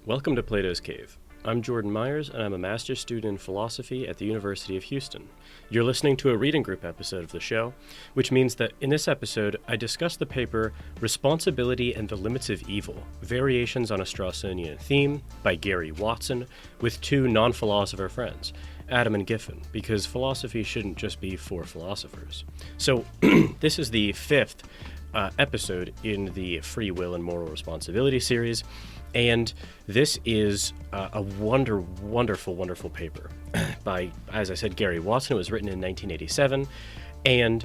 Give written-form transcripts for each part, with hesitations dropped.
Welcome to Plato's Cave. I'm Jordan Myers, and I'm a master's student in philosophy at the University of Houston. You're listening to a reading group episode of the show, which means that in this episode, I discuss the paper Responsibility and the Limits of Evil, Variations on a Strawsonian Theme by Gary Watson, with two non-philosopher friends, Adam and Giffin, because philosophy shouldn't just be for philosophers. So this is the fifth episode in the Free Will and Moral Responsibility series, and this is a wonderful paper by, as I said, Gary Watson. It was written in 1987, and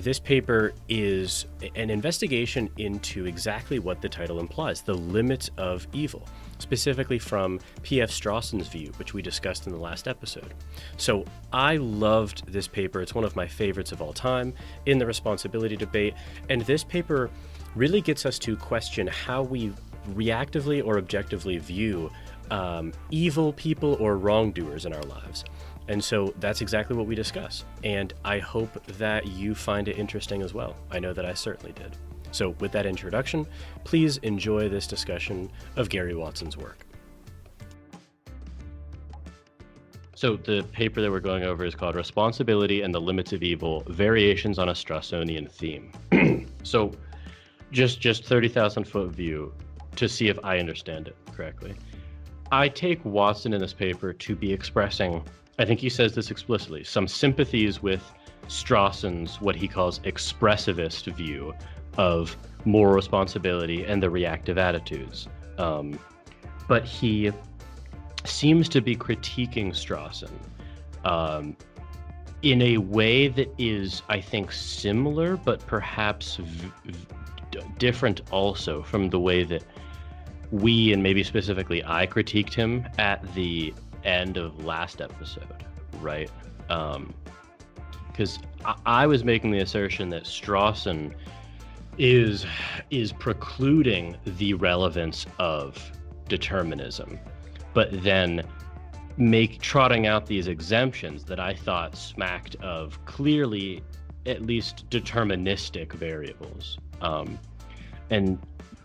this paper is an investigation into exactly what the title implies, the limits of evil, specifically from P.F. Strawson's view, which we discussed in the last episode. So I loved this paper. It's one of my favorites of all time in the responsibility debate, and this paper really gets us to question how we reactively or objectively view evil people or wrongdoers in our lives. And so that's exactly what we discuss. And I hope that you find it interesting as well. I know that I certainly did. So with that introduction, please enjoy this discussion of Gary Watson's work. So the paper that we're going over is called Responsibility and the Limits of Evil, Variations on a Strawsonian Theme. So just 30,000 foot view to see if I understand it correctly. I take Watson in this paper to be expressing, I think he says this explicitly, some sympathies with Strawson's, what he calls expressivist view of moral responsibility and the reactive attitudes. But he seems to be critiquing Strawson in a way that is, I think, similar, but perhaps different also from the way that we, and maybe specifically I, critiqued him at the end of last episode, right? Because I was making the assertion that Strawson is precluding the relevance of determinism, but then trotting out these exemptions that I thought smacked of clearly at least deterministic variables. And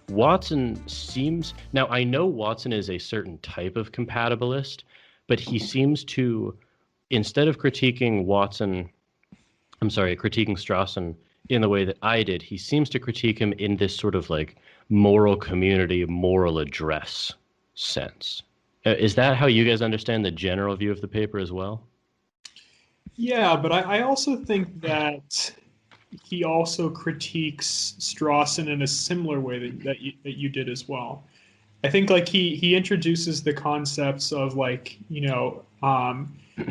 Watson seems, now I know Watson is a certain type of compatibilist, but he seems to, instead of critiquing Strawson in the way that I did, he seems to critique him in this sort of like moral community, moral address sense. Is that how you guys understand the general view of the paper as well? Yeah, but I also think that he also critiques Strawson in a similar way that you did as well. I think like he introduces the concepts of like,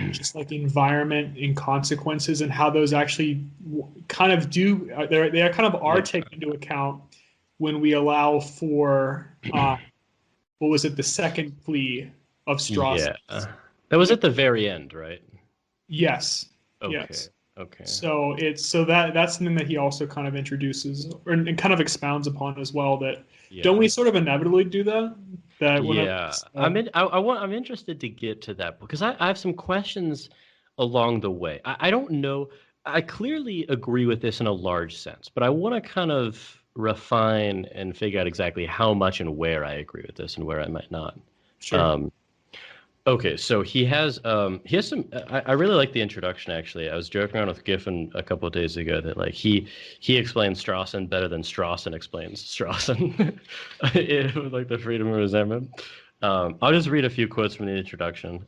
just like environment and consequences and how those actually kind of they kind of are taken into account when we allow for what was it, the second plea of Strawson. Yeah, that was at the very end, right? Yes. Okay. Yes. Okay. So that's something that he also kind of introduces and kind of expounds upon as well. That Don't we sort of inevitably do that? I'm interested to get to that because I have some questions along the way. I don't know. I clearly agree with this in a large sense, but I want to kind of refine and figure out exactly how much and where I agree with this and where I might not. Sure. Okay, so he has some. I really like the introduction. Actually, I was joking around with Giffin a couple of days ago that like he explains Strawson better than Strawson explains Strawson, with like the freedom and resentment. I'll just read a few quotes from the introduction.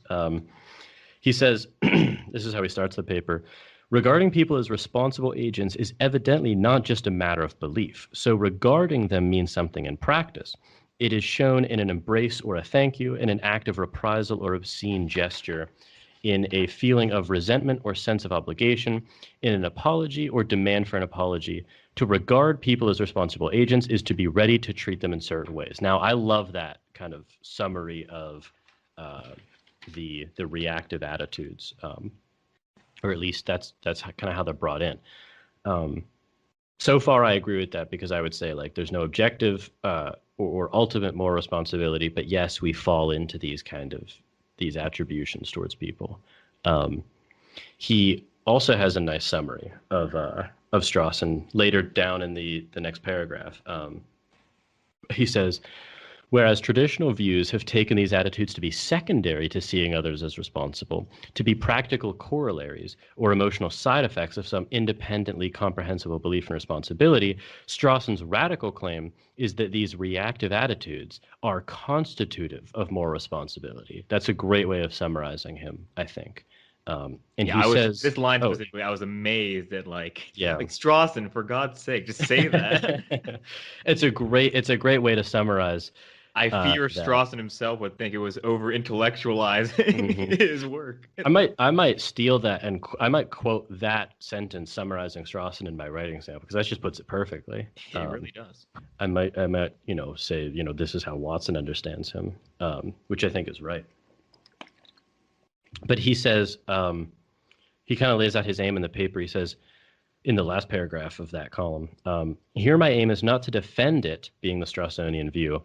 He says, "This is how he starts the paper." Regarding people as responsible agents is evidently not just a matter of belief. So regarding them means something in practice. It is shown in an embrace or a thank you, in an act of reprisal or obscene gesture, in a feeling of resentment or sense of obligation, in an apology or demand for an apology. To regard people as responsible agents is to be ready to treat them in certain ways. Now, I love that kind of summary of the reactive attitudes, or at least that's kind of how they're brought in. So far, I agree with that because I would say like there's no objective or ultimate moral responsibility, but yes, we fall into these attributions towards people. He also has a nice summary of Strawson later down in the next paragraph. He says, Whereas traditional views have taken these attitudes to be secondary to seeing others as responsible, to be practical corollaries or emotional side effects of some independently comprehensible belief in responsibility, Strawson's radical claim is that these reactive attitudes are constitutive of moral responsibility. That's a great way of summarizing him, I think. And Yeah, he says, this line "Oh, specifically, I was amazed at yeah." like Strawson, for God's sake, just say that. It's a great way to summarize I fear that. Strawson himself would think it was over intellectualizing Hmm. his work. I might steal that and I might quote that sentence summarizing Strawson in my writing sample because that just puts it perfectly. It really does. I might say this is how Watson understands him, which I think is right. But he says he kind of lays out his aim in the paper. He says in the last paragraph of that column, here my aim is not to defend it, being the Strawsonian view,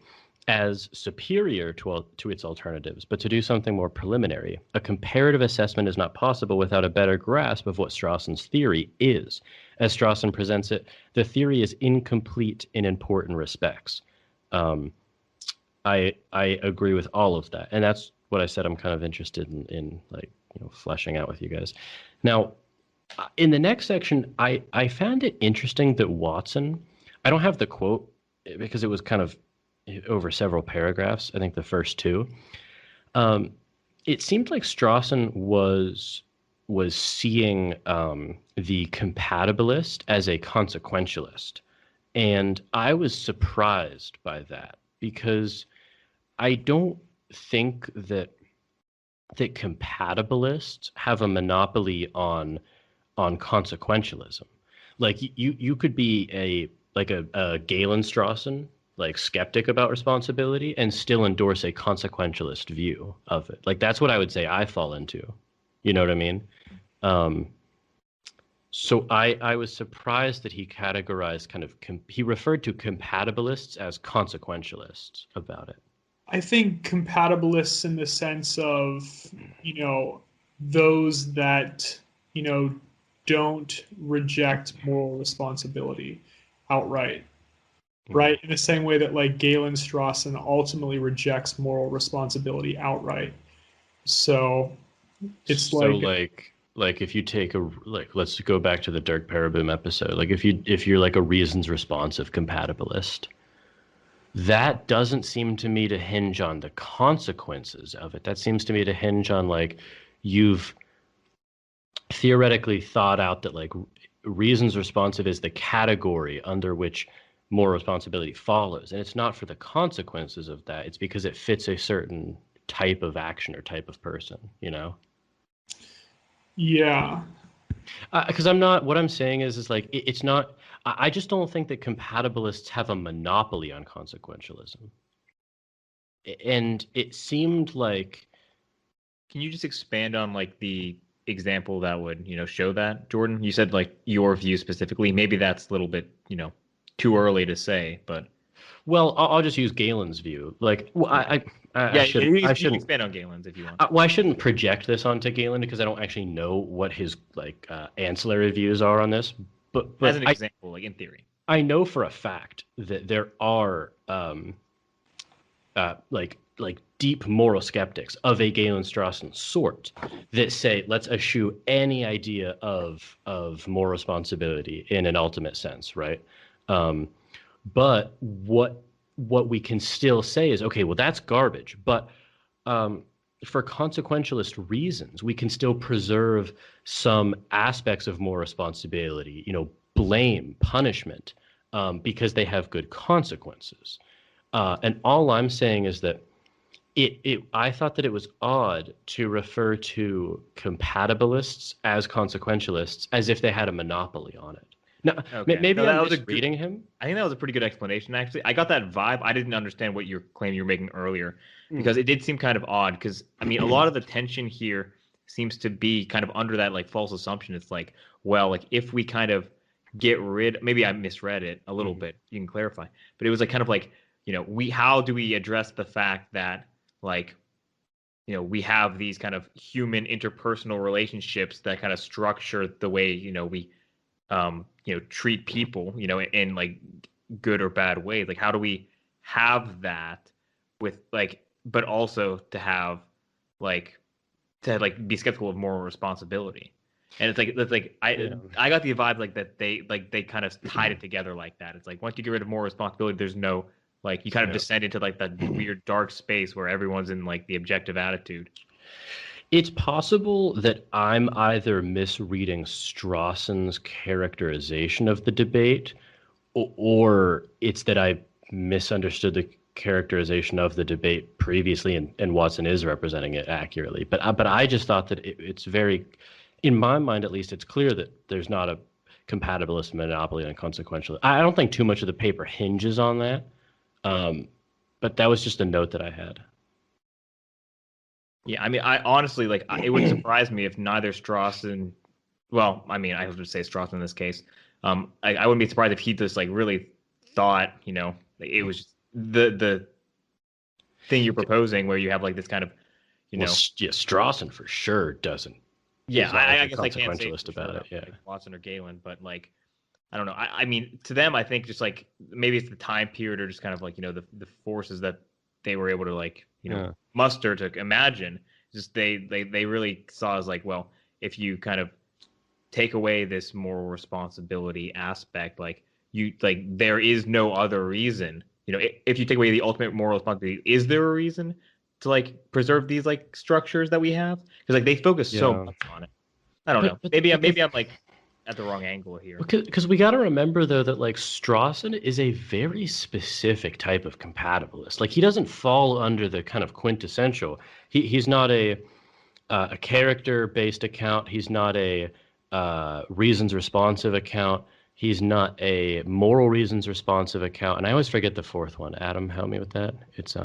as superior to its alternatives, but to do something more preliminary. A comparative assessment is not possible without a better grasp of what Strawson's theory is. As Strawson presents it, the theory is incomplete in important respects. I agree with all of that, and that's what I said. I'm kind of interested in fleshing out with you guys. Now, in the next section, I found it interesting that Watson. I don't have the quote because it was kind of over several paragraphs. I think the first two. It seemed like Strawson was seeing the compatibilist as a consequentialist, and I was surprised by that because I don't think that compatibilists have a monopoly on consequentialism. Like you could be a Galen Strawson skeptic about responsibility and still endorse a consequentialist view of it. Like that's what I would say I fall into. You know what I mean? So I was surprised that he categorized he referred to compatibilists as consequentialists about it. I think compatibilists in the sense of, those that, don't reject moral responsibility outright, right? In the same way that Galen Strawson ultimately rejects moral responsibility outright. So it's so if you take let's go back to the Dirk Paraboom episode. If you're a reasons responsive compatibilist, that doesn't seem to me to hinge on the consequences of it. That seems to me to hinge on you've theoretically thought out that reasons responsive is the category under which moral responsibility follows. And it's not for the consequences of that. It's because it fits a certain type of action or type of person, Yeah. Because what I'm saying is it's not, I just don't think that compatibilists have a monopoly on consequentialism. And it seemed like. Can you just expand on the example that would, show that, Jordan? You said your view specifically. Maybe that's a little bit, too early to say, but. Well, I'll just use Galen's view. I shouldn't expand on Galen's if you want. I shouldn't project this onto Galen because I don't actually know what his ancillary views are on this. But as an example, in theory, I know for a fact that there are deep moral skeptics of a Galen Strawson sort that say, let's eschew any idea of moral responsibility in an ultimate sense, right? But what we can still say is, okay, well, that's garbage. But for consequentialist reasons, we can still preserve some aspects of moral responsibility, blame, punishment, because they have good consequences. And all I'm saying is that I thought that it was odd to refer to compatibilists as consequentialists as if they had a monopoly on it. No, okay. Maybe I was reading him. I think that was a pretty good explanation, actually. I got that vibe. I didn't understand what your claim you were making earlier because it did seem kind of odd. Because a lot of the tension here seems to be kind of under that false assumption. It's if we kind of get rid, maybe I misread it a little bit. You can clarify, but it was how do we address the fact that we have these kind of human interpersonal relationships that kind of structure the way we treat people, in good or bad ways. How do we have that with like, but also to have like be skeptical of moral responsibility. And it's like I got the vibe like that they kind of tied it together like that. It's like once you get rid of moral responsibility, there's no like you kind of descend into like that weird dark space where everyone's in like the objective attitude. It's possible that I'm either misreading Strawson's characterization of the debate, or it's that I misunderstood the characterization of the debate previously, and Watson is representing it accurately. But I just thought that it's very, in my mind at least, it's clear that there's not a compatibilist monopoly on consequential. I don't think too much of the paper hinges on that, but that was just a note that I had. Yeah, I mean, I honestly like it wouldn't surprise me if neither Strawson, well, I mean, I have to say Strawson in this case. I wouldn't be surprised if he just like really thought, you know, it was the thing you're proposing where you have like this kind of, you know, yeah, Strawson for sure doesn't. Yeah, I guess I can't say about it. Yeah, like Watson or Galen, but like, I don't know. I mean, to them, I think just like maybe it's the time period or just kind of like you know the forces that they were able to like you know muster to imagine. Just they really saw as like, well, if you kind of take away this moral responsibility aspect, like you like there is no other reason. You know, if you take away the ultimate moral responsibility, is there a reason to like preserve these like structures that we have? Because like they focus so much on it. I don't know. Maybe I'm like at the wrong angle here. Because we got to remember though that like Strawson is a very specific type of compatibilist. Like he doesn't fall under the kind of quintessential. He's not a character-based account. He's not a reasons responsive account. He's not a moral reasons responsive account. And I always forget the fourth one. Adam, help me with that. It's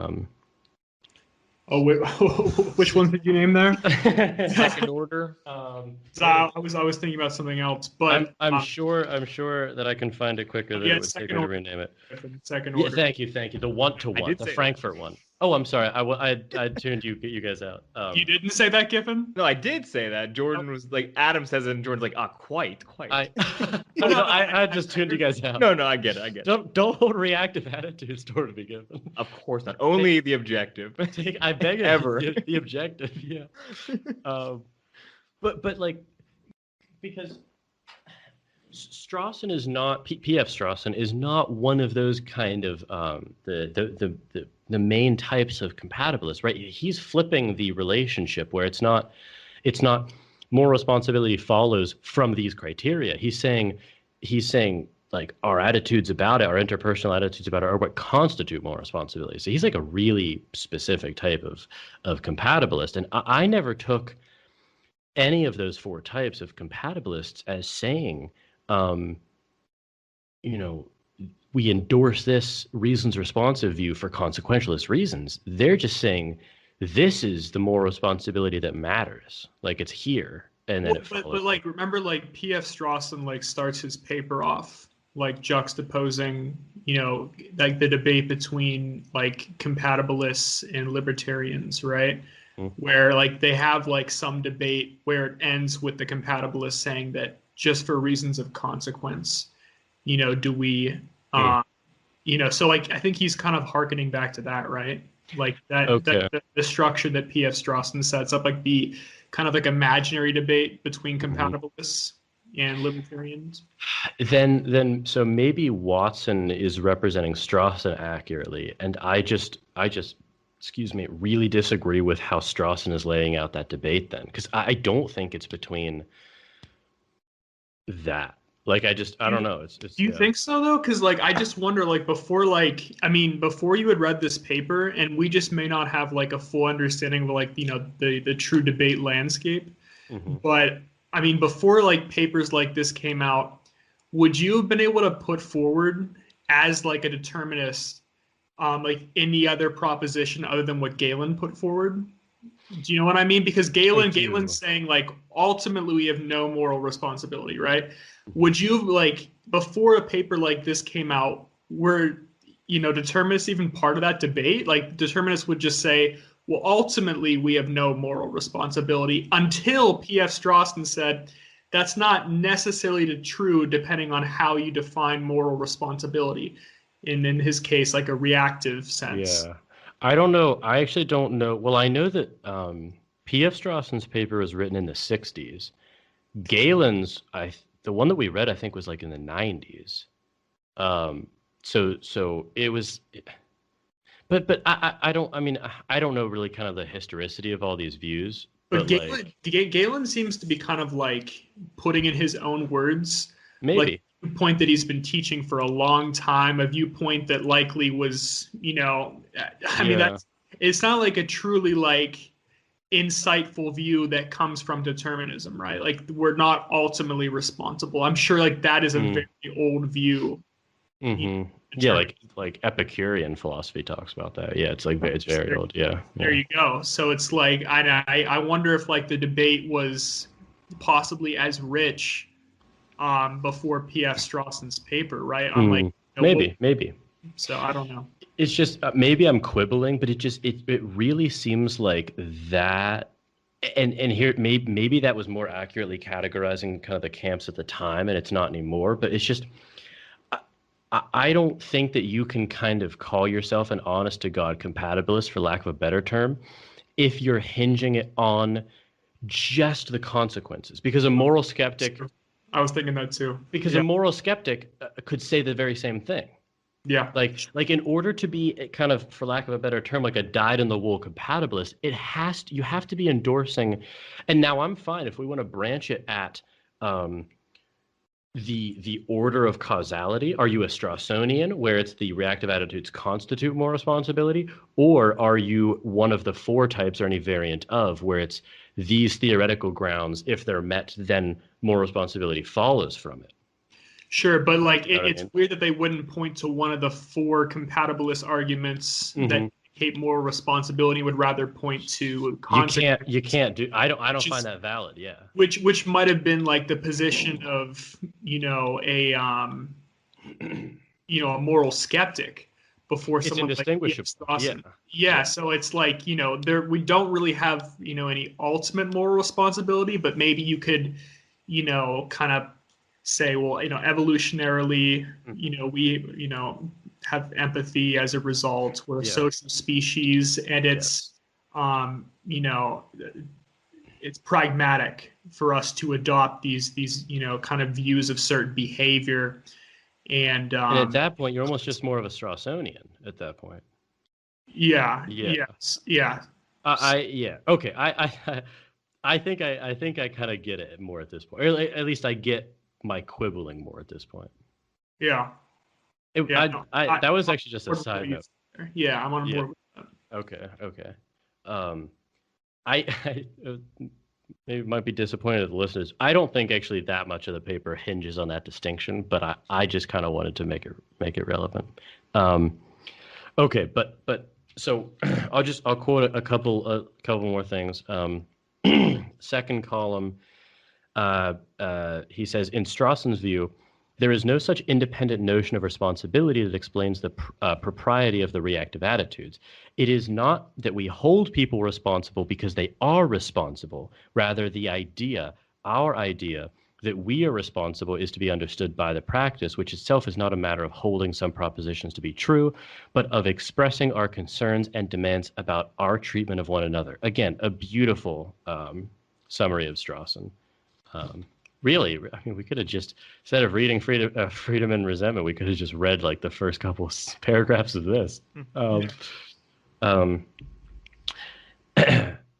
Oh wait, which one did you name there? Second order. I was thinking about something else, but I'm sure that I can find it quicker than it would take me to rename it. Second order. Yeah, thank you. The one-to-one, the Frankfurt one. Oh, I'm sorry. I tuned you guys out. You didn't say that, Giffin? No, I did say that. Jordan was like, Adam says it, and Jordan's like, quite. I just tuned you guys out. No, I get it. Don't hold reactive attitudes toward me, Giffin. Of course not. Only the objective. I beg ever the objective. Yeah. But like because Strawson is not P.F. Strawson is not one of those kind of the main types of compatibilists, right? He's flipping the relationship where it's not moral responsibility follows from these criteria. He's saying like our attitudes about it, our interpersonal attitudes about it are what constitute moral responsibility. So he's like a really specific type of compatibilist. And I never took any of those four types of compatibilists as saying, you know, we endorse this reasons responsive view for consequentialist reasons. They're just saying this is the moral responsibility that matters. Like it's here. And then but like remember like P.F. Strawson like starts his paper off like juxtaposing, you know, like the debate between like compatibilists and libertarians, right? Where like they have like some debate where it ends with the compatibilists saying that just for reasons of consequence, you know, do we, you know, so like I think he's kind of hearkening back to that, right? Like that the structure that P.F. Strawson sets up, like the kind of like imaginary debate between compatibilists and libertarians. Then so maybe Watson is representing Strawson accurately, and I just excuse me, really disagree with how Strawson is laying out that debate then, because I don't think it's between that. Like I don't know. It's do you think so though? Because like I just wonder, like before you had read this paper, and we just may not have like a full understanding of like, you know, the true debate landscape. But I mean, before like papers like this came out, would you have been able to put forward as like a determinist, like any other proposition other than what Galen put forward? Do you know what I mean? Because Galen's saying like ultimately we have no moral responsibility, right? Would you like before a paper like this came out, were, you know, determinists even part of that debate? Like determinists would just say, well, ultimately we have no moral responsibility, until P.F. Strawson said that's not necessarily true depending on how you define moral responsibility. And in his case, like a reactive sense. Yeah. I don't know. I actually don't know. Well, I know that P.F. Strawson's paper was written in the 60s. Galen's, the one that we read, I think, was like in the 90s. So it was, but I don't. I mean, I don't know really kind of the historicity of all these views. But But like Galen seems to be kind of like putting in his own words, like maybe. a point that he's been teaching for a long time, a viewpoint that likely was, I mean, Yeah. it's not like a truly like insightful view that comes from determinism, right? Like we're not ultimately responsible. I'm sure like that is a Mm. very old view. Mm-hmm. Yeah, Determin- like Epicurean philosophy talks about that. Yeah, it's very there, old. Yeah. there Yeah. you go. So it's like I wonder if like the debate was possibly as rich before P.F. Strawson's paper, right? On like, Mm. Maybe. so I don't know. It's just maybe I'm quibbling, but it really seems like that. And here maybe that was more accurately categorizing kind of the camps at the time, and it's not anymore. But it's just I don't think that you can kind of call yourself an honest to God compatibilist, for lack of a better term, if you're hinging it on just the consequences. Because a moral skeptic, I was thinking that too. because Yeah. a moral skeptic could say the very same thing. Yeah. Like in order to be kind of, for lack of a better term, like a dyed-in-the-wool compatibilist, you have to be endorsing. And now I'm fine if we want to branch it at the order of causality. Are you a Strawsonian, where it's the reactive attitudes constitute moral responsibility, or are you one of the four types or any variant of, where it's these theoretical grounds, if they're met, then moral responsibility follows from it? Sure, but like You know what I it's mean? weird that they wouldn't point to one of the four compatibilist arguments that indicate moral responsibility, would rather point to consequence, You can't do. I don't which find is that valid. Yeah. which might have been like the position of a moral skeptic before It's someone like P.F. indistinguishable. Yeah. Strawson. Yeah, so it's like there we don't really have any ultimate moral responsibility, but maybe you could kind of say, well, evolutionarily, we have empathy as a result. We're a Yeah. social species, and it's it's pragmatic for us to adopt these kind of views of certain behavior. And And at that point, you're almost just more of a Strawsonian at that point. yeah, Yeah. yes, yeah, Yeah. Okay. I think I kind of get it more at this point. Or at least I get my quibbling more at this point. yeah, It, yeah. that was actually just a I'm on side board note. with you. Yeah, I'm on Yeah. board with that. Okay. I maybe might be disappointed with the listeners. I don't think actually that much of the paper hinges on that distinction, but I just kind of wanted to make it relevant. Okay, but so I'll quote a couple more things. Second column, he says, in Strawson's view, there is no such independent notion of responsibility that explains the propriety of the reactive attitudes. It is not that we hold people responsible because they are responsible. Rather, our idea that we are responsible is to be understood by the practice, which itself is not a matter of holding some propositions to be true, but of expressing our concerns and demands about our treatment of one another. Again, a beautiful summary of Strawson. Really, I mean, we could have just, instead of reading Freedom and Resentment, we could have just read like the first couple paragraphs of this.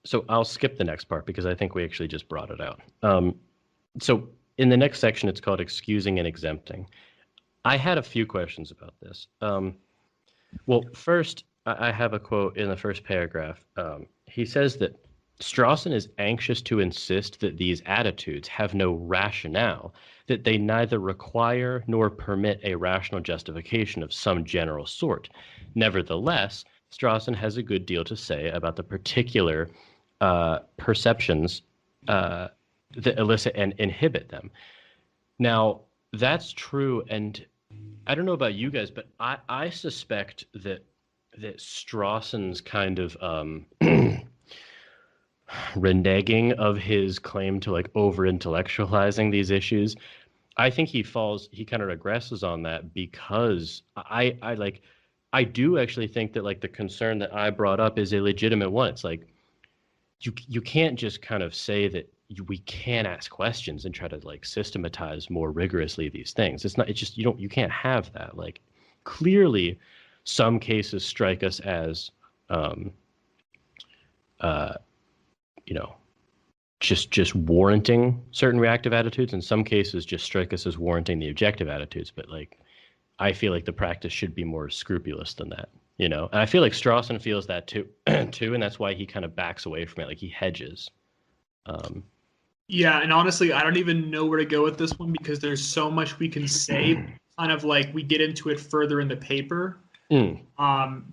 So I'll skip the next part because I think we actually just brought it out. So in the next section, it's called Excusing and Exempting. I had a few questions about this. Well, first, I have a quote in the first paragraph. He says that Strawson is anxious to insist that these attitudes have no rationale, that they neither require nor permit a rational justification of some general sort. Nevertheless, Strawson has a good deal to say about the particular perceptions that elicit and inhibit them. Now, that's true, and I don't know about you guys, but I suspect that Strawson's kind of reneging of his claim to like over intellectualizing these issues, I think he kind of regresses on that because I like I do actually think that like the concern that I brought up is a legitimate one. It's like you can't just kind of say that we can ask questions and try to like systematize more rigorously these things. It's just you can't have that. Like clearly some cases strike us as uh you know just warranting certain reactive attitudes, and some cases just strike us as warranting the objective attitudes. But like I feel like the practice should be more scrupulous than that, you know? And I feel like Strawson feels that too, too, and that's why he kind of backs away from it, like he hedges. Yeah, and honestly, I don't even know where to go with this one because there's so much we can say. Kind of like we get into it further in the paper,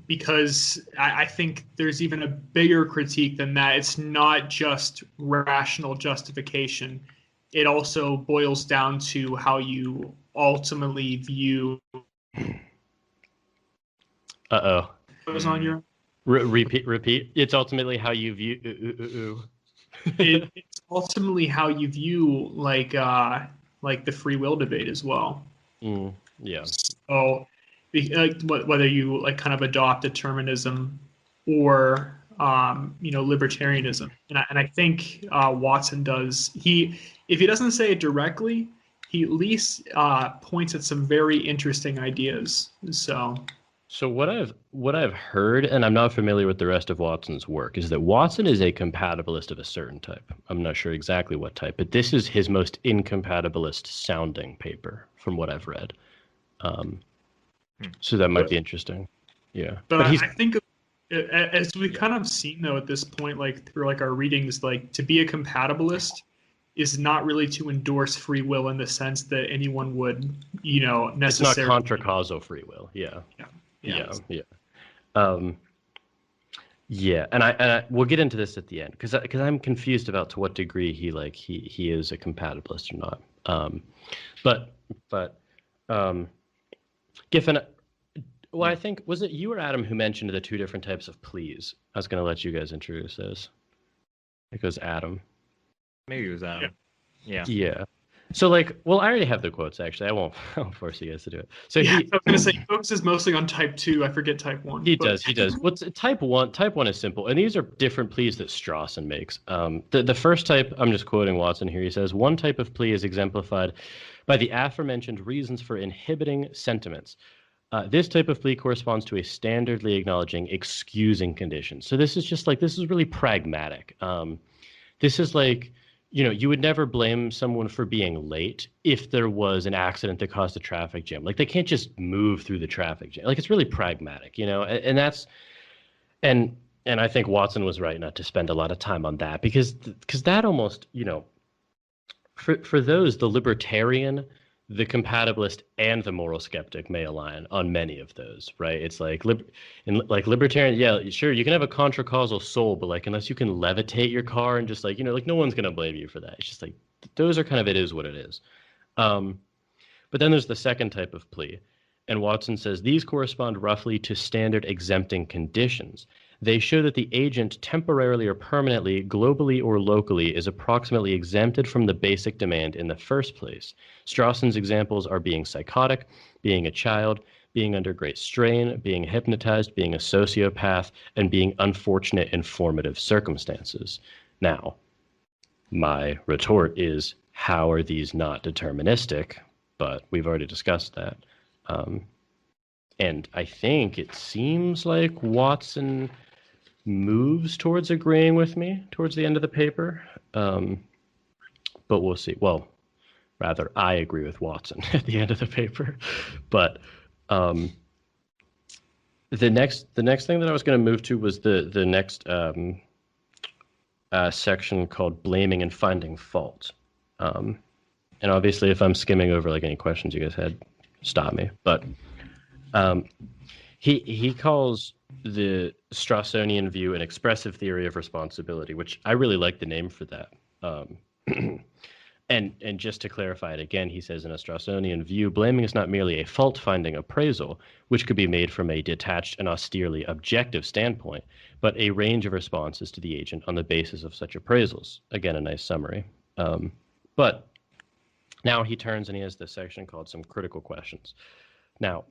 because I think there's even a bigger critique than that. It's not just rational justification. It also boils down to how you ultimately view. Uh-oh. What was on your? Repeat. It's ultimately how you view. It's ultimately how you view like the free will debate as well. Yeah. So, whether you like kind of adopt determinism or libertarianism, and I think Watson does. If he doesn't say it directly, he at least points at some very interesting ideas. So what I've heard, and I'm not familiar with the rest of Watson's work, is that Watson is a compatibilist of a certain type. I'm not sure exactly what type, but this is his most incompatibilist sounding paper from what I've read. So that might be interesting. Yeah. But I think as we've kind of seen though at this point, like through like our readings, like to be a compatibilist is not really to endorse free will in the sense that anyone would, necessarily. It's not contra-causal free will. Yeah. Yeah, and I we'll get into this at the end because I'm confused about to what degree he is a compatibilist or not. But Giffin, well, I think was it you or Adam who mentioned the two different types of pleas? I was going to let you guys introduce those. It goes Adam. Maybe it was Adam. Yeah. So I already have the quotes actually. I won't force you guys to do it. So I was gonna say he focuses mostly on type 2. I forget type 1. He does. What's type 1? Type 1 is simple, and these are different pleas that Strawson makes. The first type, I'm just quoting Watson here. He says one type of plea is exemplified by the aforementioned reasons for inhibiting sentiments. This type of plea corresponds to a standardly acknowledging excusing conditions. So this is really pragmatic. This is like, you would never blame someone for being late if there was an accident that caused a traffic jam. Like they can't just move through the traffic jam. Like it's really pragmatic, and that's, and I think Watson was right not to spend a lot of time on that because that almost, for those, the libertarian, the compatibilist, and the moral skeptic may align on many of those, right? It's like libertarian, yeah, sure, you can have a contra-causal soul, but like unless you can levitate your car and just like no one's gonna blame you for that. It's just like those are kind of, it is what it is. But then there's the second type of plea, and Watson says these correspond roughly to standard exempting conditions. They show that the agent temporarily or permanently, globally or locally, is approximately exempted from the basic demand in the first place. Strawson's examples are being psychotic, being a child, being under great strain, being hypnotized, being a sociopath, and being unfortunate in formative circumstances. Now, my retort is, how are these not deterministic? But we've already discussed that. And I think it seems like Watson moves towards agreeing with me towards the end of the paper. But we'll see. Well, rather, I agree with Watson at the end of the paper. But the next thing that I was going to move to was the next section called blaming and finding fault. And obviously, if I'm skimming over like any questions you guys had, stop me. But he calls the Strawsonian view an expressive theory of responsibility, which I really like the name for that. And just to clarify it again, he says in a Strawsonian view, blaming is not merely a fault-finding appraisal, which could be made from a detached and austerely objective standpoint, but a range of responses to the agent on the basis of such appraisals. Again, a nice summary. But now he turns and he has this section called some critical questions. Now,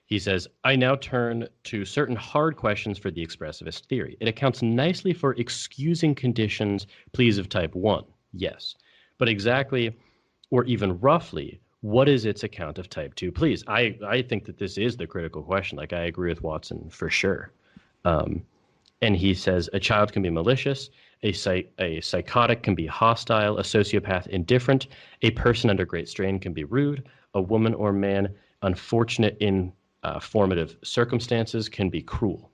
He says, I now turn to certain hard questions for the expressivist theory. It accounts nicely for excusing conditions, pleas of type 1. Yes. But exactly, or even roughly, what is its account of type 2 pleas? I think that this is the critical question. Like, I agree with Watson for sure. And he says a child can be malicious, a psychotic can be hostile, a sociopath indifferent, a person under great strain can be rude, a woman or man unfortunate in formative circumstances can be cruel.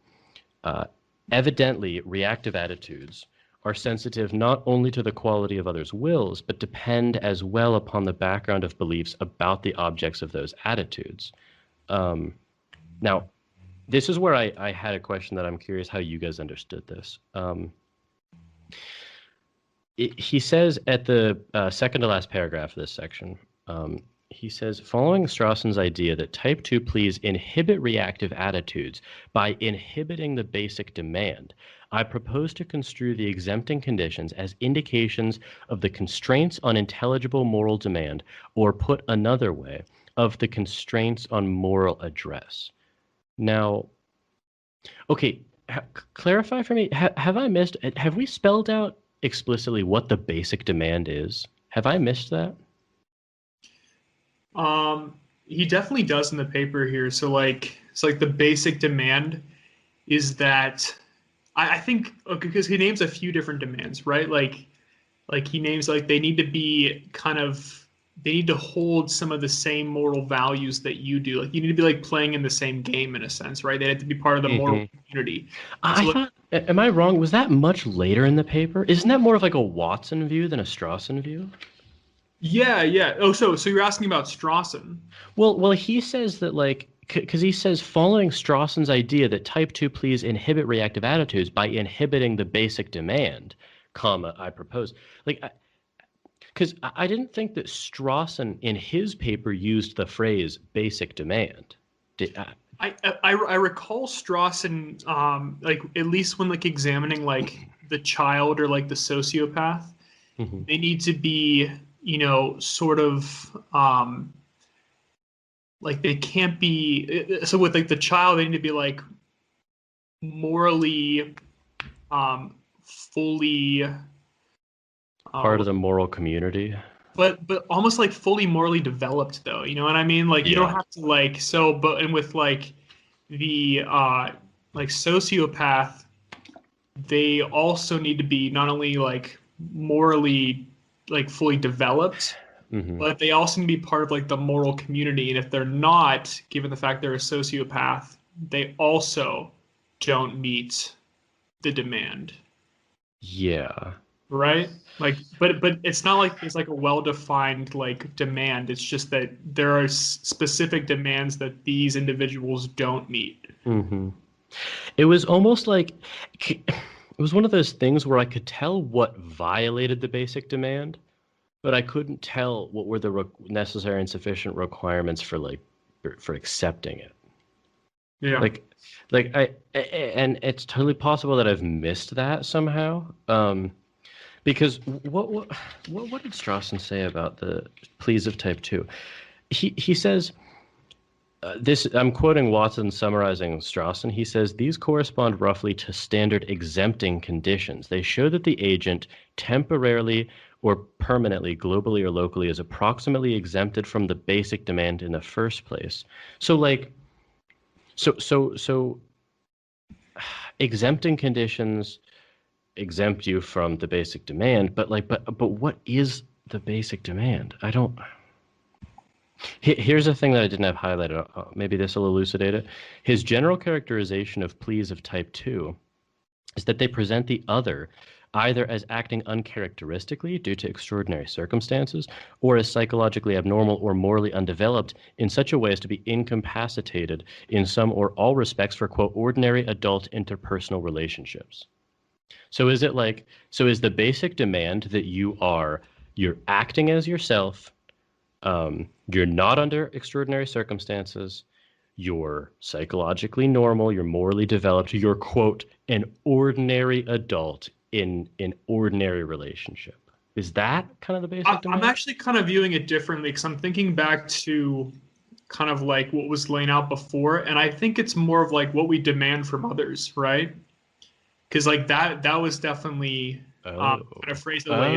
Evidently, reactive attitudes are sensitive not only to the quality of others' wills, but depend as well upon the background of beliefs about the objects of those attitudes. Now, this is where I had a question that I'm curious how you guys understood this. He says at the second to last paragraph of this section, he says, following Strawson's idea that type 2 pleas inhibit reactive attitudes by inhibiting the basic demand, I propose to construe the exempting conditions as indications of the constraints on intelligible moral demand, or put another way, of the constraints on moral address. Now, okay, clarify for me, have I missed, have we spelled out explicitly what the basic demand is? Have I missed that? He definitely does in the paper here. So like, it's like the basic demand is that I think because he names a few different demands, right? Like he names like they need to be kind of they need to hold some of the same moral values that you do. Like you need to be like playing in the same game in a sense, right? They have to be part of the moral community. I So, thought, am I wrong? Was that much later in the paper? Isn't that more of like a Watson view than a Strawson view? yeah. Oh, so you're asking about Strawson? Well, he says that like because he says following Strawson's idea that type 2 pleas inhibit reactive attitudes by inhibiting the basic demand, comma, I propose. Like, because I didn't think that Strawson in his paper used the phrase basic demand. I recall Strawson like at least when like examining like the child or like the sociopath, they need to be sort of like they can't be so with like the child they need to be like morally fully Part of the moral community. but almost like fully morally developed though, you know what I mean? Like you don't have to like so but and with like the like sociopath, they also need to be not only like morally like fully developed, but they also need to be part of like the moral community. And if they're not, given the fact they're a sociopath, they also don't meet the demand. Yeah. Right? Like, but it's not like there's like a well-defined like demand. It's just that there are specific demands that these individuals don't meet. It was almost like it was one of those things where I could tell what violated the basic demand, but I couldn't tell what were the necessary and sufficient requirements for like for accepting it. Yeah. Like and it's totally possible that I've missed that somehow. Because what did Strawson say about the pleas of type 2? He says this. I'm quoting Watson summarizing Strawson. He says these correspond roughly to standard exempting conditions. They show that the agent temporarily or permanently, globally or locally, is approximately exempted from the basic demand in the first place. So like, so exempting conditions exempt you from the basic demand, but what is the basic demand? I don't. Here's a thing that I didn't have highlighted. Maybe this will elucidate it. His general characterization of pleas of type 2 is that they present the other either as acting uncharacteristically due to extraordinary circumstances, or as psychologically abnormal or morally undeveloped in such a way as to be incapacitated in some or all respects for, quote, ordinary adult interpersonal relationships. So is the basic demand that you're acting as yourself, you're not under extraordinary circumstances, you're psychologically normal, you're morally developed, you're, quote, an ordinary adult in an ordinary relationship. Is that kind of the basic demand? I'm actually kind of viewing it differently because I'm thinking back to kind of like what was laying out before, and I think it's more of like what we demand from others, right? Because like that was definitely kind of phrased the way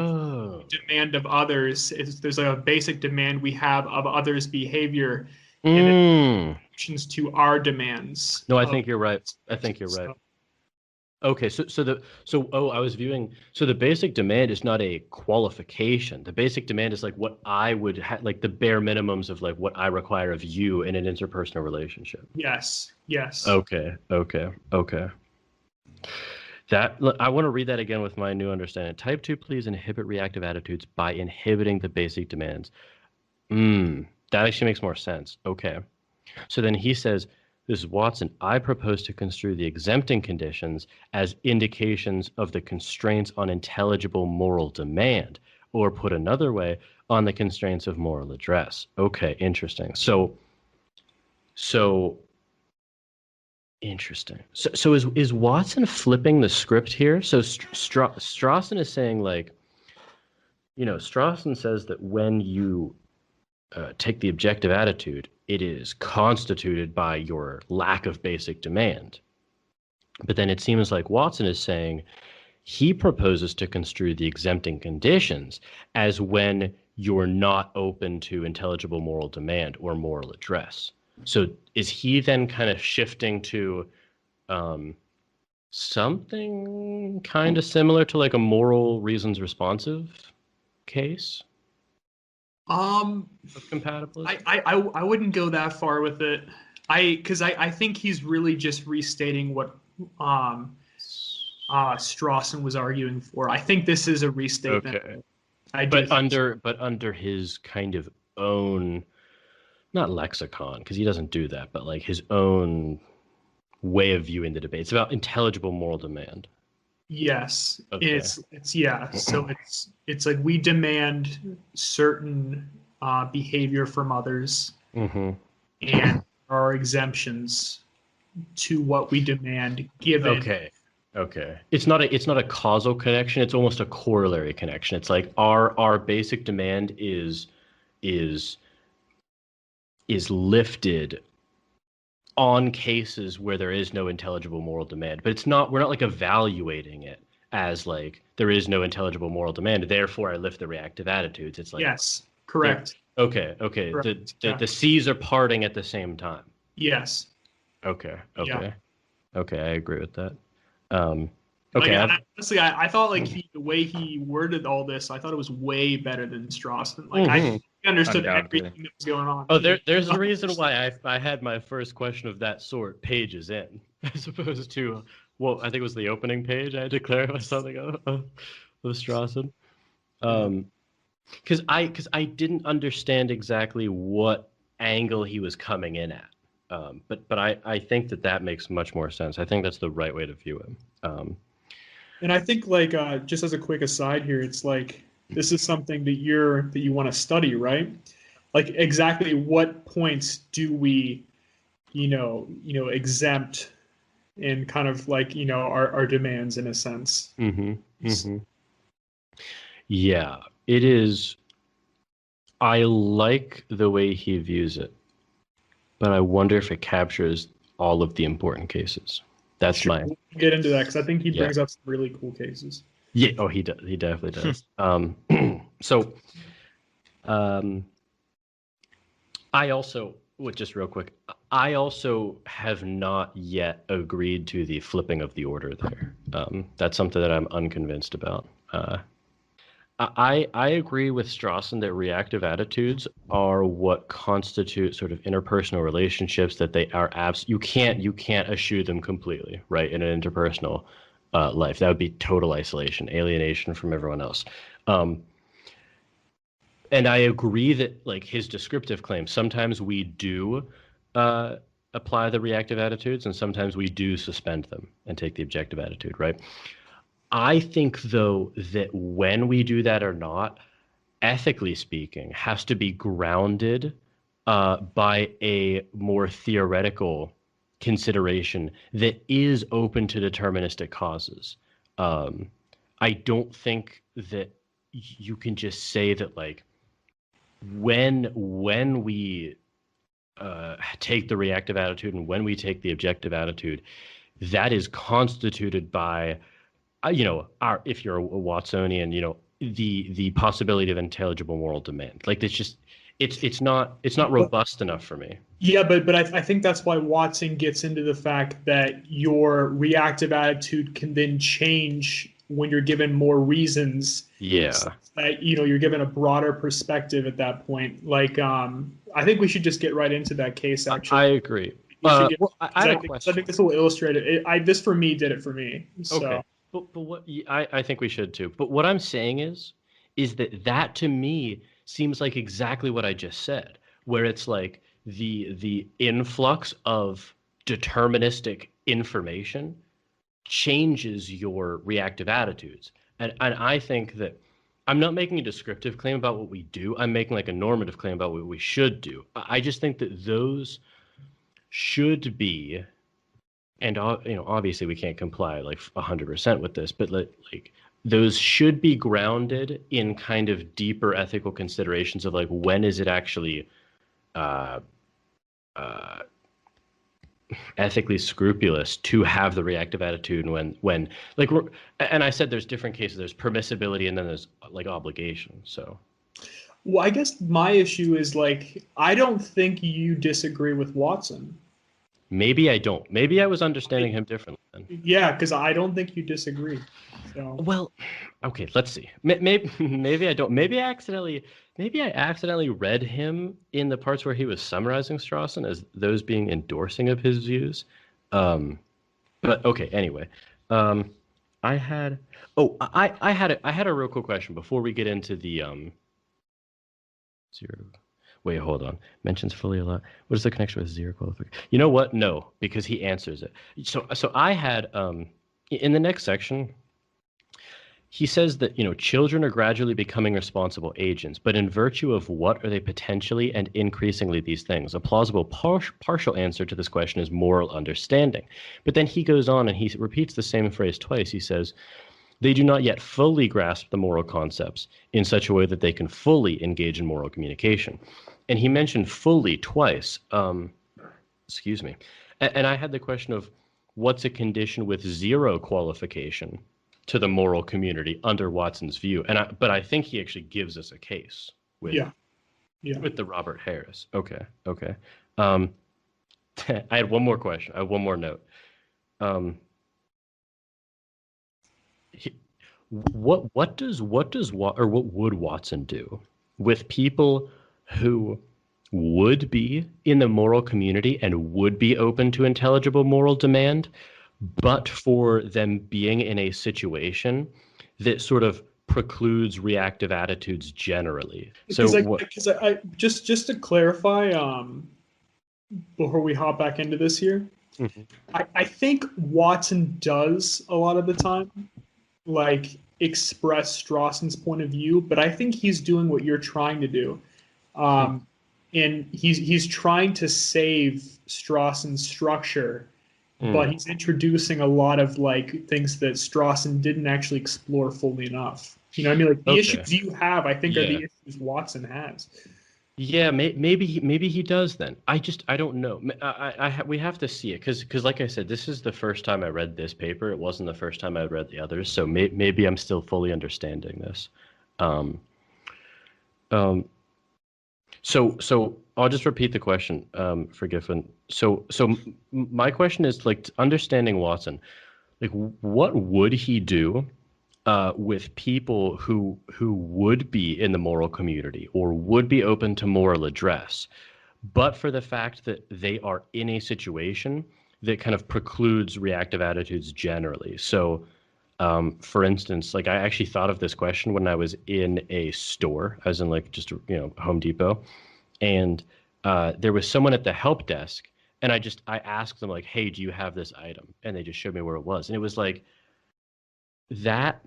demand of others. There's like a basic demand we have of others' behavior, and it's to our demands. No, I think you're right. I think you're right. Okay, I was viewing. So the basic demand is not a qualification. The basic demand is like what I would like the bare minimums of like what I require of you in an interpersonal relationship. Yes. Okay. I want to read that again with my new understanding. Type 2 pleas inhibit reactive attitudes by inhibiting the basic demands. That actually makes more sense. Okay. So then he says, this is Watson. I propose to construe the exempting conditions as indications of the constraints on intelligible moral demand, or put another way, on the constraints of moral address. Okay, interesting. So interesting. So is Watson flipping the script here? So Strawson is saying like, Strawson says that when you take the objective attitude, it is constituted by your lack of basic demand. But then it seems like Watson is saying he proposes to construe the exempting conditions as when you're not open to intelligible moral demand or moral address. So is he then kind of shifting to something kind of similar to like a moral reasons responsive case? Of compatibilism? I wouldn't go that far with it. Because I think he's really just restating what Strawson was arguing for. I think this is a restatement. Okay. But under his kind of own, not lexicon, because he doesn't do that, but like his own way of viewing the debate. It's about intelligible moral demand. Yes. Okay. It's so it's like we demand certain behavior from others, and there are exemptions to what we demand given. Okay. It's not a causal connection. It's almost a corollary connection. It's like our basic demand is lifted on cases where there is no intelligible moral demand, but we're not like evaluating it as like there is no intelligible moral demand, therefore I lift the reactive attitudes. It's like, yes, correct. Okay. Correct. The seas are parting at the same time. Yes. Okay. Yeah. Okay, I agree with that. Okay. Like, honestly, I thought like the way he worded all this, I thought it was way better than Strawson. Like I understood everything that was going on. Oh, there's a reason why I had my first question of that sort pages in, as opposed to, well, I think it was the opening page I had to clarify something of Strawson. Because I didn't understand exactly what angle he was coming in at. But I think that makes much more sense. I think that's the right way to view him. And I think like just as a quick aside here, it's like this is something that you want to study, right? Like exactly what points do we, exempt and kind of like, our demands in a sense. Yeah, it is. I like the way he views it, but I wonder if it captures all of the important cases. That's We'll get into that because I think he brings up some really cool cases. Yeah. Oh, he does. He definitely does. I also, just real quick, I also have not yet agreed to the flipping of the order there. That's something that I'm unconvinced about. I agree with Strawson that reactive attitudes are what constitute sort of interpersonal relationships, that they are you can't eschew them completely, right? In an interpersonal life, that would be total isolation, alienation from everyone else. And I agree that like his descriptive claims, sometimes we do apply the reactive attitudes and sometimes we do suspend them and take the objective attitude, right? I think, though, that when we do that or not, ethically speaking, has to be grounded by a more theoretical consideration that is open to deterministic causes. I don't think that you can just say that, like, when we take the reactive attitude and when we take the objective attitude, that is constituted by, if you're a Watsonian, the possibility of intelligible moral demand. Like it's not robust enough for me. Yeah, but I think that's why Watson gets into the fact that your reactive attitude can then change when you're given more reasons. Yeah. That, you're given a broader perspective at that point. Like, I think we should just get right into that case, actually. I agree. I have a question. I think this will illustrate it. This for me did it for me. So. Okay. But what I think we should too. But what I'm saying is that to me seems like exactly what I just said, where it's like the influx of deterministic information changes your reactive attitudes. And I think that I'm not making a descriptive claim about what we do. I'm making like a normative claim about what we should do. I just think that those should be, and obviously we can't comply like 100% with this, but like those should be grounded in kind of deeper ethical considerations of like, when is it actually ethically scrupulous to have the reactive attitude, and when like and I said there's different cases. There's permissibility and then there's like obligation. So well, I guess my issue is like, I don't think you disagree with Watson. Maybe I don't. Maybe I was understanding him differently then. Yeah, because I don't think you disagree. So. Well, okay, let's see. Maybe I don't. Maybe I accidentally read him in the parts where he was summarizing Strawson as those being endorsing of his views. But okay, anyway. I had a real quick question before we get into the zero. Wait, hold on. Mentions fully a lot. What is the connection with zero qualifier? You know what? No, because he answers it. So I had in the next section, he says that children are gradually becoming responsible agents, but in virtue of what are they potentially and increasingly these things? A plausible partial answer to this question is moral understanding. But then he goes on and he repeats the same phrase twice. He says, they do not yet fully grasp the moral concepts in such a way that they can fully engage in moral communication. And he mentioned fully twice. Excuse me. And I had the question of what's a condition with zero qualification to the moral community under Watson's view. But I think he actually gives us a case with with the Robert Harris. Okay. I had one more question. I have one more note. What would Watson do with people who would be in the moral community and would be open to intelligible moral demand, but for them being in a situation that sort of precludes reactive attitudes generally? So just to clarify, before we hop back into this here, mm-hmm. I think Watson does a lot of the time like express Strawson's point of view, but I think he's doing what you're trying to do. And he's trying to save Strawson's structure, but he's introducing a lot of like things that Strawson didn't actually explore fully enough. You know what I mean? Like the issues you have, I think, are the issues Watson has. Yeah, maybe he does then. I don't know. We have to see it because like I said, this is the first time I read this paper. It wasn't the first time I read the others, so maybe I'm still fully understanding this. So I'll just repeat the question for Giffin. So my question is like understanding Watson, like what would he do with people who would be in the moral community or would be open to moral address, but for the fact that they are in a situation that kind of precludes reactive attitudes generally. So for instance, like I actually thought of this question when I was in a store. I was in like just Home Depot, and there was someone at the help desk, and I asked them like, hey, do you have this item? And they just showed me where it was. And it was like that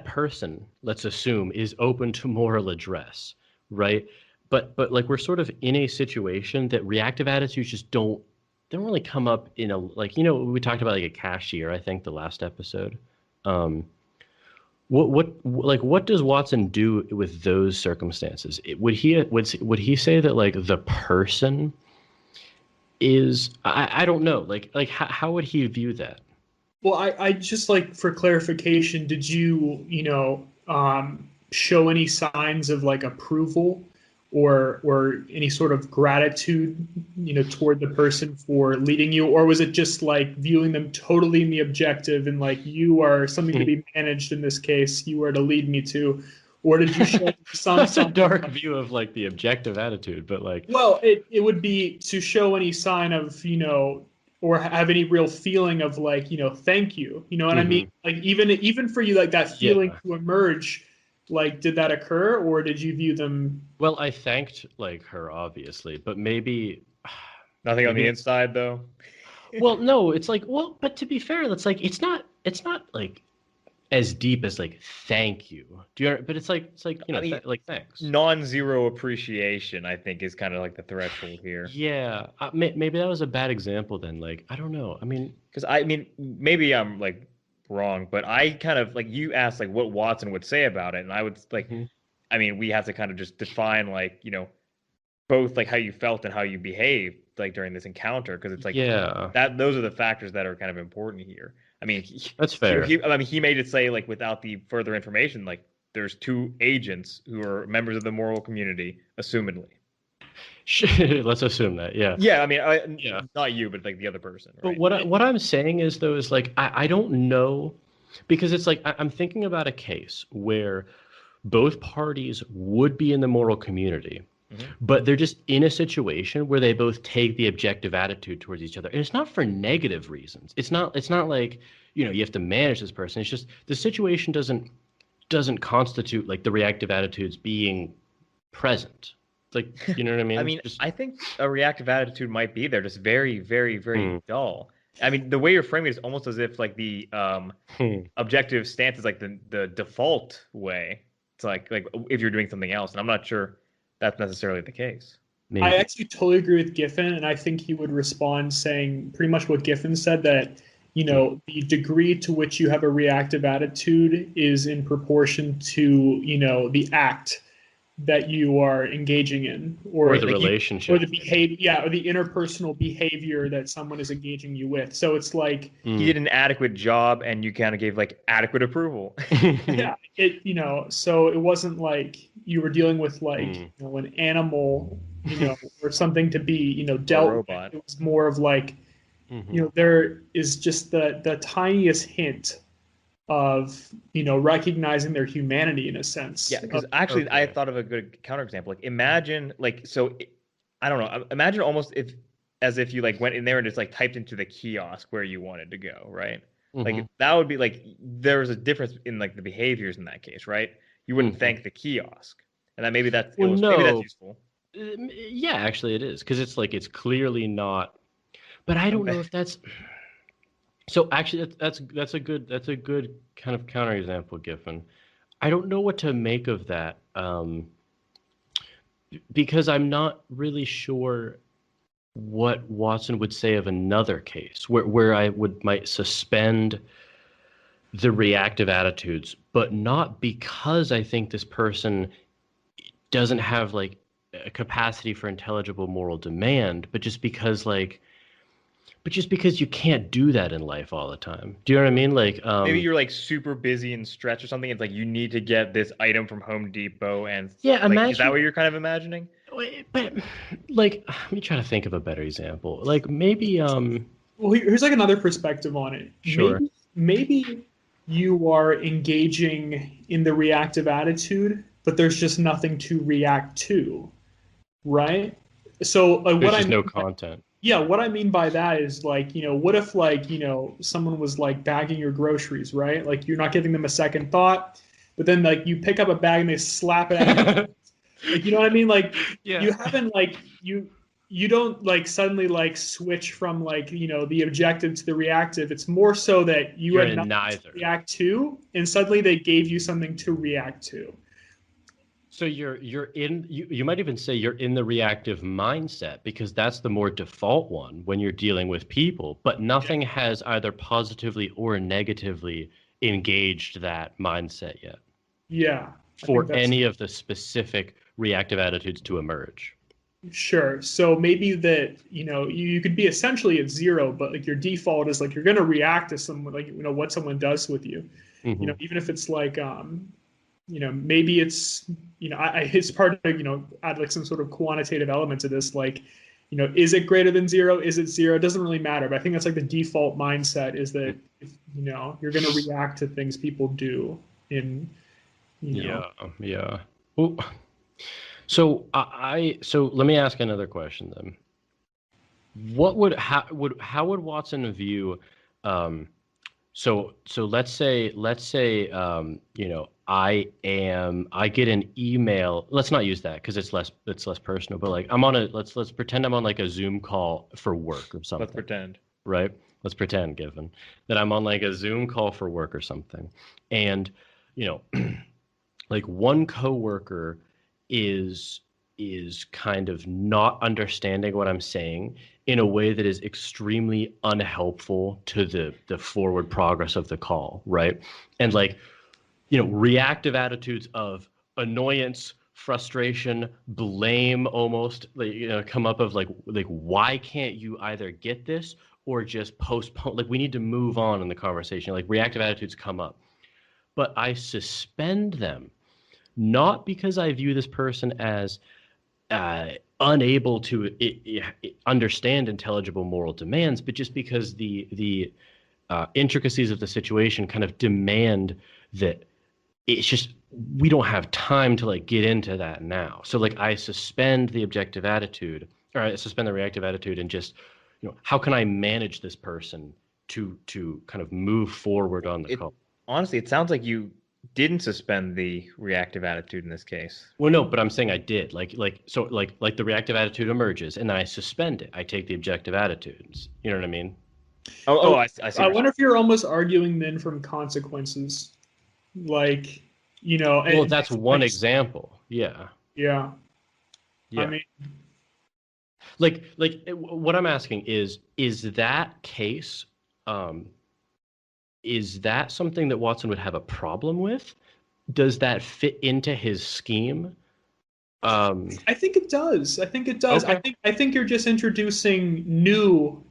person, let's assume, is open to moral address, right? But like we're sort of in a situation that reactive attitudes just don't really come up in a, like, we talked about like a cashier, I think the last episode, what does Watson do with those circumstances? Would he say that like the person is I don't know like how would he view that? Well, I just like for clarification, did you, show any signs of like approval or any sort of gratitude, toward the person for leading you, or was it just like viewing them totally in the objective and like you are something to be managed in this case, you are to lead me to, or did you show some That's a sign dark view of like the objective attitude, but like Well, it would be to show any sign of, or have any real feeling of like, thank you. You know what I mean? Like even for you, like that feeling yeah. to emerge, like did that occur or did you view them? Well, I thanked like her obviously, but maybe Nothing on the maybe inside though. well, no, it's like well, but to be fair, that's like it's not like as deep as like thank you. Do you? But it's like I mean, like thanks. Non-zero appreciation, I think, is kind of like the threshold here. Yeah, maybe that was a bad example then. Like I don't know. I mean, Because I mean, maybe I'm like wrong, but I kind of like you asked like what Watson would say about it, and I would like, mhm. I mean, we have to kind of just define like both like how you felt and how you behaved like during this encounter because it's like Yeah, that those are the factors that are kind of important here. I mean, that's fair. I mean, he made it say like without the further information, like there's two agents who are members of the moral community, assumedly. Let's assume that. Yeah. Yeah, I mean, Yeah. not you, but like the other person, But right? what I'm saying is though is like I don't know because it's like I'm thinking about a case where both parties would be in the moral community, Mhm. but they're just in a situation where they both take the objective attitude towards each other. And it's not for negative reasons. It's not like, you have to manage this person. It's just the situation doesn't constitute like the reactive attitudes being present. Like, you know what I mean? I mean, Just, I think a reactive attitude might be there, just very, very, very Hmm. dull. I mean, the way you're framing it is almost as if like the hmm. objective stance is like the default way. It's like if you're doing something else, and I'm not sure that's necessarily the case. I Maybe. actually totally agree with Giffin, and I think he would respond saying pretty much what Giffin said that, the degree to which you have a reactive attitude is in proportion to, the act that you are engaging in Or the like relationship. or the behavior, yeah, or the interpersonal behavior that someone is engaging you with. So it's like, He did an adequate job, and you kind of gave like adequate approval. yeah, so it wasn't like you were dealing with like, an animal, or something to be, dealt with. robot. It was more of like, there is just the tiniest hint of, recognizing their humanity in a sense. Yeah, because actually, I Okay. thought of a good counterexample. Like, imagine, like, so I don't know. Imagine almost as if you like went in there and just like typed into the kiosk where you wanted to go, right? Like that would be like there's a difference in like the behaviors in that case, right? You wouldn't thank the kiosk, and that maybe that's Well, maybe that's no. useful. Yeah, actually it is because it's like it's clearly not. But I don't know if that's. So actually, that's a good kind of counterexample, Giffen. I don't know what to make of that because I'm not really sure what Watson would say of another case where I might suspend the reactive attitudes, but not because I think this person doesn't have like a capacity for intelligible moral demand, but just because you can't do that in life all the time. Do you know what I mean? Like, Maybe you're like super busy and stretched or something. It's like you need to get this item from Home Depot, and yeah, like, is that what you're kind of imagining? but like, let me try to think of a better example. Like maybe, Well, here's like another perspective on it. Sure. Maybe you are engaging in the reactive attitude, but there's just nothing to react to, right? So there's what I just no mean, content. yeah, what I mean by that is like, what if like, someone was like bagging your groceries, right? Like you're not giving them a second thought, but then like you pick up a bag and they slap it at you. Like, you know what I mean? Like Yeah. you haven't like you don't like suddenly like switch from like, the objective to the reactive. It's more so that you You're had in nothing neither. to react to, and suddenly they gave you something to react to. So you're in you might even say you're in the reactive mindset because that's the more default one when you're dealing with people, but nothing has either positively or negatively engaged that mindset yet Yeah. for any of the specific reactive attitudes to emerge. Sure. So maybe that, you could be essentially at zero, but like your default is like you're going to react to someone, like, what someone does with you. Even if it's like, maybe it's, it's part of, add like some sort of quantitative element to this, like, is it greater than zero? Is it zero? It doesn't really matter. But I think that's like the default mindset is that, you're going to react to things people do in, Yeah. Well, so so let me ask another question then. How would Watson view so let's say I get an email. Let's not use that because it's less personal, but like let's pretend I'm on like a Zoom call for work or something. Let's pretend. Right? Let's pretend, Giffin, that I'm on like a Zoom call for work or something. And like one coworker is kind of not understanding what I'm saying in a way that is extremely unhelpful to the forward progress of the call, right? And like, reactive attitudes of annoyance, frustration, blame, almost like, come up of like why can't you either get this or just postpone? Like we need to move on in the conversation. Like reactive attitudes come up, but I suspend them, not because I view this person as unable to understand intelligible moral demands, but just because the intricacies of the situation kind of demand that it's just we don't have time to like get into that now. So like I suspend the objective attitude, or I suspend the reactive attitude, and just how can I manage this person to kind of move forward on the call? Honestly, it sounds like you didn't suspend the reactive attitude in this case. Well, no, but I'm saying I did. Like the reactive attitude emerges, and then I suspend it. I take the objective attitudes. You know what I mean? I see. I wonder if you're almost arguing then from consequences, like, Well, that's one example. Yeah. Yeah. Yeah. I mean, like what I'm asking is that case, is that something that Watson would have a problem with? Does that fit into his scheme? I think it does. Okay. I think you're just introducing new,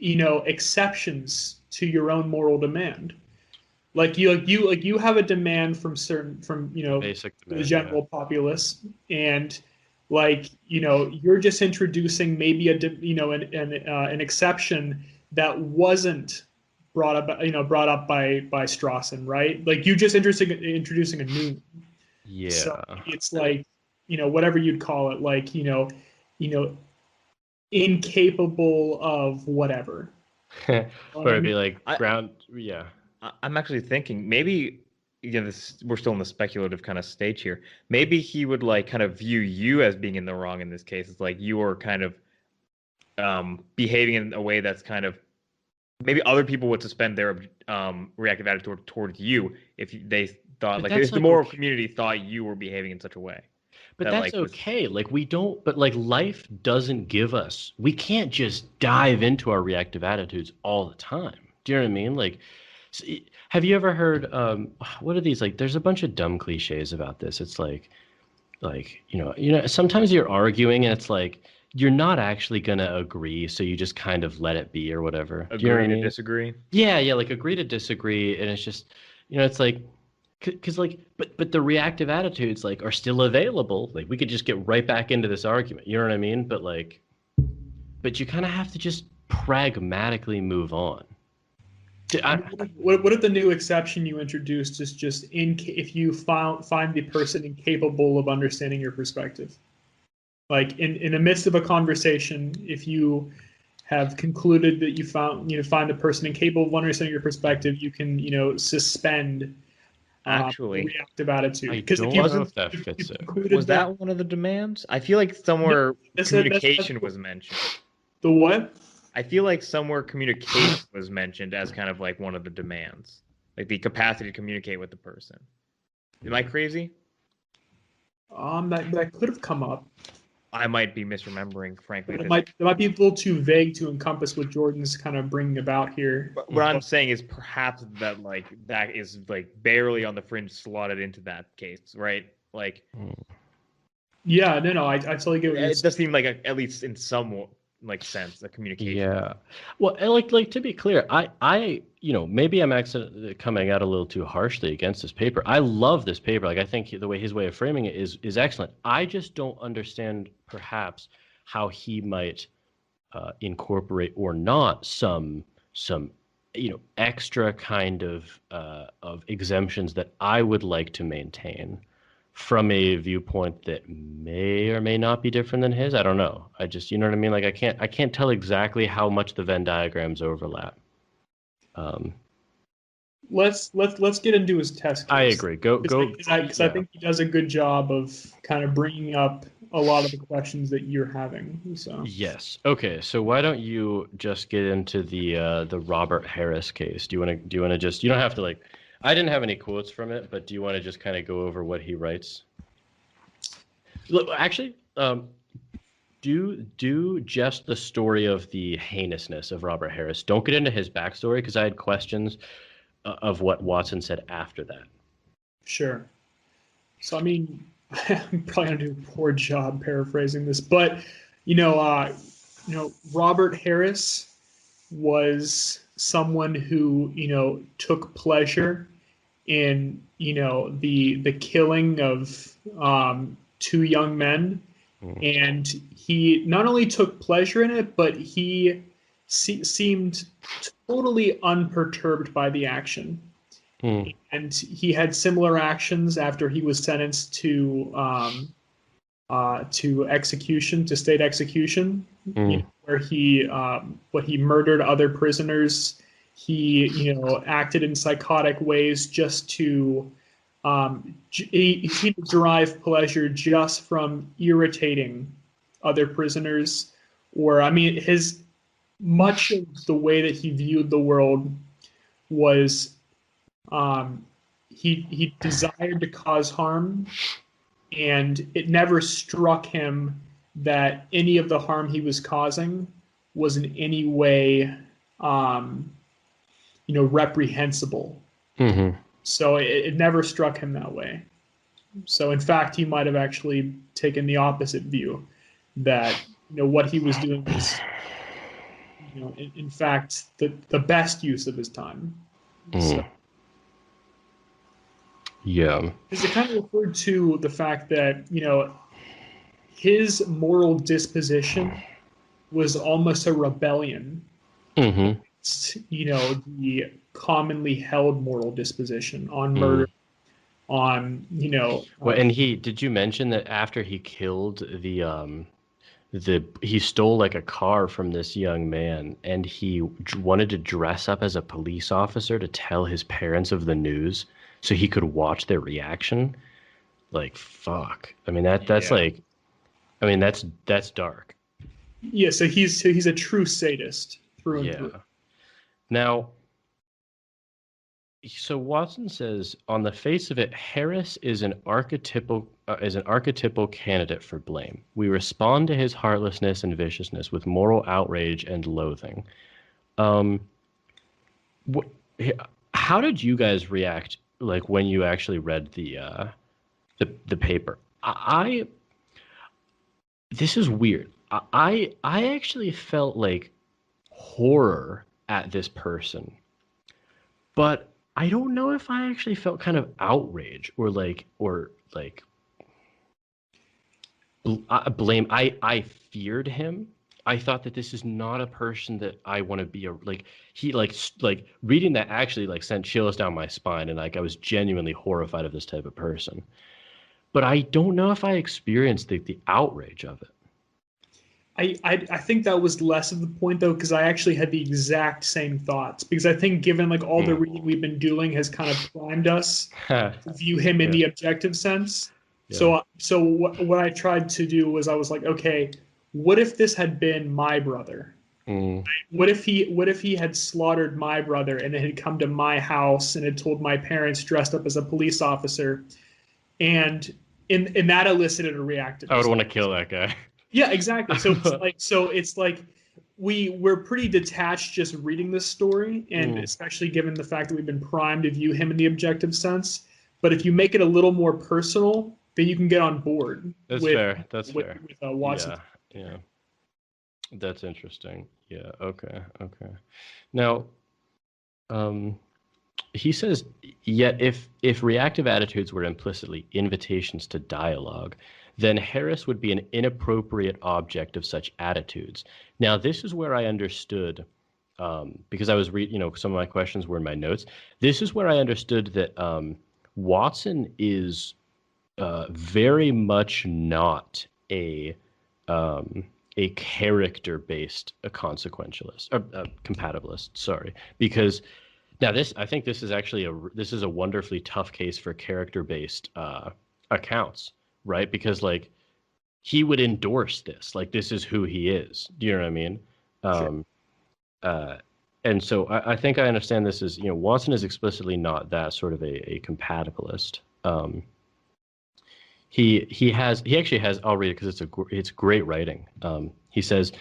exceptions to your own moral demand. Like you have a demand from Basic demand, the general populace, and like you're just introducing maybe an exception that wasn't brought up by Strawson, right? Like you just introducing a new. Yeah. So it's like whatever you'd call it, like incapable of whatever. Or it'd be like ground. Yeah. I'm actually thinking maybe we're still in the speculative kind of stage here. Maybe he would like kind of view you as being in the wrong in this case. It's like you are kind of behaving in a way that's kind of maybe other people would suspend their reactive attitude towards you if they thought if the moral community thought you were behaving in such a way. But that's okay. Like we don't, but like life doesn't give us, we can't just dive into our reactive attitudes all the time. Do you know what I mean? Like, have you ever heard, what are these? Like, there's a bunch of dumb cliches about this. It's like, sometimes you're arguing and it's like, you're not actually going to agree. So you just kind of let it be or whatever. Agree to disagree. Yeah. Like agree to disagree. And it's just, it's like, because like but the reactive attitudes like are still available. Like we could just get right back into this argument, you know what I mean? But you kind of have to just pragmatically move on. What if the new exception you introduced is just if you find the person incapable of understanding your perspective, like in the midst of a conversation, if you have concluded that you find the person incapable of understanding your perspective, you can suspend reactive attitude. Because I don't know if that fits it. Was that one of the demands? I feel like somewhere communication was mentioned. The what? I feel like somewhere communication was mentioned as kind of like one of the demands, like the capacity to communicate with the person. Am I crazy? That could have come up. I might be misremembering, frankly. It might be a little too vague to encompass what Jordan's kind of bringing about here. But what I'm saying is perhaps that is barely on the fringe slotted into that case, right? Yeah, no, I totally get what you're It does seem like at least in some sense a communication. Yeah. Well, and like to be clear, I maybe I'm accidentally coming out a little too harshly against this paper. I love this paper. Like I think the way his way of framing it is excellent. I just don't understand perhaps how he might incorporate or not some extra kind of exemptions that I would like to maintain from a viewpoint that may or may not be different than his. I don't know. I just, you know what I mean? Like I can't tell exactly how much the Venn diagrams overlap. Let's get into his test case. I agree. Go. Because I think he does a good job of kind of bringing up a lot of the questions that you're having. So yes. Okay. So why don't you just get into the Robert Harris case? Do you want to just, you don't have to I didn't have any quotes from it, but do you want to just kind of go over what he writes? Look, actually, do just the story of the heinousness of Robert Harris. Don't get into his backstory because I had questions of what Watson said after that. Sure. So I mean, I'm probably gonna do a poor job paraphrasing this, but Robert Harris was someone who took pleasure in the killing of two young men, and he not only took pleasure in it, but he seemed totally unperturbed by the action. And he had similar actions after he was sentenced to execution, to state execution, where he murdered other prisoners. He acted in psychotic ways just to he derived pleasure just from irritating other prisoners, or I mean, much of the way that he viewed the world was he desired to cause harm, and it never struck him that any of the harm he was causing was in any way reprehensible. So it never struck him that way. So in fact, he might have actually taken the opposite view, that what he was doing was in fact the best use of his time. So, yeah, because it kind of referred to the fact that his moral disposition was almost a rebellion against the commonly held moral disposition on murder, on well, and did you mention that after he killed he stole a car from this young man, and he wanted to dress up as a police officer to tell his parents of the news so he could watch their reaction? Fuck. I mean, that's that's dark. Yeah, so he's a true sadist through and through. Now, so Watson says, on the face of it, Harris is an archetypal candidate for blame. We respond to his heartlessness and viciousness with moral outrage and loathing. How did you guys react when you actually read the paper? This is weird. I actually felt horror at this person, but I don't know if I actually felt kind of outrage or blame. I feared him. I thought that this is not a person that I want to be reading that actually sent chills down my spine, and I was genuinely horrified of this type of person. But I don't know if I experienced the outrage of it. I think that was less of the point, though, because I actually had the exact same thoughts. Because I think, given all the reading we've been doing has kind of primed us to view him in the objective sense. Yeah. So what I tried to do was I was like, okay, what if this had been my brother? What if he had slaughtered my brother and then had come to my house and had told my parents dressed up as a police officer, and that elicited a reaction. I would want to kill that guy. Yeah, exactly. So it's like we're pretty detached just reading this story, and especially given the fact that we've been primed to view him in the objective sense. But if you make it a little more personal, then you can get on board That's with fair. That's fair. Watson. Yeah, yeah. That's interesting. Yeah. Okay. Okay. Now, um, he says, yet if reactive attitudes were implicitly invitations to dialogue, then Harris would be an inappropriate object of such attitudes. Now, this is where I understood, because I was some of my questions were in my notes. This is where I understood that Watson is very much not a character-based consequentialist or compatibilist. Sorry, because now I think this is actually this is a wonderfully tough case for character-based accounts, right? Because like he would endorse this, like this is who he is. Do you know what I mean? Sure. Uh, and so I think I understand this is Watson is explicitly not that sort of a compatibilist. He actually has. I'll read it because it's great writing. He says,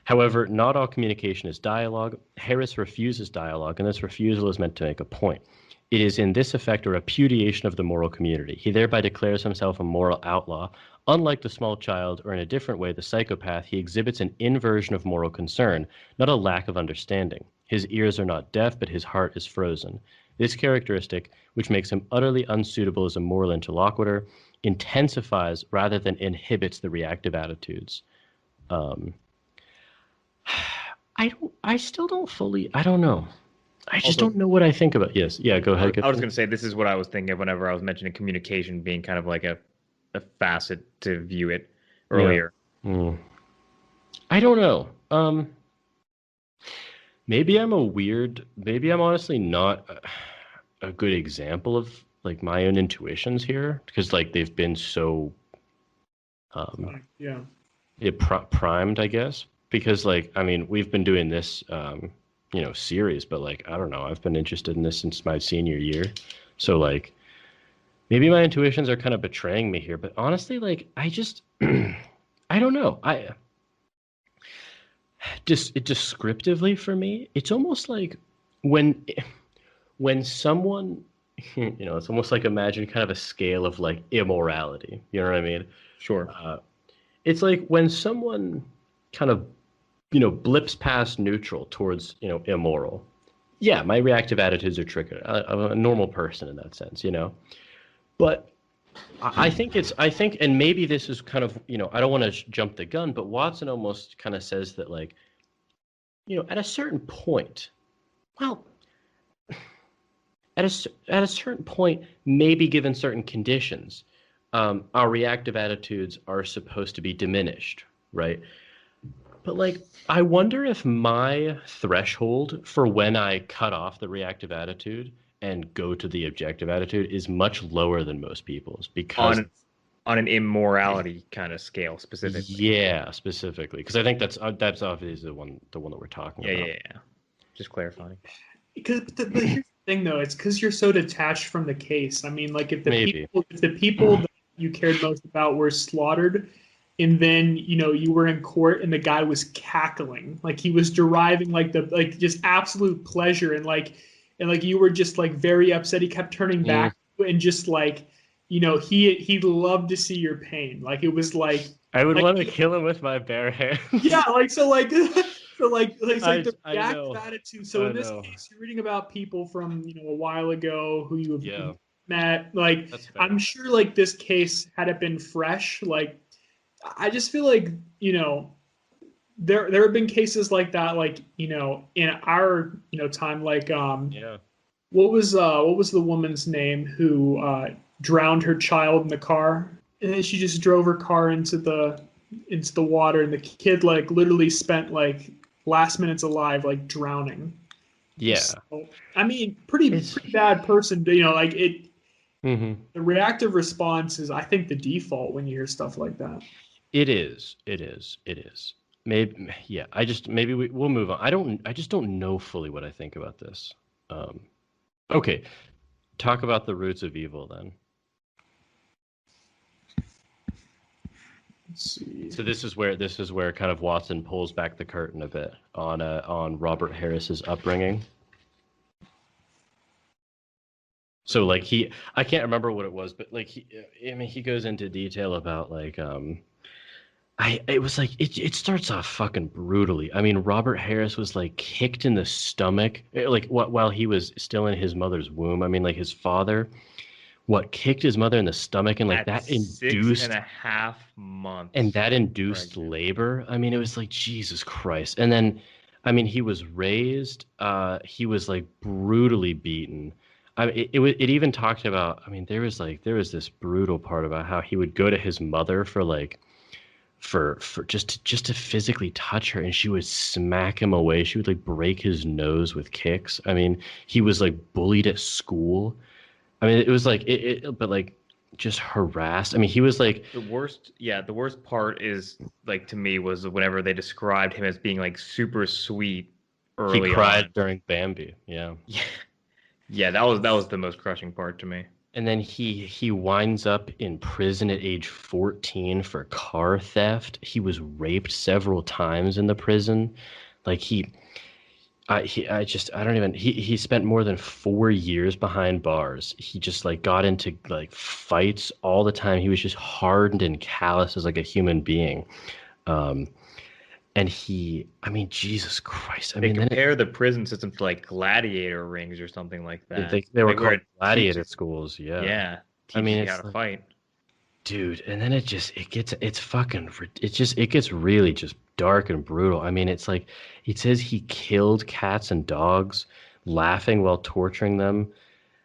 however, not all communication is dialogue. Harris refuses dialogue, and this refusal is meant to make a point. It is in this effect a repudiation of the moral community. He thereby declares himself a moral outlaw. Unlike the small child, or in a different way, the psychopath, he exhibits an inversion of moral concern, not a lack of understanding. His ears are not deaf, but his heart is frozen. This characteristic, which makes him utterly unsuitable as a moral interlocutor, intensifies rather than inhibits the reactive attitudes. I still don't fully, I don't know. I just don't know what I think about. Yes. Yeah. Go ahead. I was going to say, this is what I was thinking of whenever I was mentioning communication being kind of like a facet to view it earlier. Yeah. I don't know. Maybe I'm honestly not a good example of like my own intuitions here, because like they've been so primed, I guess, because like I mean we've been doing this series, but like I don't know, I've been interested in this since my senior year, so like maybe my intuitions are kind of betraying me here, but honestly like I just I don't know. Descriptively for me, it's almost like when someone it's almost like imagine kind of a scale of like immorality, you know what I mean? Sure. It's like when someone kind of blips past neutral towards immoral. Yeah, my reactive attitudes are triggered. I'm a normal person in that sense, but I think and maybe this is kind of I don't want to jump the gun, but Watson almost kind of says that like at a certain point, well, at a certain point, maybe given certain conditions, our reactive attitudes are supposed to be diminished, right? But like, I wonder if my threshold for when I cut off the reactive attitude and go to the objective attitude is much lower than most people's, because on an immorality kind of scale specifically. Yeah, specifically, because I think that's obviously the one that we're talking about. Yeah. Just clarifying. Because but here's the thing, though, it's because you're so detached from the case. I mean, like if the people that you cared most about were slaughtered, and then you were in court and the guy was cackling, like he was deriving like just absolute pleasure, and you were just like very upset. He kept turning back and just like he loved to see your pain. Like it was like I would want to kill him with my bare hands. Yeah, the reactive attitude. So in this know. case, you're reading about people from a while ago who you have met. Like I'm sure, like this case, had it been fresh, like I just feel like there have been cases like that, like in our time, like what was the woman's name who drowned her child in the car, and then she just drove her car into the water, and the kid like literally spent like last minutes alive, like drowning. Yeah. So, I mean, pretty bad person. Like it. Mm-hmm. The reactive response is, I think, the default when you hear stuff like that. It is. Maybe, yeah. Maybe we'll move on. I just don't know fully what I think about this. Okay, talk about the roots of evil then. Let's see. So this is where kind of Watson pulls back the curtain a bit on Robert Harris's upbringing. So like I can't remember what it was, but like he goes into detail about like it was like it starts off fucking brutally. I mean, Robert Harris was like kicked in the stomach, like while he was still in his mother's womb. I mean, like his father, kicked his mother in the stomach, and like At that 6.5 months. and that induced pregnant. labor. I mean, it was like Jesus Christ. And then, I mean, he was raised. He was like brutally beaten. I mean, it even talked about. I mean, there was this brutal part about how he would go to his mother for like for just to physically touch her, and she would smack him away. She would like break his nose with kicks. I mean, he was like bullied at school. I mean, it was like but like just harassed. I mean, he was like The worst part is like to me was whenever they described him as being like super sweet he early cried on. during Bambi. Yeah. Yeah, yeah, that was the most crushing part to me. And then he winds up in prison at age 14 for car theft. He was raped several times in the prison. Like I don't even he spent more than 4 years behind bars. He just like got into like fights all the time. He was just hardened and callous as like a human being. Um and I mean, Jesus Christ. I They mean, compare the prison system to like gladiator rings or something like that. they were Like where called it gladiator teaches, schools. Yeah. yeah, I teaches mean, you how it's to like, fight. dude, and then it gets really just dark and brutal. I mean, it's like it says he killed cats and dogs, laughing while torturing them.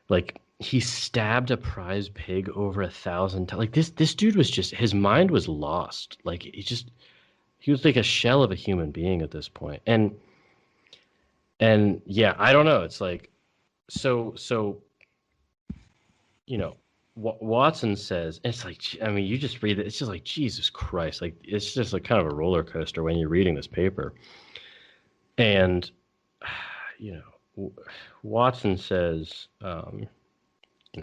Like he stabbed a prize pig over 1,000 times. Like this dude was just, his mind was lost. Like he was like a shell of a human being at this point. And yeah, I don't know. It's like so you know, Watson says, it's like, I mean, you just read it, it's just like, Jesus Christ. Like, it's just like kind of a roller coaster when you're reading this paper. And, you know, Watson says,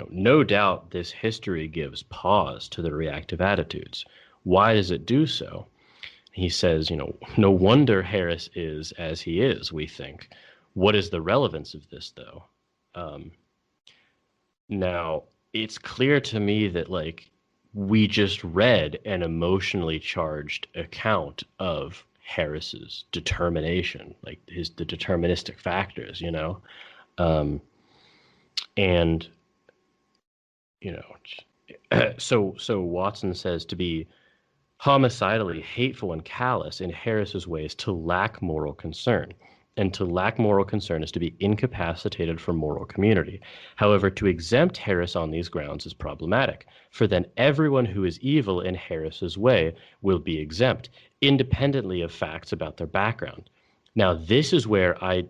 no doubt this history gives pause to the reactive attitudes. Why does it do so? He says, no wonder Harris is as he is, we think. What is the relevance of this, though? Now, it's clear to me that, like, we just read an emotionally charged account of Harris's determination, like the deterministic factors, um, and so Watson says to be homicidally hateful and callous in Harris's ways to lack moral concern. And to lack moral concern is to be incapacitated for moral community. However, to exempt Harris on these grounds is problematic, for then everyone who is evil in Harris's way will be exempt, independently of facts about their background. Now, this is where I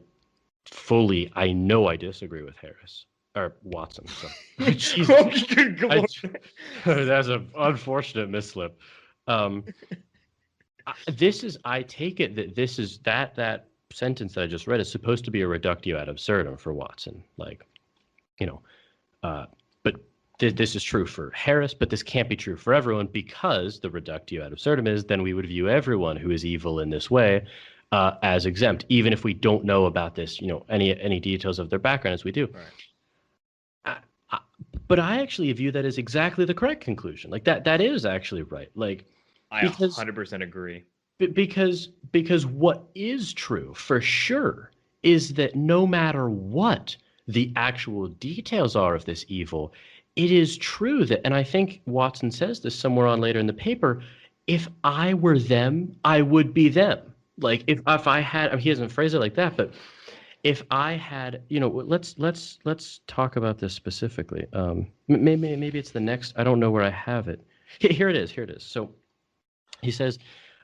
know I disagree with Harris. Or Watson. So. That's an unfortunate mislip. I take it that this is that sentence that I just read is supposed to be a reductio ad absurdum for Watson. Like, but this is true for Harris, but this can't be true for everyone, because the reductio ad absurdum is then we would view everyone who is evil in this way as exempt, even if we don't know about this, any details of their background as we do. Right. But I actually view that as exactly the correct conclusion. Like that is actually right. Like, I 100% agree. Because what is true for sure is that no matter what the actual details are of this evil, it is true that, and I think Watson says this somewhere on later in the paper, if I were them, I would be them. Like if I had, he doesn't phrase it like that, but if I had, let's talk about this specifically. Maybe it's the next. I don't know where I have it. Here it is. So he says,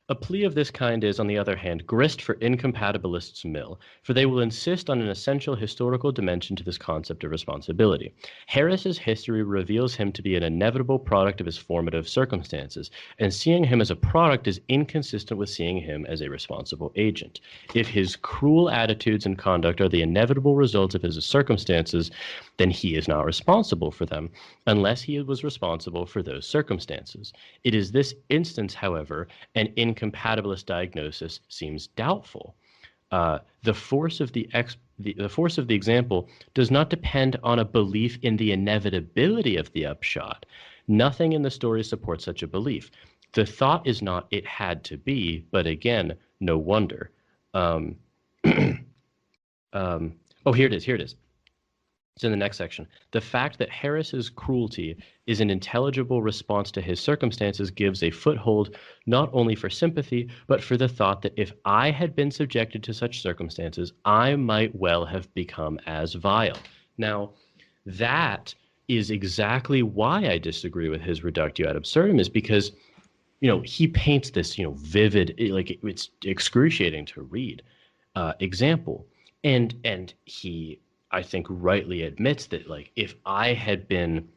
A plea of this kind is, on the other hand, grist for incompatibilists' mill, for they will insist on an essential historical dimension to this concept of responsibility. Harris's history reveals him to be an inevitable product of his formative circumstances, and seeing him as a product is inconsistent with seeing him as a responsible agent. If his cruel attitudes and conduct are the inevitable result of his circumstances, then he is not responsible for them, unless he was responsible for those circumstances. It is this instance, however, an incompatibilist diagnosis seems doubtful. The force of the example does not depend on a belief in the inevitability of the upshot. Nothing in the story supports such a belief. The thought is not "it had to be," but again, no wonder. Oh, here it is. It's in the next section. The fact that Harris's cruelty is an intelligible response to his circumstances gives a foothold not only for sympathy, but for the thought that if I had been subjected to such circumstances, I might well have become as vile. Now, that is exactly why I disagree with his reductio ad absurdum, is because, he paints this, vivid, like it's excruciating to read example. And he, I think, rightly admits that, like, if I had been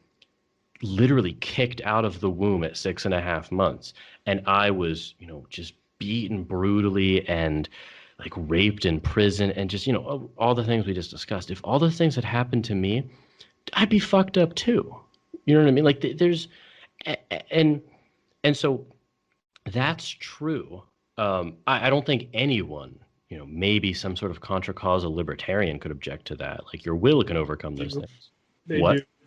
literally kicked out of the womb at 6.5 months and I was, just beaten brutally and like raped in prison and just, all the things we just discussed, if all those things had happened to me, I'd be fucked up too. You know what I mean? Like there's, and so that's true. I don't think anyone, maybe some sort of contra-causal libertarian could object to that. Like your will can overcome those things.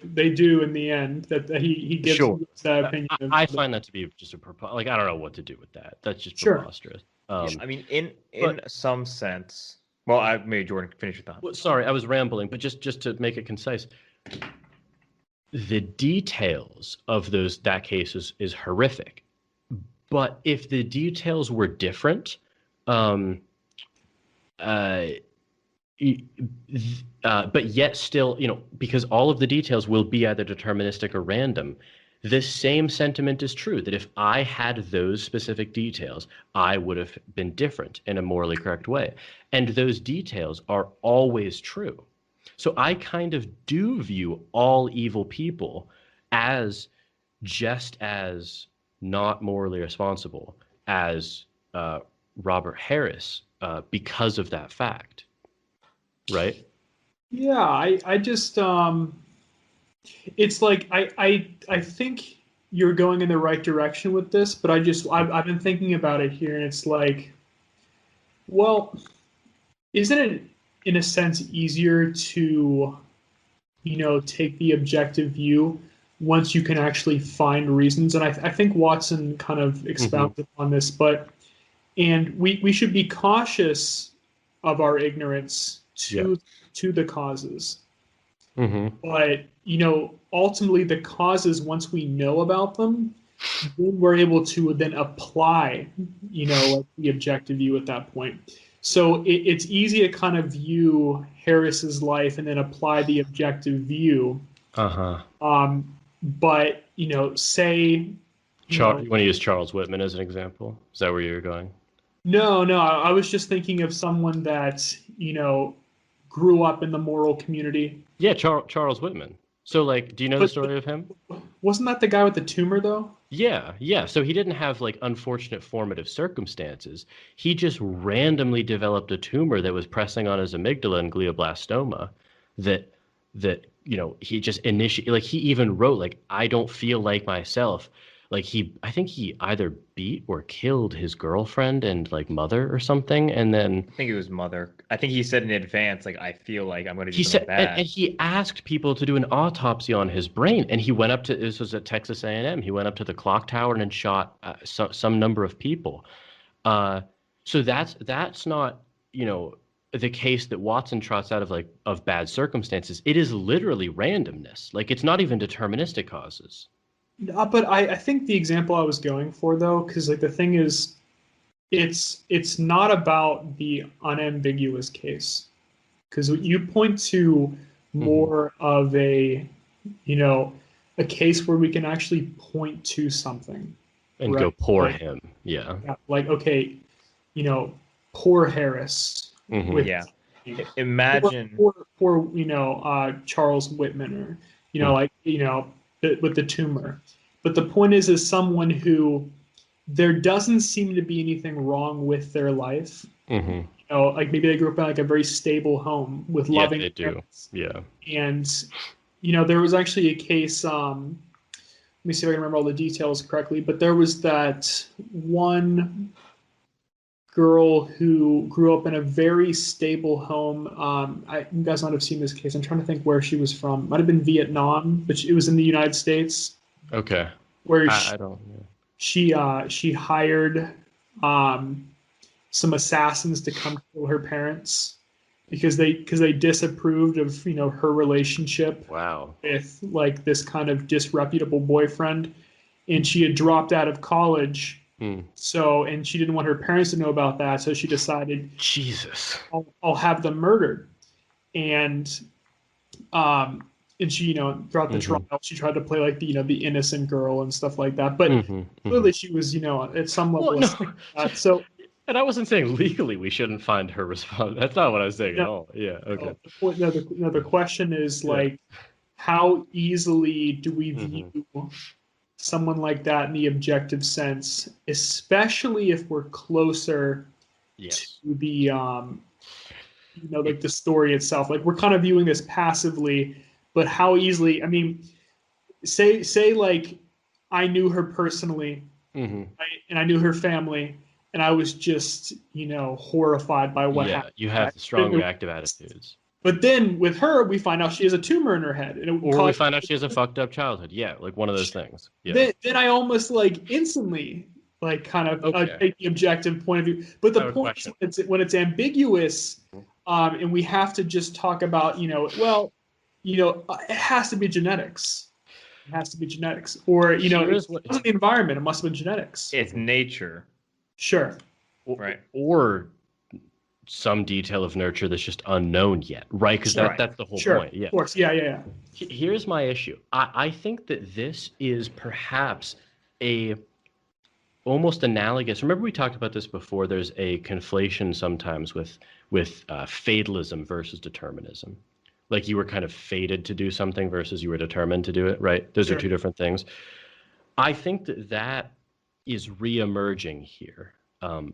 They do in the end. That he gives that opinion. I find that to be just I don't know what to do with that. That's just preposterous. I mean, in some sense. Well, maybe Jordan finish your thought. Well, sorry, I was rambling, but just to make it concise, the details of that case is horrific. But if the details were different, but yet still, because all of the details will be either deterministic or random, the same sentiment is true, that if I had those specific details, I would have been different in a morally correct way. And those details are always true. So I kind of do view all evil people as just as not morally responsible as Robert Harris because of that fact. Right? Yeah, I just it's like I think you're going in the right direction with this, but I've been thinking about it here, and it's like, well, isn't it in a sense easier to take the objective view once you can actually find reasons? And I think Watson kind of expounded on this, and we should be cautious of our ignorance to the causes. But ultimately the causes, once we know about them, then we're able to then apply like the objective view at that point. So it's easy to kind of view Harris's life and then apply the objective view. But say you want to use Charles Whitman as an example? Is that where you're going? No, I was just thinking of someone that grew up in the moral community. Yeah, Charles Whitman. So, like, do you know the story of him? Wasn't that the guy with the tumor, though? Yeah. So he didn't have, like, unfortunate formative circumstances. He just randomly developed a tumor that was pressing on his amygdala and glioblastoma that he just initiated. Like, he even wrote, like, I don't feel like myself. Like, I think he either beat or killed his girlfriend and, like, mother or something, and then... I think it was mother. I think he said in advance, like, I feel like I'm going to do something bad. And he asked people to do an autopsy on his brain, and he went up to... This was at Texas A&M. He went up to the clock tower and shot some number of people. So that's not, the case that Watson trots out of bad circumstances. It is literally randomness. Like, it's not even deterministic causes. But I think the example I was going for, though, because like the thing is, it's not about the unambiguous case, because you point to more of a case where we can actually point to something. And right? go poor Like, him. Yeah. yeah, like, okay, poor Harris Hmm. with Yeah. poor, Imagine. poor Charles Whitman, or like with the tumor. But the point is someone who there doesn't seem to be anything wrong with their life. Hmm. Like maybe they grew up in like a very stable home with Yeah, loving they do. parents. Yeah. And there was actually a case. Let me see if I can remember all the details correctly. But there was that one girl who grew up in a very stable home. You guys might have seen this case. I'm trying to think where she was from. Might have been Vietnam, but it was in the United States. Okay. Where I don't. Yeah. she hired um, some assassins to come kill her parents because they disapproved of her relationship Wow. with like this kind of disreputable boyfriend, and she had dropped out of college. Hmm. So, and she didn't want her parents to know about that, so she decided Jesus. I'll have them murdered. And um, and she, throughout the Hmm. trial, she tried to play like the innocent girl and stuff like that. But Hmm. Hmm. clearly, she was, at some Well, level, a no. psychopath. So, And I wasn't saying legally we shouldn't find her responsible. That's not what I was saying at no, all. Yeah. Okay. the point, no, the question is Yeah. like, how easily do we view Hmm. someone like that in the objective sense, especially if we're closer Yes. to the like the story itself. Like we're kind of viewing this passively, but how easily? I mean, say like I knew her personally, Hmm. right? And I knew her family, and I was just horrified by what Yeah. happened. You Right? have strong reactive attitudes. But then with her, we find out she has a tumor in her head, and it would Or we cause. find out she has a fucked up childhood. Yeah. Like one of those things. Yeah. Then I almost like instantly like kind of Okay. take the objective point of view. But I the have a point is question. when it's ambiguous, and we have to just talk about it has to be genetics. It has to be genetics, or Here it is what. wasn't the environment. It must have been genetics. It's nature, Sure. right? Or some detail of nurture that's just unknown yet, right? Because Right. that's the whole Sure. point. Yeah. Of course. Yeah. Here's my issue. I think that this is perhaps a almost analogous. Remember we talked about this before. There's a conflation sometimes with fatalism versus determinism. Like you were kind of fated to do something versus you were determined to do it, right? Those are Sure. two different things. I think that is re-emerging here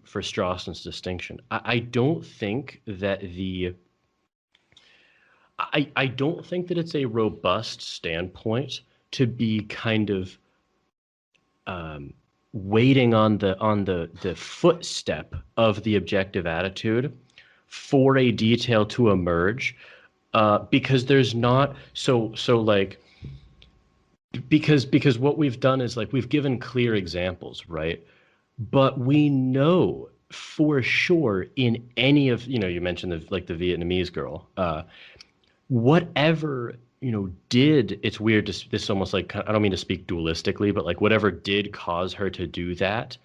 for Strawson's distinction. I don't think that I don't think that it's a robust standpoint to be kind of waiting on the footstep of the objective attitude for a detail to emerge, because there's not like because what we've done is like we've given clear examples, right? But we know for sure in any of you mentioned the Vietnamese girl, whatever did, it's weird to this almost like, I don't mean to speak dualistically, but like whatever did cause her to do that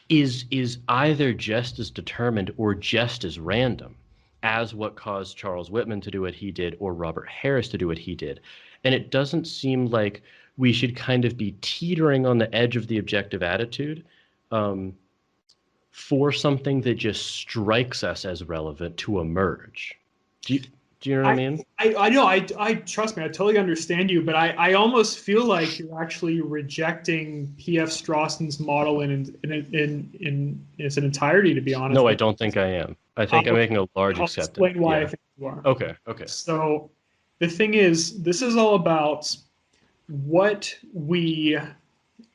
is either just as determined or just as random as what caused Charles Whitman to do what he did or Robert Harris to do what he did. And it doesn't seem like we should kind of be teetering on the edge of the objective attitude for something that just strikes us as relevant to emerge. Do you know what I mean? I know. I trust me. I totally understand you, but I almost feel like you're actually rejecting P.F. Strawson's model in its entirety. To be honest, No, I with don't think I am. I think I'm making a large I'll acceptance. explain why I Yeah. think you are. Okay. Okay. So the thing is, this is all about what we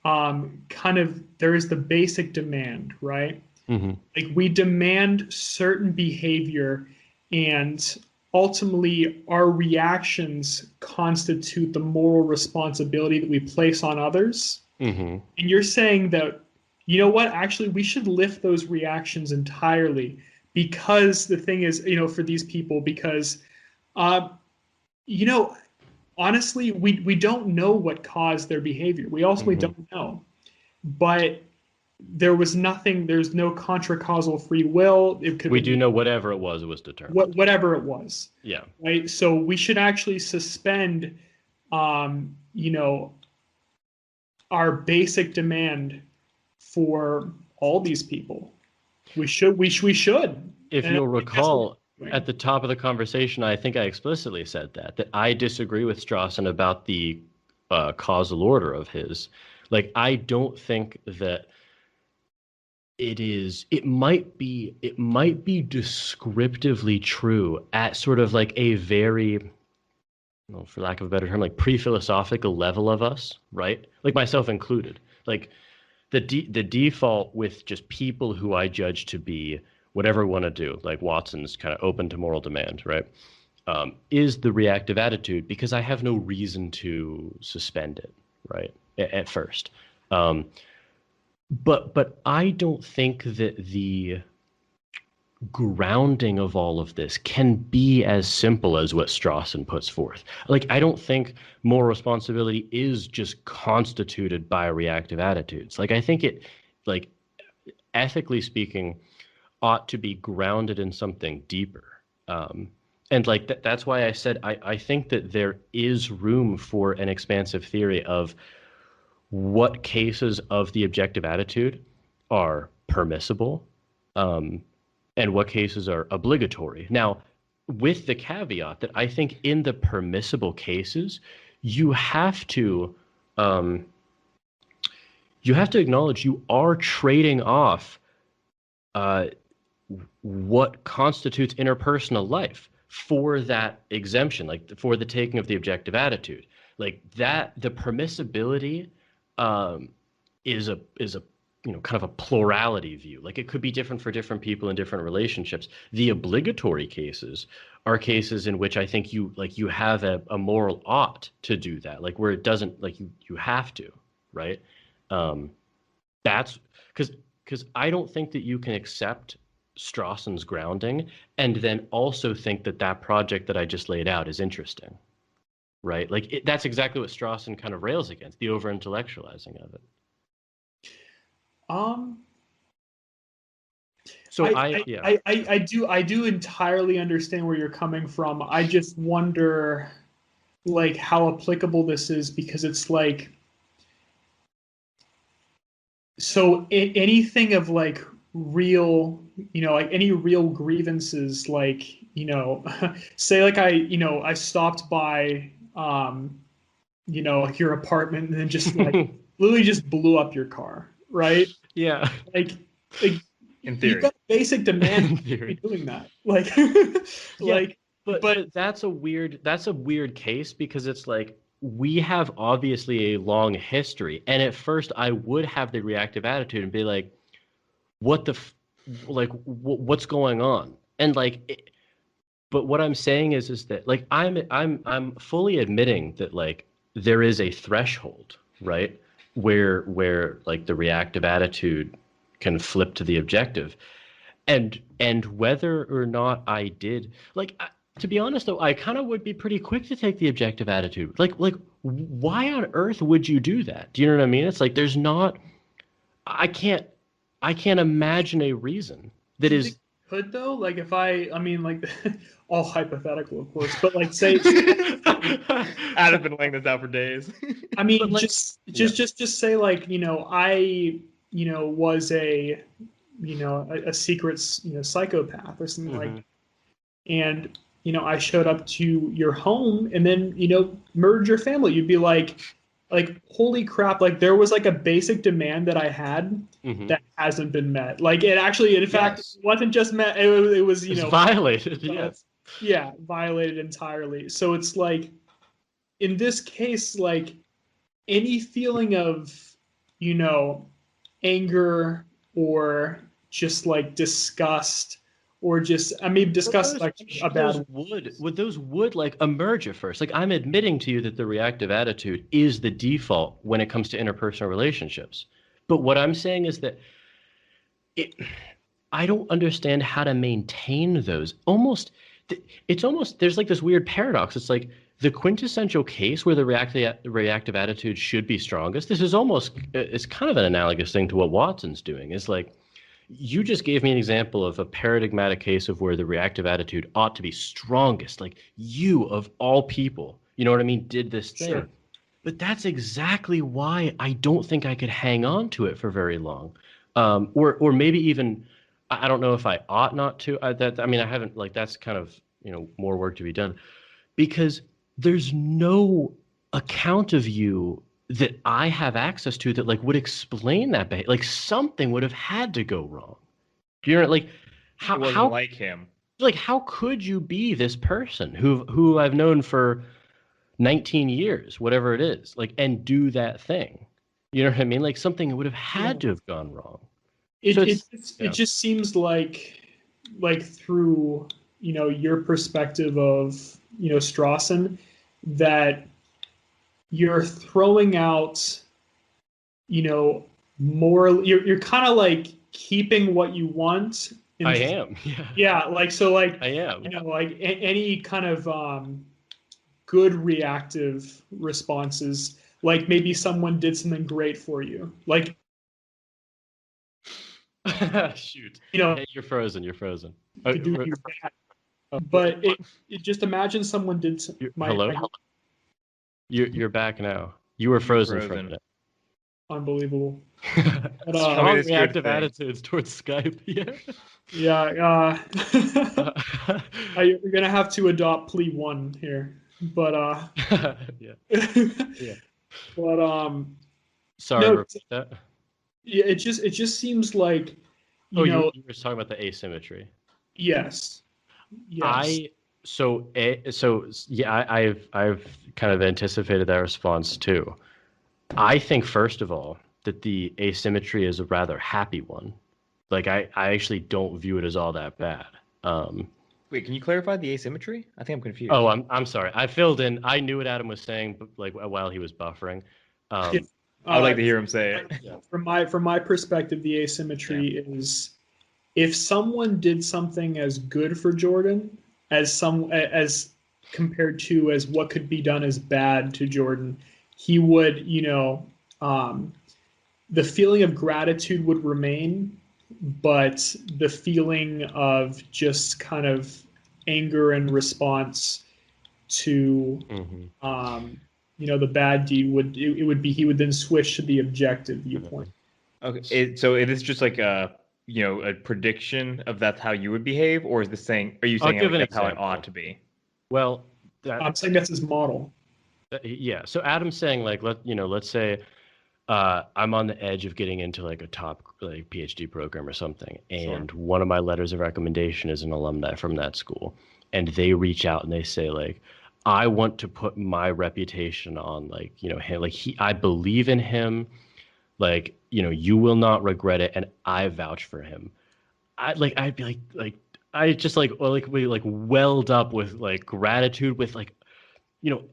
kind of. There is the basic demand, right? Hmm. Like we demand certain behavior, and ultimately our reactions constitute the moral responsibility that we place on others. Hmm. And you're saying that, you know what, actually we should lift those reactions entirely, because the thing is, for these people, because uh, you know honestly, we don't know what caused their behavior. We ultimately Hmm. don't know. But there's no contra-causal free will. It could We have do been know whatever it was determined. whatever it was, Yeah. right? So we should actually suspend, um, you know, our basic demand for all these people. We should. If And you'll I think that's what recall, we're doing. at the top of the conversation, I think I explicitly said that I disagree with Strawson about the causal order of his. Like, I don't think that it might be descriptively true at sort of like a very, well, for lack of a better term, like pre-philosophical level of us, right? Like myself included. Like the default with just people who I judge to be whatever we want to do, like Watson's kind of open to moral demand, right? Is the reactive attitude, because I have no reason to suspend it, right? At first. But I don't think that the grounding of all of this can be as simple as what Strawson puts forth. Like, I don't think moral responsibility is just constituted by reactive attitudes. Like, I think it, like, ethically speaking, ought to be grounded in something deeper. And like that's why I said I think that there is room for an expansive theory of what cases of the objective attitude are permissible, and what cases are obligatory. Now, with the caveat that I think in the permissible cases, you have to acknowledge you are trading off what constitutes interpersonal life for that exemption, like for the taking of the objective attitude. Like that, the permissibility is a kind of a plurality view. Like it could be different for different people in different relationships. The obligatory cases are cases in which I think you have a moral ought to do that, like where it doesn't, like you have to, right? That's because I don't think that you can accept Strawson's grounding and then also think that project that I just laid out is interesting, right? Like that's exactly what Strawson kind of rails against, the over-intellectualizing of it. So I do entirely understand where you're coming from. I just wonder, like, how applicable this is, because it's like, so anything of like real, like any real grievances, like, say like I stopped by, your apartment and then just like literally just blew up your car, right? Yeah. Like in theory, you've got basic demand to be doing that. Like, yeah, but that's a weird case, because it's like, we have obviously a long history, and at first I would have the reactive attitude and be like, what's going on? And like, but what I'm saying is that like I'm fully admitting that like there is a threshold, right, where like the reactive attitude can flip to the objective, and whether or not I did, like, to be honest though, I kind of would be pretty quick to take the objective attitude. Like why on earth would you do that? Do you know what I mean? It's like there's not, I can't imagine a reason that is. Could though, like if I mean, like, all hypothetical, of course, but like say I've been laying this out for days. I mean, like, just say like, I was a secret psychopath or something like that. And I showed up to your home and then murdered your family. You'd be like holy crap, like there was like a basic demand that I had that hasn't been met. Like it actually, in fact, wasn't just met, it was violated. Yes. Yeah, violated entirely. So it's like, in this case, like any feeling of anger or just like disgust, or just, I mean, disgust like about those would like emerge at first. Like, I'm admitting to you that the reactive attitude is the default when it comes to interpersonal relationships. But what I'm saying is that I don't understand how to maintain those. It's almost, there's like this weird paradox. It's like the quintessential case where the reactive attitude should be strongest. This is almost, it's kind of an analogous thing to what Watson's doing. Is like, you just gave me an example of a paradigmatic case of where the reactive attitude ought to be strongest. Like, you of all people, you know what I mean, did this thing. Sure. but that's exactly why I don't think I could hang on to it for very long. Or maybe even, I don't know if I ought not to. I mean, I haven't, like, that's kind of, more work to be done, because there's no account of you that I have access to that, like, would explain that behavior. Like, something would have had to go wrong. Do you know, like, It how wasn't like him. like, how could you be this person who I've known for 19 years, whatever it is, like, and do that thing? You know what I mean? Like, something would have had to have gone wrong. So It just seems like through your perspective of Strawson, that you're throwing out moral, you're kind of like keeping what you want. I am. Yeah. Yeah, like, so, like, I am. like any kind of good reactive responses, like maybe someone did something great for you, like, Shoot. Hey, you're frozen. to do you bad. But it just imagine someone did Hello? You're back now. You were frozen for a minute. Unbelievable. But, Strong reactive attitudes towards Skype. Yeah. You're gonna have to adopt plea 1 here. But yeah. But sorry, no, that. Yeah, it just seems like you were talking about the asymmetry. Yes. I've kind of anticipated that response too. I think, first of all, that the asymmetry is a rather happy one. Like, I actually don't view it as all that bad. Wait, can you clarify the asymmetry? I think I'm confused. Oh, I'm sorry. I filled in. I knew what Adam was saying, but, like, while he was buffering. I would like to hear him say it. From my perspective, the asymmetry is, if someone did something as good for Jordan as compared to as what could be done as bad to Jordan, he would, the feeling of gratitude would remain, but the feeling of just kind of anger and response to the bad deed would be he would then switch to the objective viewpoint. Okay, so it is just like a prediction of that's how you would behave, or is this saying? Are you saying that's how it ought to be? Well, I'm saying that's his model. Yeah. So Adam's saying, like, let's say I'm on the edge of getting into, like, a top, like, PhD program or something, and one of my letters of recommendation is an alumni from that school, and they reach out and they say, like, I want to put my reputation on, like, him, like, I believe in him, like, you will not regret it, and I vouch for him. I'd be like I just we welled up with, like, gratitude, with, like,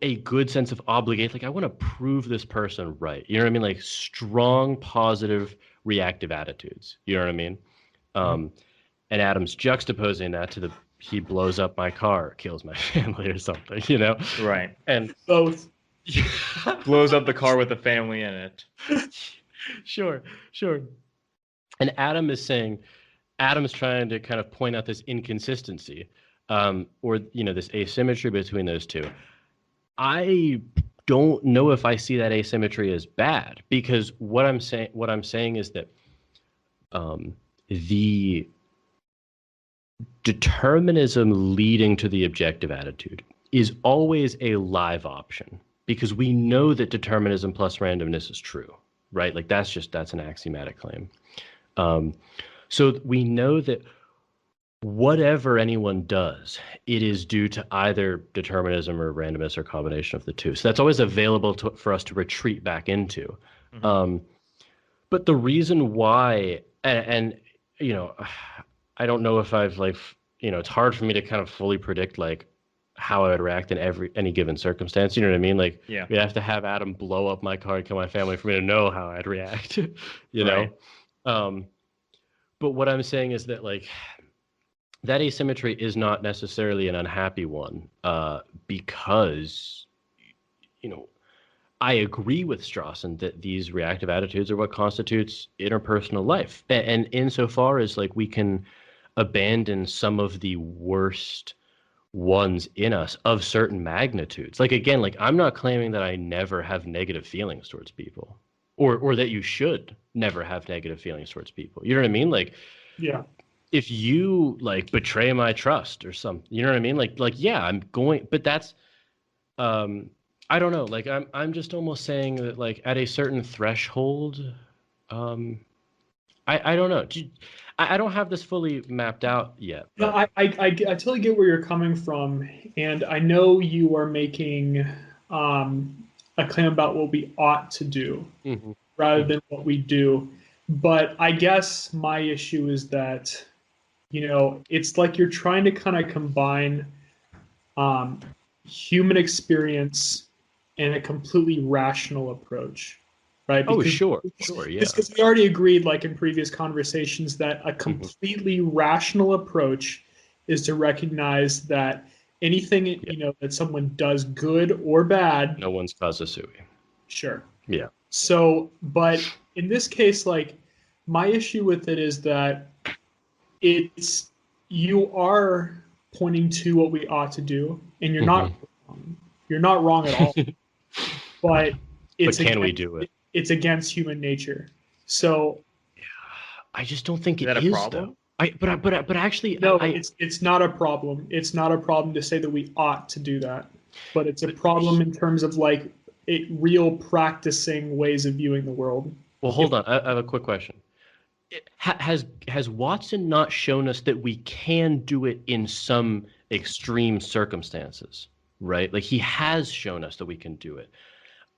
a good sense of obligation. Like, I want to prove this person right. You know what I mean? Like, strong, positive, reactive attitudes. You know what I mean? And Adam's juxtaposing that to he blows up my car, kills my family or something, Right. And both. Blows up the car with the family in it. Sure. And Adam's trying to kind of point out this inconsistency, or this asymmetry between those two. I don't know if I see that asymmetry as bad, because what I'm saying is that the determinism leading to the objective attitude is always a live option, because we know that determinism plus randomness is true, right? Like, that's an axiomatic claim. So we know that whatever anyone does, it is due to either determinism or randomness or combination of the two. So that's always available for us to retreat back into. But the reason why, and I don't know if I've, like, it's hard for me to kind of fully predict, like, how I would react in any given circumstance. You know what I mean? Like, we'd have to have Adam blow up my car and kill my family for me to know how I'd react. Know. But what I'm saying is that, like, that asymmetry is not necessarily an unhappy one, because, I agree with Strawson that these reactive attitudes are what constitutes interpersonal life. And insofar as, like, we can abandon some of the worst ones in us of certain magnitudes. Like, again, like, I'm not claiming that I never have negative feelings towards people, or that you should never have negative feelings towards people. You know what I mean? Like, Yeah. if you like betray my trust or something, you know what I mean? Like, yeah, I'm going, but that's, I don't know. Like, I'm just almost saying that, like, at a certain threshold, um, I don't know. I don't have this fully mapped out yet. No, But I totally get where you're coming from, and I know you are making a claim about what we ought to do Mhm. rather than what we do. But I guess my issue is that, it's like you're trying to kind of combine um, human experience and a completely rational approach, right? Oh, Because sure, yeah. because we already agreed, like in previous conversations, that a Mhm. completely rational approach is to recognize that anything Yeah. that someone does, good or bad, No one's Kazasui. sure. Yeah. So, but in this case, like my issue with it is that it's you are pointing to what we ought to do, and you're not Mhm. wrong. You're not wrong at all, but But it's can we against, do it? it's against human nature. So I just don't think Is it that a is, though. problem? But actually, no, it's not a problem. It's not a problem to say that we ought to do that, but it's a problem in terms of like real practicing ways of viewing the world. well, If hold on. I have a quick question. Has Watson not shown us that we can do it in some extreme circumstances, right? Like, he has shown us that we can do it.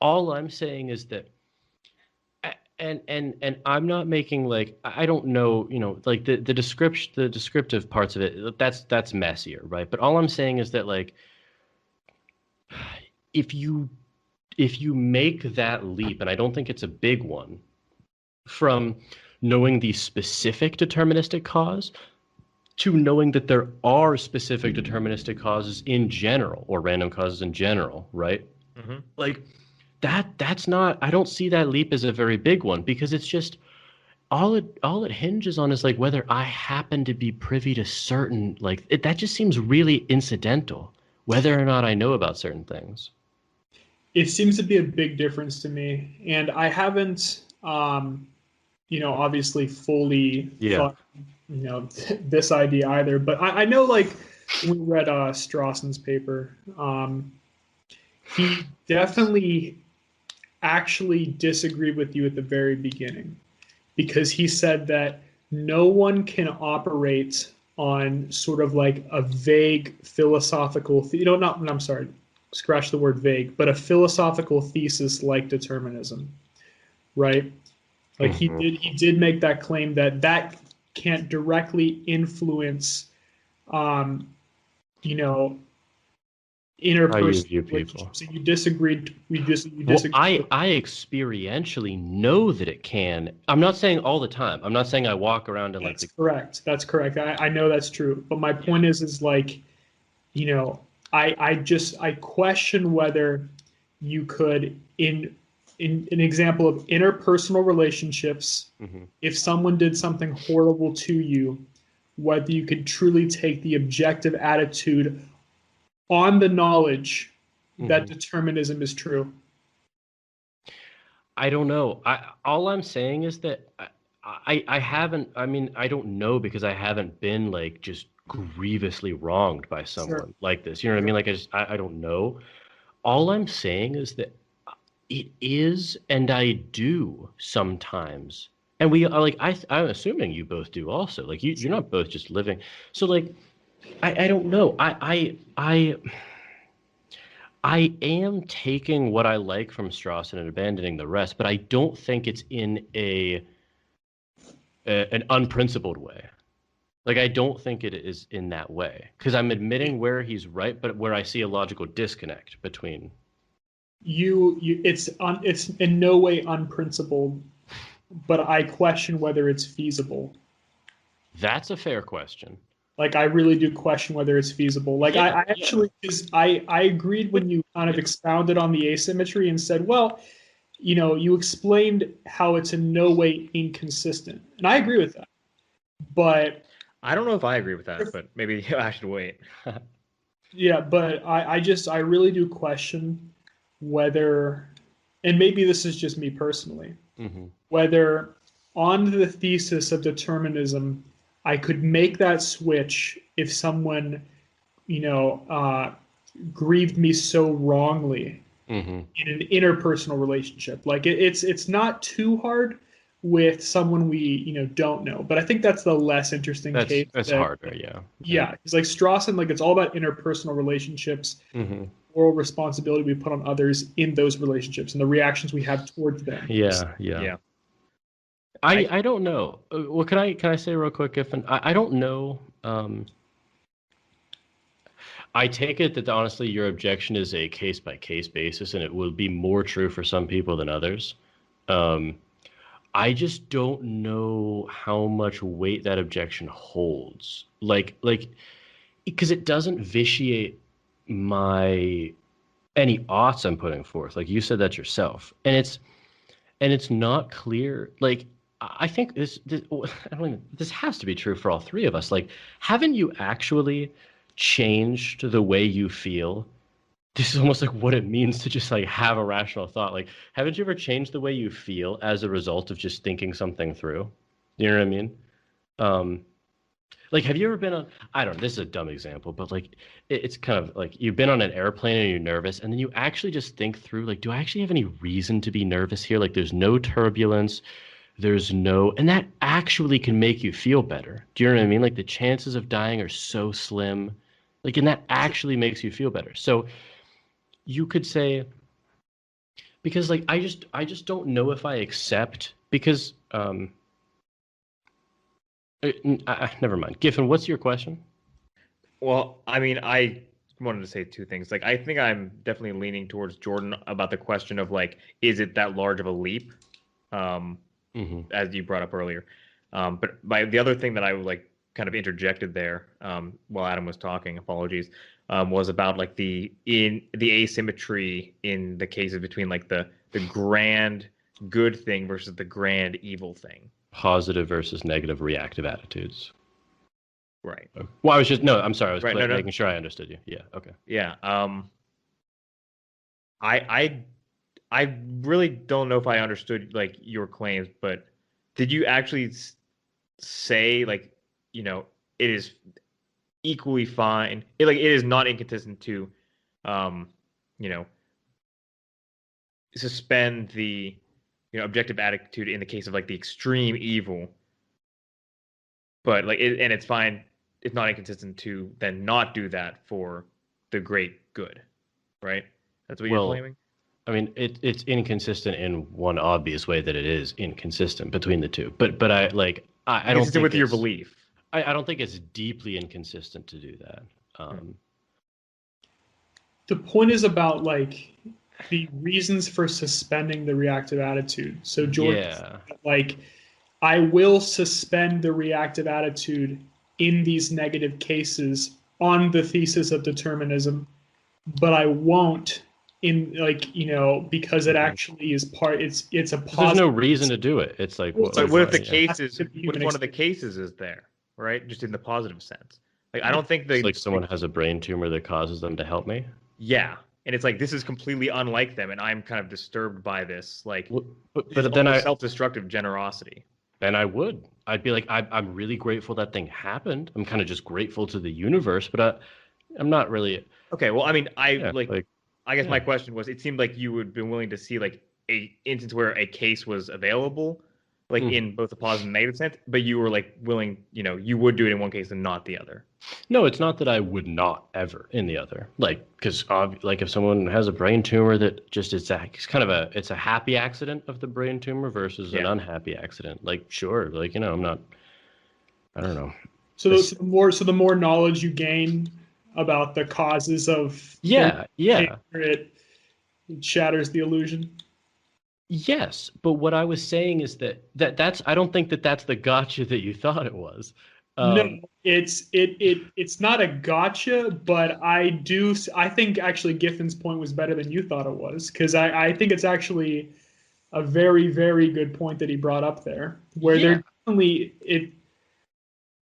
All I'm saying is that, and I'm not making, like, I don't know, like, the descriptive parts of it, that's messier, right? But all I'm saying is that, like, if you make that leap, and I don't think it's a big one, from knowing the specific deterministic cause to knowing that there are specific deterministic causes in general, or random causes in general, right? Mm-hmm. Like, that's not, I don't see that leap as a very big one, because it's just all it hinges on is, like, whether I happen to be privy to certain, like, that just seems really incidental, whether or not I know about certain things. it seems to be a big difference to me, and I haven't, obviously fully Yeah. thought, this idea either. But I know, like, when we read Strawson's paper, he definitely actually disagreed with you at the very beginning because he said that no one can operate on sort of like a vague philosophical, not, I'm sorry, scratch the word vague, but a philosophical thesis like determinism, right? Like Mhm. he did make that claim that can't directly influence, um, you know, How you interpersonal view people. relationships. So you disagreed. You Well, disagreed I with. I experientially know that it can. I'm not saying all the time. I'm not saying I walk around and, like, That's the correct. That's correct. I know that's true. But my point is like, you know, I question whether you could in an example of interpersonal relationships, Mhm. if someone did something horrible to you, whether you could truly take the objective attitude on the knowledge that Mhm. determinism is true. I don't know. All I'm saying is that I haven't. I mean, I don't know, because I haven't been, like, just grievously wronged by Sure. someone like this. You know what I mean? Like, I don't know. All I'm saying is that it is, and I do sometimes. And we are, like, I'm assuming you both do also. Like, you're Sure. not both just living. So, like, I don't know. I am taking what I like from Strawson and abandoning the rest, but I don't think it's in an unprincipled way. Like, I don't think it is in that way, because I'm admitting where he's right, but where I see a logical disconnect between. It's in no way unprincipled, but I question whether it's feasible. That's a fair question. Like I really do question whether it's feasible. Like Yeah, I yeah. actually, because I agreed when you kind of expounded on the asymmetry and said, well, you explained how it's in no way inconsistent, and I agree with that. But I don't know if I agree with that, but maybe I should wait. Yeah, but I really do question whether, and maybe this is just me personally, Mm-hmm. whether on the thesis of determinism, I could make that switch if someone, you know, grieved me so wrongly Mm-hmm. in an interpersonal relationship. Like it's not too hard with someone we don't know, but I think that's the less interesting case. That's That harder, yeah. yeah, it's like Strawson, like it's all about interpersonal relationships, Mm-hmm. moral responsibility we put on others in those relationships, and the reactions we have towards them. Yeah, yeah. Yeah. I don't know. Well, can I say real quick, Giffin? I don't know. I take it that honestly your objection is a case by case basis, and it will be more true for some people than others. Um, I just don't know how much weight that objection holds. Like because it doesn't vitiate my any oughts I'm putting forth. Like you said that yourself, and it's not clear. Like I think this I don't even, this has to be true for all three of us. Like, haven't you actually changed the way you feel? This is almost like what it means to just like have a rational thought. Like, haven't you ever changed the way you feel as a result of just thinking something through? You know what I mean? Um, like, have you ever been on? I don't know. This is a dumb example, but like, it's kind of like you've been on an airplane and you're nervous, and then you actually just think through, like, do I actually have any reason to be nervous here? Like, there's no turbulence, there's no, and that actually can make you feel better. Do you know what I mean? Like, the chances of dying are so slim, like, and that actually makes you feel better. So you could say, because like I just don't know if I accept because never mind. Giffen, what's your question? Well, I mean, I wanted to say two things. Like, I think I'm definitely leaning towards Jordan about the question of like, is it that large of a leap? As you brought up earlier. But the other thing that I would like kind of interjected there while Adam was talking, apologies, was about like the asymmetry in the cases between like the grand good thing versus the grand evil thing. Positive versus negative reactive attitudes. Right. Well, I was just no. I'm sorry. I was right, making sure I understood you. Yeah. Okay. Yeah. I really don't know if I understood like your claims, but did you actually say like it is equally fine? It is not inconsistent to, you know, suspend the objective attitude in the case of like the extreme evil, but like and it's fine. It's not inconsistent to then not do that for the great good, right? That's what you're claiming. I mean, it's inconsistent in one obvious way that it is inconsistent between the two. But I like I don't think with your belief. I don't think it's deeply inconsistent to do that. The point is about like the reasons for suspending the reactive attitude. So George, like I will suspend the reactive attitude in these negative cases on the thesis of determinism, but I won't in like because it actually is part. It's a positive. There's no reason to do it. It's like what if the case is what if one of the cases is there, right? Just in the positive sense. Like I don't think it's like someone has a brain tumor that causes them to help me. Yeah. And it's like this is completely unlike them, and I'm kind of disturbed by this. Like, but then self-destructive generosity. And I'd be like, I'm really grateful that thing happened. I'm kind of just grateful to the universe, but I'm not really. Okay, well, I mean, I guess my question was, it seemed like you would be willing to see like a instance where a case was available, like in both the positive and negative sense, but you were like willing, you would do it in one case and not the other. No, it's not that I would not ever in the other. Like, because like if someone has a brain tumor that just it's a happy accident of the brain tumor versus an unhappy accident. Like, sure, like I'm not. I don't know. So the more knowledge you gain about the causes of it shatters the illusion. Yes, but what I was saying is that's I don't think that's the gotcha that you thought it was. No, it's not a gotcha, but I think actually Giffin's point was better than you thought it was, because I think it's actually a very, very good point that he brought up there, where they're definitely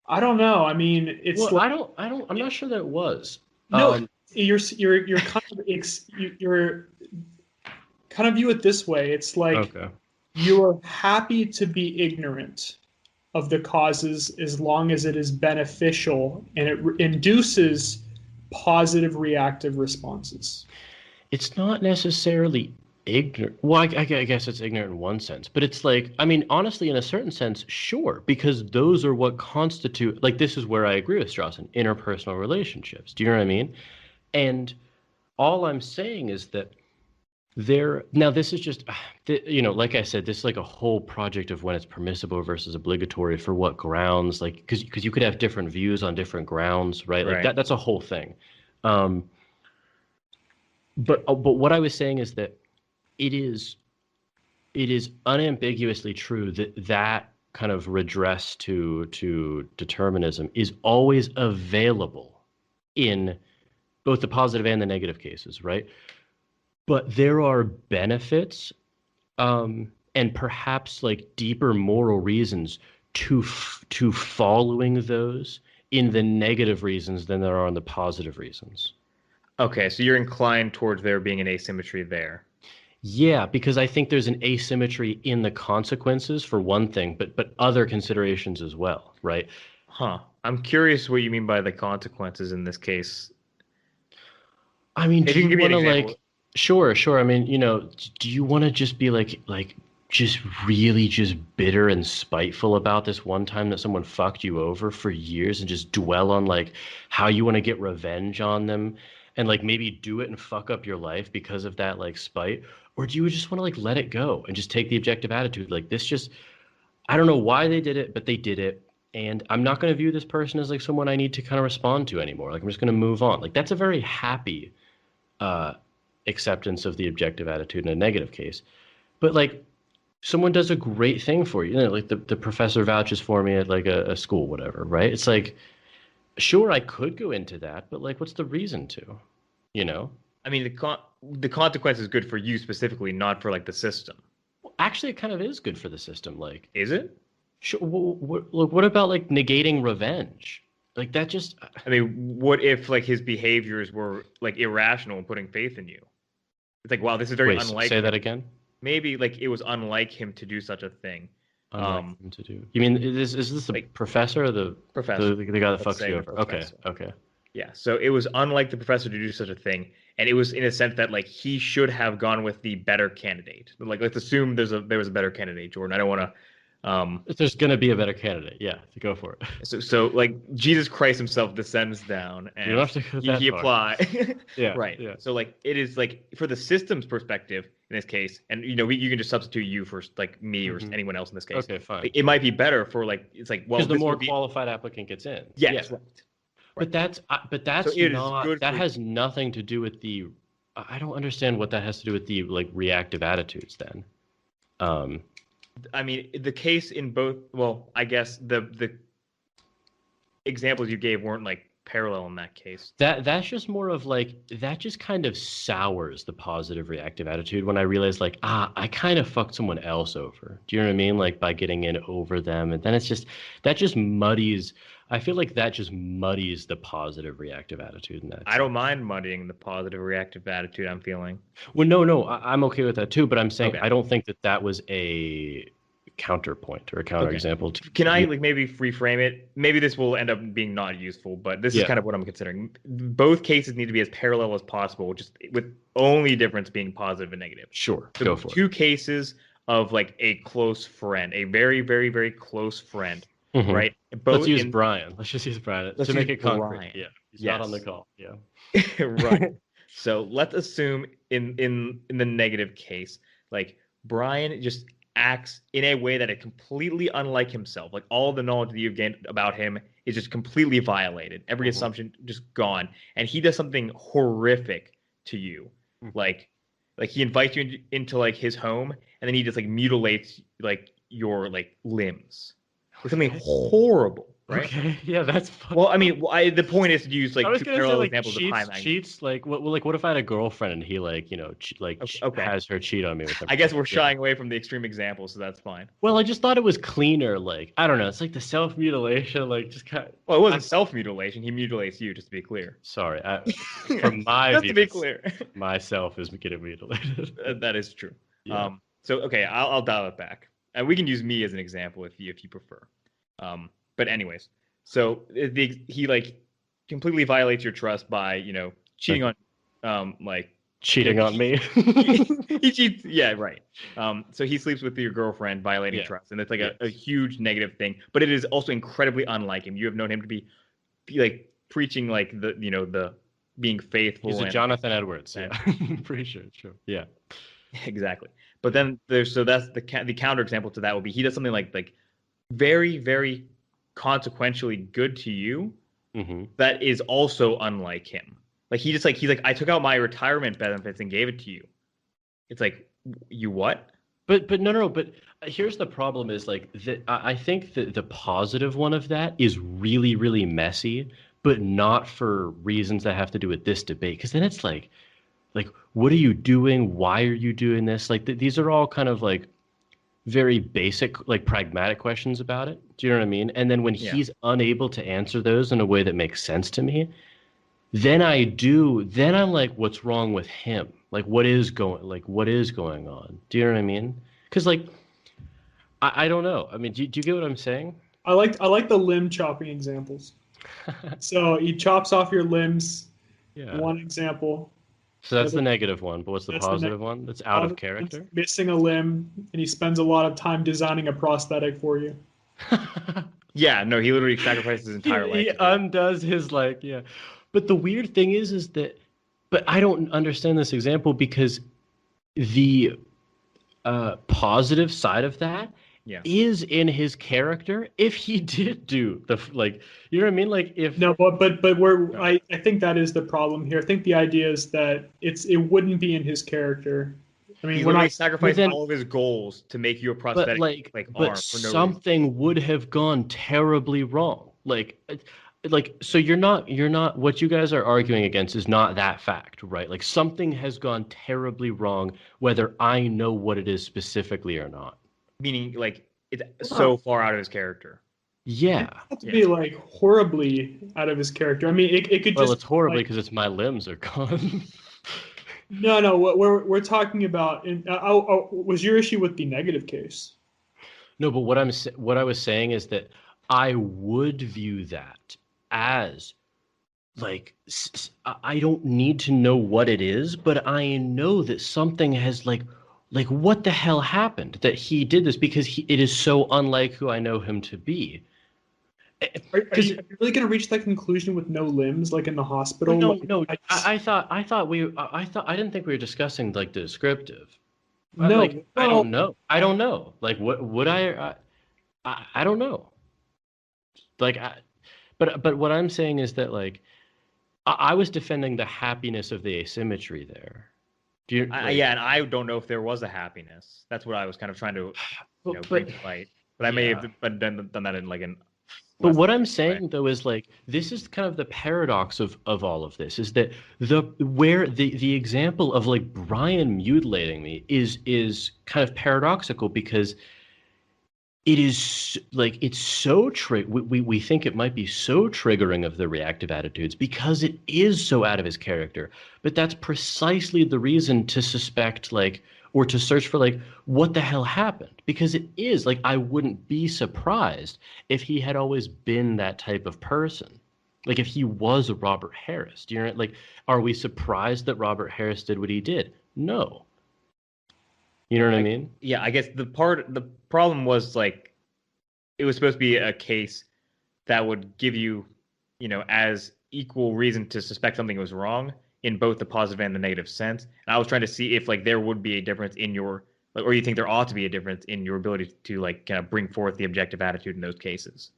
I don't know. I mean, it's I'm not sure that it was. No, Um, you're kind of you're kind of view it this way. It's like okay. you're happy to be ignorant of the causes as long as it is beneficial and it induces positive reactive responses. It's not necessarily ignorant. Well, I guess it's ignorant in one sense, but it's like, I mean, honestly, in a certain sense, sure, because those are what constitute, like, this is where I agree with Strawson, interpersonal relationships. Do you know what I mean? And all I'm saying is that now this is just, like I said, this is like a whole project of when it's permissible versus obligatory for what grounds, like, because you could have different views on different grounds, right? Like Right. that's a whole thing. Um, but what I was saying is that it is it is unambiguously true that that kind of redress to determinism is always available in both the positive and the negative cases, right? But there are benefits and perhaps like deeper moral reasons to following those in the negative reasons than there are in the positive reasons. Okay, so you're inclined towards there being an asymmetry there. Yeah, because I think there's an asymmetry in the consequences for one thing, but other considerations as well, right? Huh. I'm curious what you mean by the consequences in this case. I mean, If do you can you give me an want to example. like sure, sure. I mean, do you want to just be like just really just bitter and spiteful about this one time that someone fucked you over for years and just dwell on like how you want to get revenge on them and like maybe do it and fuck up your life because of that like spite? Or do you just want to like let it go and just take the objective attitude like this just I don't know why they did it, but they did it. And I'm not going to view this person as like someone I need to kind of respond to anymore. Like I'm just going to move on. Like that's a very happy uh, acceptance of the objective attitude in a negative case. But like someone does a great thing for you, like the professor vouches for me at like a school, whatever, right? It's like, sure, I could go into that, but like, what's the reason to, you know? I mean, the consequence is good for you specifically, not for like the system. Well, actually, it kind of is good for the system. Like, Is it? sure, look, what about like negating revenge? Like that just, I mean, what if like his behaviors were like irrational and putting faith in you? It's like, wow, this is very wait, unlike say that him. again. Maybe like it was unlike him to do such a thing. Unlike him to do. You mean is this the Like professor or the professor. the guy that Let's fucks say you the over? Okay, professor. okay. Yeah, so it was unlike the professor to do such a thing, and it was in a sense that like he should have gone with the better candidate. Like let's assume there was a better candidate, Jordan. I don't want to. If there's gonna be a better candidate, yeah, go for it. So like Jesus Christ himself descends down You don't and have to go that he far. apply. Yeah, Right. yeah. So like it is like for the system's perspective in this case, and you can just substitute you for like me or Mhm. anyone else in this case. Okay, fine. Like, it might be better for like it's like well Because the this more would be qualified applicant gets in. yes Yeah. right. But Right. but So that's it is not good that for has nothing to do with the I don't understand what that has to do with the like reactive attitudes then. Um I mean, the case in both. Well, I guess the examples you gave weren't like parallel in that case. that's just more of like that just kind of sours the positive reactive attitude when I realize like I kind of fucked someone else over. Do you know what I mean? Like by getting in over them, and then it's just that just muddies. I feel like that just muddies the positive reactive attitude in that I sense. don't mind muddying the positive reactive attitude I'm feeling. Well, no, I'm okay with that too. But I'm saying Okay. I don't think that that was a counterpoint or a Okay. counterexample to. Can I like maybe reframe it? Maybe this will end up being not useful, but this is Yeah, kind of what I'm considering. Both cases need to be as parallel as possible, just with only difference being positive and negative. sure, So go for it. two cases of like a close friend, a very, very, very close friend, Mhm. right? Let's Both use in Brian. Let's just use Brian let's to make use it concrete. Brian. Yeah, he's not on the Yes. call. Yeah. Right. So let's assume in the negative case, like Brian just acts in a way that is completely unlike himself. Like all the knowledge that you've gained about him is just completely violated. Every Mhm. assumption just gone, and he does something horrific to you. Mhm. Like he invites you into like his home, and then he just like mutilates like your like limbs. Like something Okay. horrible. right? Okay, yeah, that's fun. Well, I mean, the point is to use I like was two gonna say parallel like examples of high magnitude. cheats. Like what if I had a girlfriend and he like Okay. has her cheat on me with I guess we're yeah. shying away from the extreme example, so that's fine. Well, I just thought it was cleaner. Like I don't know. It's like the self mutilation. Like just kind. Well, it wasn't self-mutilation. He mutilates you, just to be clear. Sorry, from my just view, to be clear, myself is getting mutilated. that is true. Yeah. So okay, I'll dial it back, and we can use me as an example if you prefer. But anyways, so he like completely violates your trust by cheating on like cheating on me. he cheats. Yeah, right. So he sleeps with your girlfriend, violating trust, and it's like a huge negative thing. But it is also incredibly unlike him. You have known him to be like preaching like the being faithful. He's a Jonathan Edwards. Yeah, pretty sure it's true. Yeah, exactly. But then that's the counter example to that would be he does something like very, very consequentially good to you that is also unlike him. Like he's like I took out my retirement benefits and gave it to you. It's like, you what? But no. But here's the problem: is like I think the positive one of that is really, really messy, but not for reasons that have to do with this debate. Because then it's like, what are you doing? Why are you doing this? Like these are all kind of like very basic, like pragmatic questions about it. Do you know what I mean? And then when he's unable to answer those in a way that makes sense to me, then I'm like, what's wrong with him? Like, what is going on? Do you know what I mean? Because like, I don't know. I mean, do you get what I'm saying? I like the limb chopping examples. So he chops off your limbs. Yeah. One example. So that's the negative one, but what's the positive one? That's out of character? Missing a limb, and he spends a lot of time designing a prosthetic for you. Yeah, no, he literally sacrifices his entire life. He undoes his But the weird thing is that, but I don't understand this example because the positive side of that is in his character. If he did do you know what I mean? Like if no, but I think that is the problem here. I think the idea is that it wouldn't be in his character. I mean, when I sacrifice all of his goals to make you a prosthetic, but arm for no something reason. Would have gone terribly wrong. So you're not what you guys are arguing against is not that fact, right? Like something has gone terribly wrong, whether I know what it is specifically or not. Meaning, like it's so far out of his character. Yeah, it has to be like horribly out of his character. I mean, it could just. Well, it's horribly because it's my limbs are gone. No. What we're talking about was your issue with the negative case. No, but what I was saying is that I would view that as like I don't need to know what it is, but I know that something has like what the hell happened that he did this because it is so unlike who I know him to be. Are you really going to reach that conclusion with no limbs, like in the hospital? No. I didn't think we were discussing like the descriptive. No, I don't know. Like, what would I don't know. Like, but what I'm saying is that like, I was defending the happiness of the asymmetry there. And I don't know if there was a happiness. That's what I was kind of trying to bring to light. But I may have done that in like an. But what I'm saying though is like this is kind of the paradox of all of this is that the example of like Brian mutilating me is kind of paradoxical because it is like it's so we think it might be so triggering of the reactive attitudes because it is so out of his character. But that's precisely the reason to suspect or to search for what the hell happened, because it is like I wouldn't be surprised if he had always been that type of person, like if he was a Robert Harris. Do you know, are we surprised that Robert Harris did what he did? No. You know what I mean? Yeah, I guess the problem was it was supposed to be a case that would give you as equal reason to suspect something was wrong in both the positive and the negative sense. And I was trying to see if there would be a difference in your or you think there ought to be a difference in your ability to kind of bring forth the objective attitude in those cases.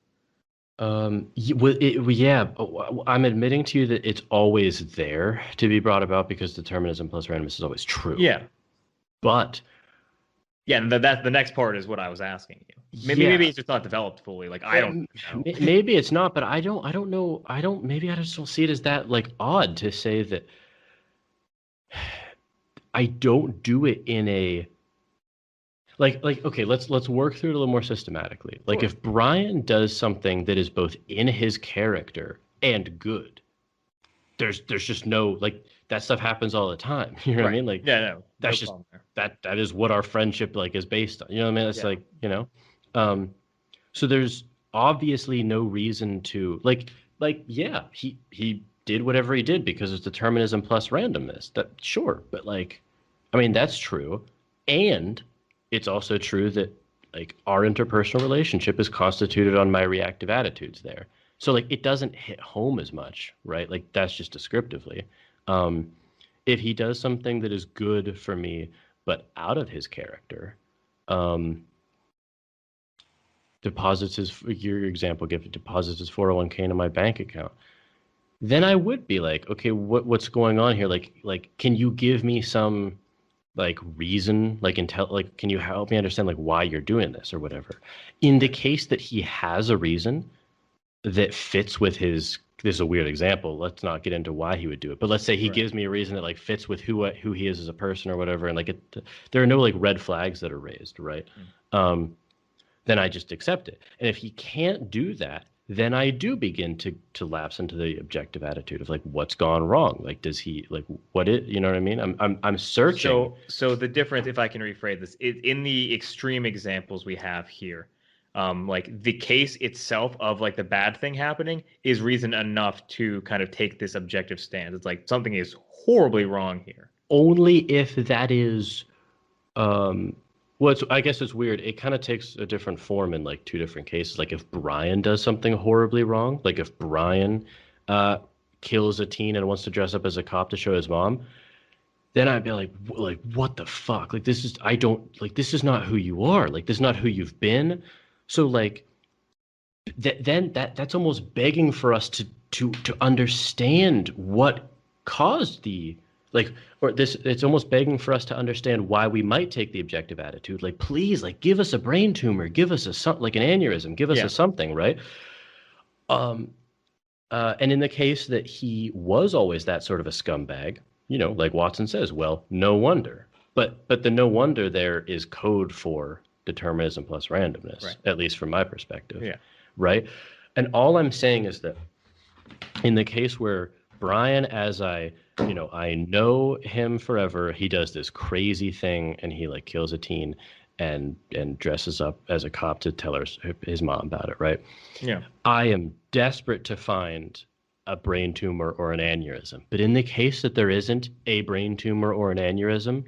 I'm admitting to you that it's always there to be brought about because determinism plus randomness is always true. Yeah. But Yeah, and the next part is what I was asking you. Maybe it's just not developed fully. Like I don't know. Maybe it's not, but I don't know. Maybe I just don't see it as that like odd to say that I don't do it in a like okay, let's work through it a little more systematically. Like Sure. if Brian does something that is both in his character and good, there's just no like that stuff happens all the time. You know what I Right. mean? Like Yeah, no. that's No just problem there. that is what our friendship like is based on. You know what I mean? It's Yeah. like, you know. So there's obviously no reason to yeah, he did whatever he did because it's determinism plus randomness. That sure, but like I mean that's true. And it's also true that like our interpersonal relationship is constituted on my reactive attitudes there. So like it doesn't hit home as much, right? Like that's just descriptively. Um, if he does something that is good for me but out of his character, um, deposits his your example gift deposits his 401k into my bank account, then I would be like, okay, what's going on here? Like can you give me some like reason, like can you help me understand like why you're doing this or whatever? In the case that he has a reason that fits with his, this is a weird example, let's not get into why he would do it, but let's say he gives me a reason that like fits with who he is as a person or whatever, and like there are no like red flags that are raised, right? Then I just accept it. And if he can't do that, then I do begin to lapse into the objective attitude of like what's gone wrong. Like does he like what it, you know what I mean? I'm searching. So the difference, if I can rephrase this, in the extreme examples we have here, like the case itself of like the bad thing happening is reason enough to kind of take this objective stance. It's like something is horribly wrong here. Only if that is well, I guess it's weird. It kind of takes a different form in like two different cases. Like if Brian does something horribly wrong, like if Brian kills a teen and wants to dress up as a cop to show his mom, then I'd be like what the fuck? Like this is I don't like this is not who you are. Like this is not who you've been. So like then that's almost begging for us to understand what caused the like or this it's almost begging for us to understand why we might take the objective attitude like please like give us a brain tumor, give us like an aneurysm, give us a something, right? And in the case that he was always that sort of a scumbag, you know, like Watson says, well, no wonder. But the no wonder there is code for determinism plus randomness, Right. at least from my perspective. Yeah. Right. And all I'm saying is that in the case where Brian, as I know him forever, he does this crazy thing and he like kills a teen and dresses up as a cop to tell his mom about it, right? Yeah. I am desperate to find a brain tumor or an aneurysm. But in the case that there isn't a brain tumor or an aneurysm,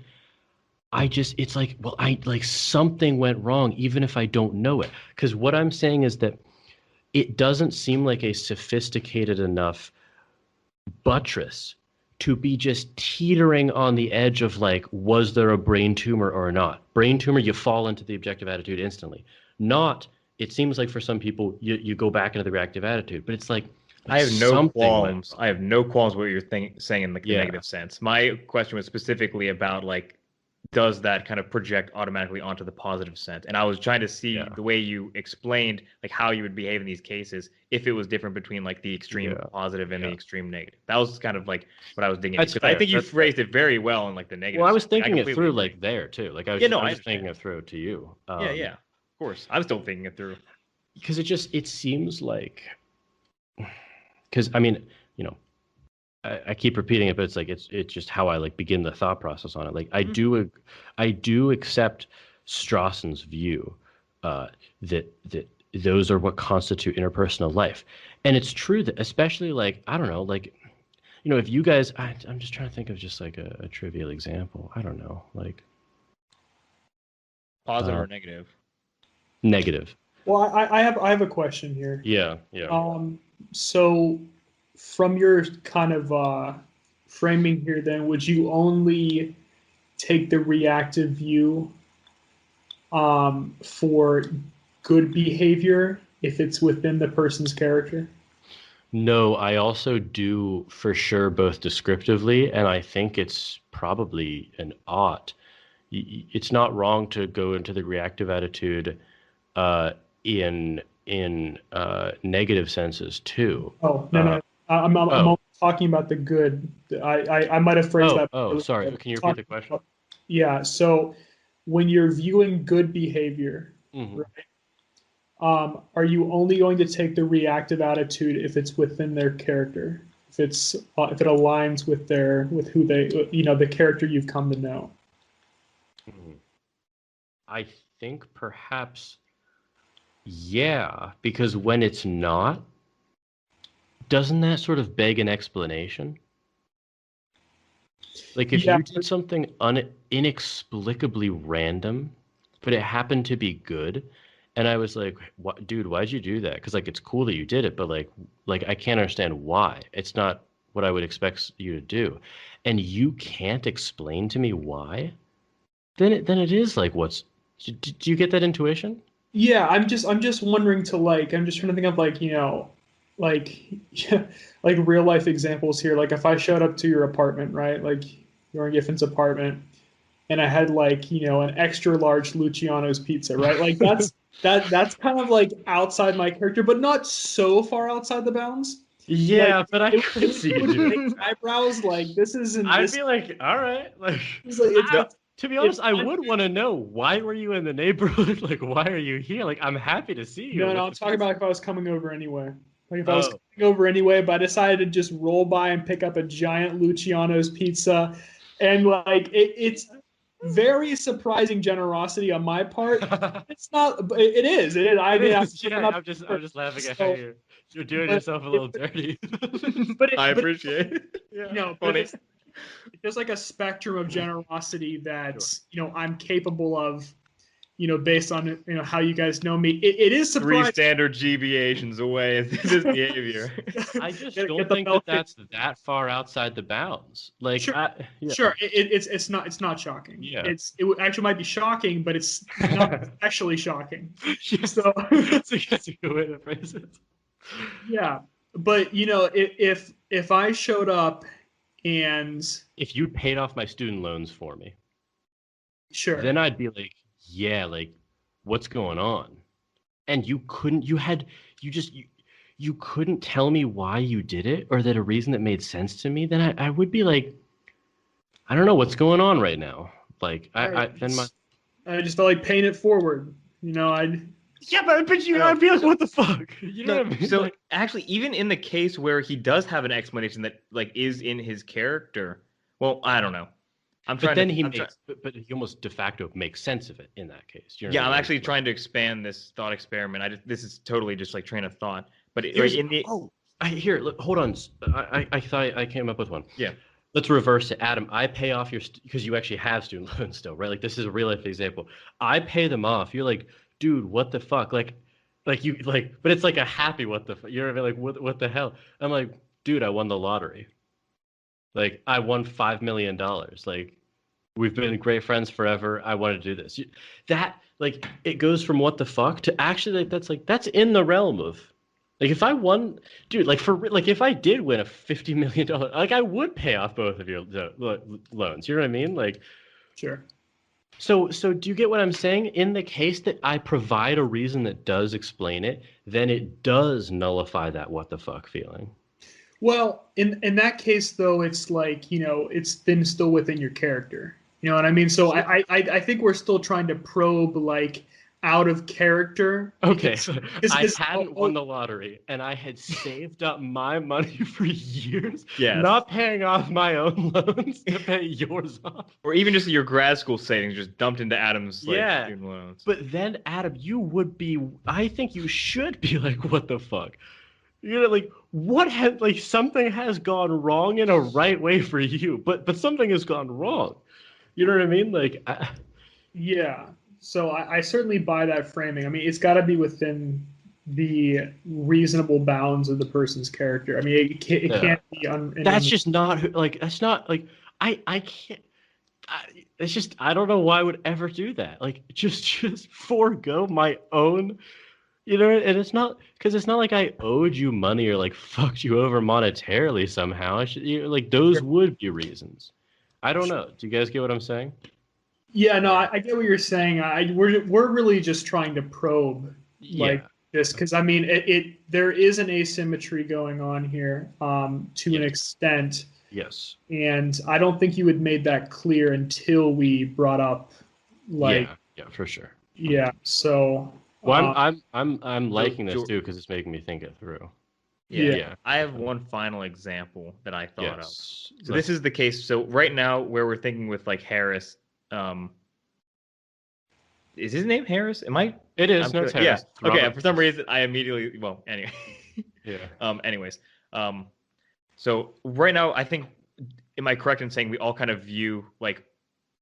it's like, well, something went wrong, even if I don't know it. Because what I'm saying is that it doesn't seem like a sophisticated enough buttress to be just teetering on the edge of like, was there a brain tumor or not? Brain tumor, you fall into the objective attitude instantly. Not, it seems like for some people, you go back into the reactive attitude, but it's like I have no qualms. went I have no qualms with what you're saying in like the negative sense. My question was specifically about like, does that kind of project automatically onto the positive sense? And I was trying to see the way you explained like how you would behave in these cases if it was different between like the extreme positive and the extreme negative. That was kind of like what I was digging into. I think you phrased it very well in like the negative. Well, I was sense. thinking it through like there too. Like I was just thinking it through to you. Yeah, of course. I'm still thinking it through. Because it seems like, because I mean, you know, I keep repeating it, but it's like it's just how I like begin the thought process on it. Like I do accept Strawson's view that those are what constitute interpersonal life, and it's true that especially like I don't know, like you know, if you guys, I'm just trying to think of just like a trivial example. I don't know, like positive or negative. Negative. Well, I have a question here. Yeah. So from your kind of framing here, then, would you only take the reactive view for good behavior if it's within the person's character? No, I also do for sure both descriptively, and I think it's probably an ought it's not wrong to go into the reactive attitude in negative senses too. Oh, no. I'm only talking about the good. I might have phrased that. Oh, sorry. Can you repeat the question? Yeah. So when you're viewing good behavior, Mm-hmm. right, are you only going to take the reactive attitude if it's within their character? If it aligns with who they, the character you've come to know? I think perhaps, yeah, because when it's not, doesn't that sort of beg an explanation? Like if you did something inexplicably random, but it happened to be good, and I was like, "What, dude? Why'd you do that?" Because like it's cool that you did it, but like I can't understand why. It's not what I would expect you to do, and you can't explain to me why. Then it is like what's. Do you get that intuition? Yeah, I'm just wondering I'm just trying to think of like like real life examples here. Like if I showed up to your apartment, right? Like your Giffin's apartment, and I had an extra large Luciano's pizza, right? Like that's kind of like outside my character, but not so far outside the bounds. Yeah, Like but I could see you doing eyebrows. Like this isn't. I'd be like, all right, like, to be honest, I would want to know why were you in the neighborhood? Like, why are you here? Like, I'm happy to see you. No, I'm talking about if I was coming over anyway. Like if I was coming over anyway, but I decided to just roll by and pick up a giant Luciano's pizza, and like it's very surprising generosity on my part. It's not. It is. It is. I mean, I'm just laughing at how you're doing yourself a little dirty. I appreciate it. Yeah. But there's like a spectrum of generosity that's I'm capable of. Based on how you guys know me, it is surprising. 3 standard deviations away this behavior. I just don't think that's that far outside the bounds. Like, sure, it's not shocking. Yeah, it actually might be shocking, but it's not actually shocking. So that's a good way to phrase it. Yeah, but if I showed up and if you paid off my student loans for me, sure, then I'd be like, yeah, like what's going on? And you couldn't tell me why you did it or that a reason that made sense to me, then I would be like, I don't know what's going on right now. Like I just felt like paying it forward. I'd be like, what the fuck? You know what I mean? So like, actually, even in the case where he does have an explanation that like is in his character, well, I don't know. But he almost de facto makes sense of it in that case. I'm actually trying to expand this thought experiment. This is totally just like train of thought. But hold on. I thought I came up with one. Yeah. Let's reverse it, Adam. I pay off because you actually have student loans still, right? Like this is a real life example. I pay them off. You're like, dude, what the fuck? Like you like, but it's like a happy what the fuck. You're like, what the hell? I'm like, dude, I won the lottery. Like I won $5 million. Like we've been great friends forever. I want to do this. That like it goes from what the fuck to actually that's in the realm of like if I won, dude. Like if I did win a $50 million, like I would pay off both of your loans. You know what I mean? Like sure. So do you get what I'm saying? In the case that I provide a reason that does explain it, then it does nullify that what the fuck feeling. Well, in that case, though, it's like, it's then still within your character. You know what I mean? So I think we're still trying to probe, like, out of character. Okay, I hadn't won the lottery, and I had saved up my money for years, not paying off my own loans to pay yours off. Or even just your grad school savings just dumped into Adam's student loans. But then, Adam, you would be, I think you should be like, what the fuck? Like something has gone wrong in a right way for you, but something has gone wrong. You know what I mean? Like, yeah. So I certainly buy that framing. I mean, it's got to be within the reasonable bounds of the person's character. I mean, it can't be. That's just not like. That's not like. I can't. It's just I don't know why I would ever do that. Like, just forego my own. And it's not because it's not like I owed you money or like fucked you over monetarily somehow. Those would be reasons. I don't know. Do you guys get what I'm saying? Yeah, no, I get what you're saying. We're really just trying to probe like Yeah. this because I mean there is an asymmetry going on here to an Yes. extent, Yes. and I don't think you had made that clear until we brought up like Yeah, for sure. yeah. So Well, I'm So, liking this too because it's making me think it through. Yeah. Yeah. Yeah. I have one final example that I thought of. Yes. So this is the case. So right now, where we're thinking with like Harris, is his name Harris? Am I? It is. I'm No, it's sure- yeah. Harris. It's Okay. Robert. For some reason, I immediately. Well, anyway. Yeah. Anyways. So right now, I think. Am I correct in saying we all kind of view like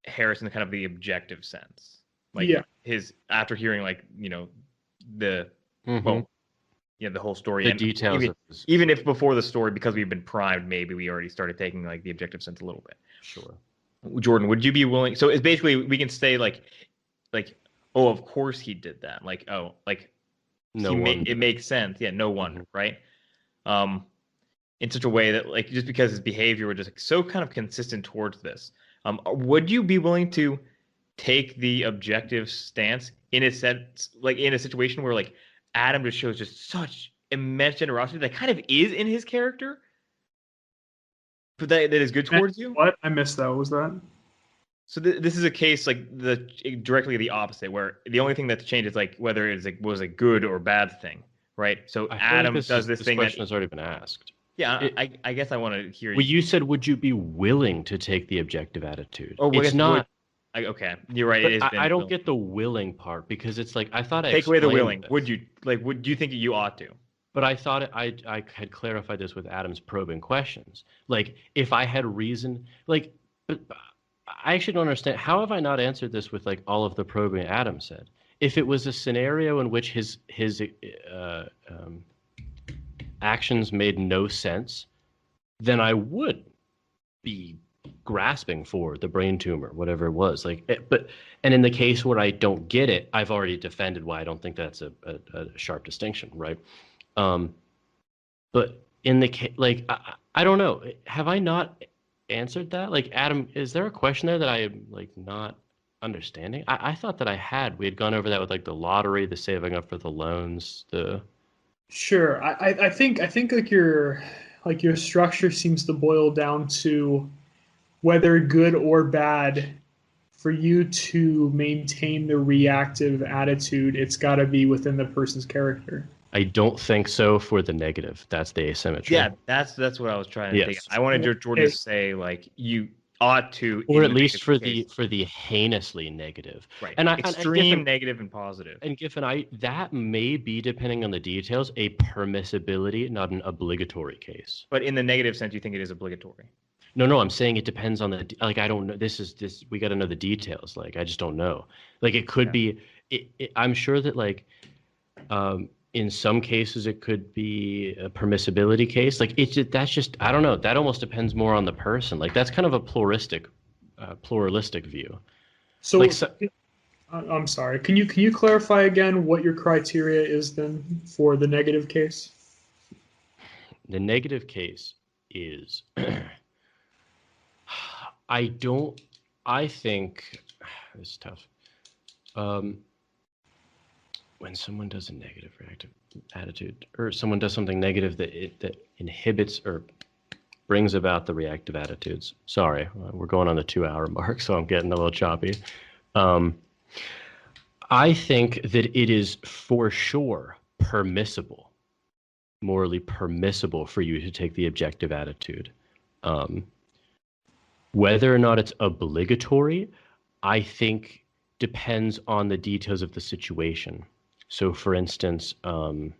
Harris in kind of the objective sense? Like Yeah. his after hearing like the Mhm. well, the whole story The and details even, of this. even if before the story, because we've been primed, maybe we already started taking like the objective sense a little bit. Sure. Jordan, would you be willing? So it's basically we can say like, oh, of course he did that. Like, oh, like No wonder. it makes sense. Yeah, no wonder, right? In such a way that like just because his behavior was just like, so kind of consistent towards this, would you be willing to take the objective stance in a sense, like in a situation where like Adam just shows just such immense generosity that kind of is in his character, but that is good towards you? What? I missed that. What was that? So this is a case like directly the opposite, where the only thing that's changed is like whether it's like was a good or bad thing, right? So I feel like Adam does this this thing question that has already been asked. yeah, I guess I want to hear Well, you. you said, would you be willing to take the objective attitude? Oh, well, I It's guess not. okay, you're right. But It is. I don't get the willing part because it's like I thought I Take away the explained willing. this, Would you like? Would you think you ought to? but I thought I had clarified this with Adam's probing questions. Like if I had reason, like, but I actually don't understand. How have I not answered this with like all of the probing Adam said? If it was a scenario in which his actions made no sense, then I would be grasping for the brain tumor, whatever it was. And in the case where I don't get it, I've already defended why I don't think that's a sharp distinction, right? But in the case, like, I don't know. Have I not answered that? Like, Adam, is there a question there that I am like not understanding? I thought that I had. We had gone over that with like the lottery, the saving up for the loans, the. Sure. I think like your structure seems to boil down to whether good or bad, for you to maintain the reactive attitude, it's got to be within the person's character. I don't think so for the negative. That's the asymmetry. Yeah, that's what I was trying to think. Yes. I wanted Jordan to say like you ought to, Or in at the least for negative case. the heinously negative. right, And extreme Giffin, negative and positive. and Giffin, that may be, depending on the details, a permissibility, not an obligatory case. But in the negative sense, you think it is obligatory. No, I'm saying it depends on the, like, I don't know. We got to know the details. Like, I just don't know. Like, it could be, I'm sure that, like, in some cases, it could be a permissibility case. Like, that's just, I don't know. That almost depends more on the person. Like, that's kind of a pluralistic view. So, Like, I'm sorry. Can you clarify again what your criteria is then for the negative case? the negative case is, I think, this is tough. When someone does a negative reactive attitude, or someone does something negative that inhibits or brings about the reactive attitudes. Sorry, we're going on the 2-hour mark, so I'm getting a little choppy. I think that it is for sure permissible, morally permissible for you to take the objective attitude. Whether or not it's obligatory, I think depends on the details of the situation. So, for instance, when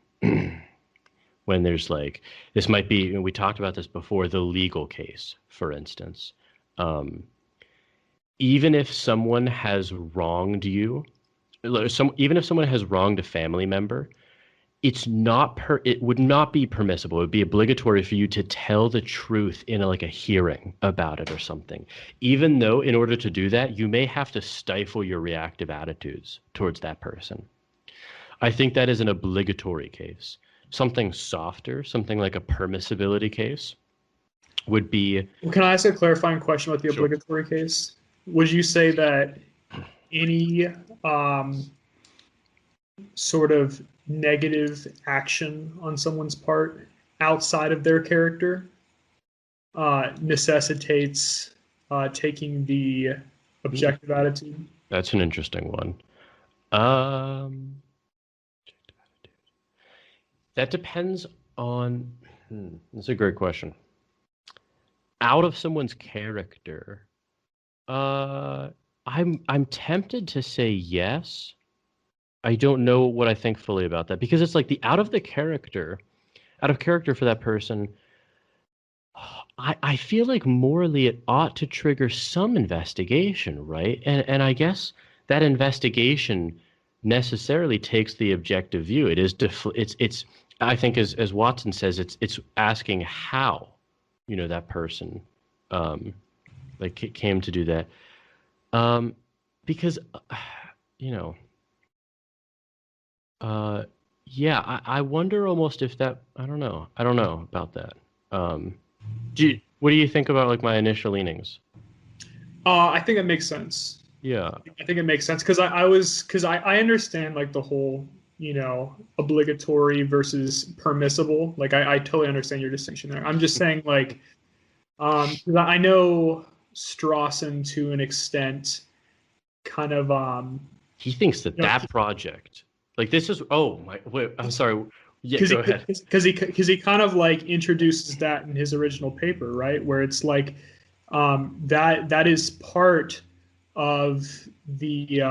there's like, this might be, we talked about this before, the legal case, for instance. Even if someone has wronged you, even if someone has wronged a family member, it would not be permissible. It would be obligatory for you to tell the truth in a hearing about it or something. Even though in order to do that, you may have to stifle your reactive attitudes towards that person. I think that is an obligatory case. Something softer, something like a permissibility case would be... Well, can I ask a clarifying question about the obligatory case? Would you say that any sort of negative action on someone's part outside of their character necessitates taking the objective attitude. That's an interesting one. That depends on. That's a great question. Out of someone's character, I'm tempted to say yes. I don't know what I think fully about that because it's like the out of character for that person. I feel like morally it ought to trigger some investigation, right? And I guess that investigation necessarily takes the objective view. It is it's I think as Watson says, it's asking how, that person like came to do that. Because yeah, I wonder almost if that I don't know about that. What do you think about like my initial leanings? I think it makes sense. Yeah. I think it makes sense because I understand like the whole, obligatory versus permissible. Like I totally understand your distinction there. I'm just saying like, 'cause I know Strawson to an extent kind of, he thinks that project, like this is, oh my, wait, I'm sorry. Yeah, go ahead. Because he kind of like introduces that in his original paper, right? Where it's like that is part of the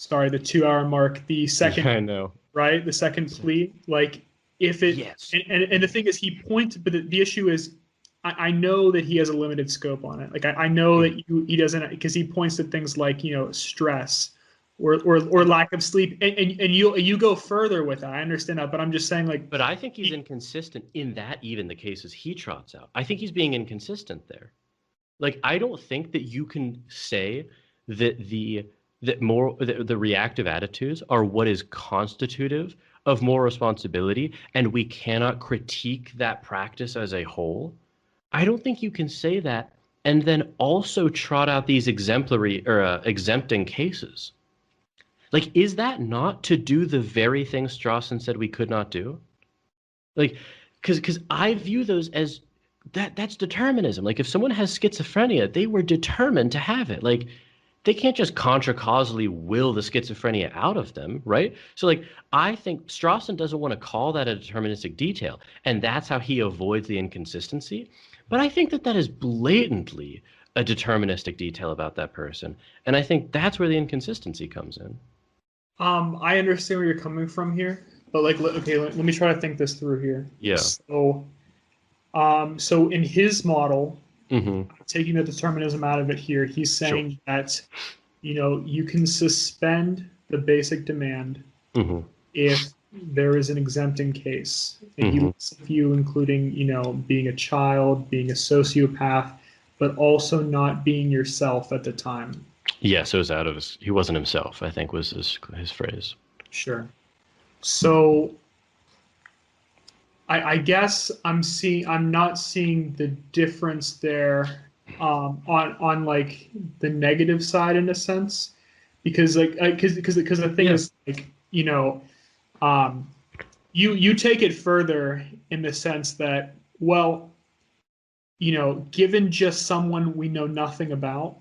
the 2 hour mark, the second. Yeah, I know. Right, the second plea. Like if it, yes. And the thing is, he points, but the issue is, I know that he has a limited scope on it. Like I know that he doesn't, because he points to things like stress. Or lack of sleep, and you go further with that. I understand that, but I'm just saying like. But I think he's inconsistent in that even the cases he trots out. I think he's being inconsistent there. Like I don't think that you can say that the reactive attitudes are what is constitutive of moral responsibility, and we cannot critique that practice as a whole. I don't think you can say that and then also trot out these exemplary or exempting cases. Like, is that not to do the very thing Strawson said we could not do? Like, because I view those as that's determinism. Like, if someone has schizophrenia, they were determined to have it. Like, they can't just contra-causally will the schizophrenia out of them, right? So, like, I think Strawson doesn't want to call that a deterministic detail, and that's how he avoids the inconsistency. But I think that is blatantly a deterministic detail about that person, and I think that's where the inconsistency comes in. I understand where you're coming from here, but like, okay, let me try to think this through here. Yeah. So in his model, taking the determinism out of it here, he's saying that, you can suspend the basic demand if there is an exempting case. And he lists a few, including, being a child, being a sociopath, but also not being yourself at the time. Yeah, so it was he wasn't himself, I think was his phrase. Sure. So I guess I'm not seeing the difference there on like the negative side in a sense, because like because the thing is like you take it further in the sense that, well, given just someone we know nothing about,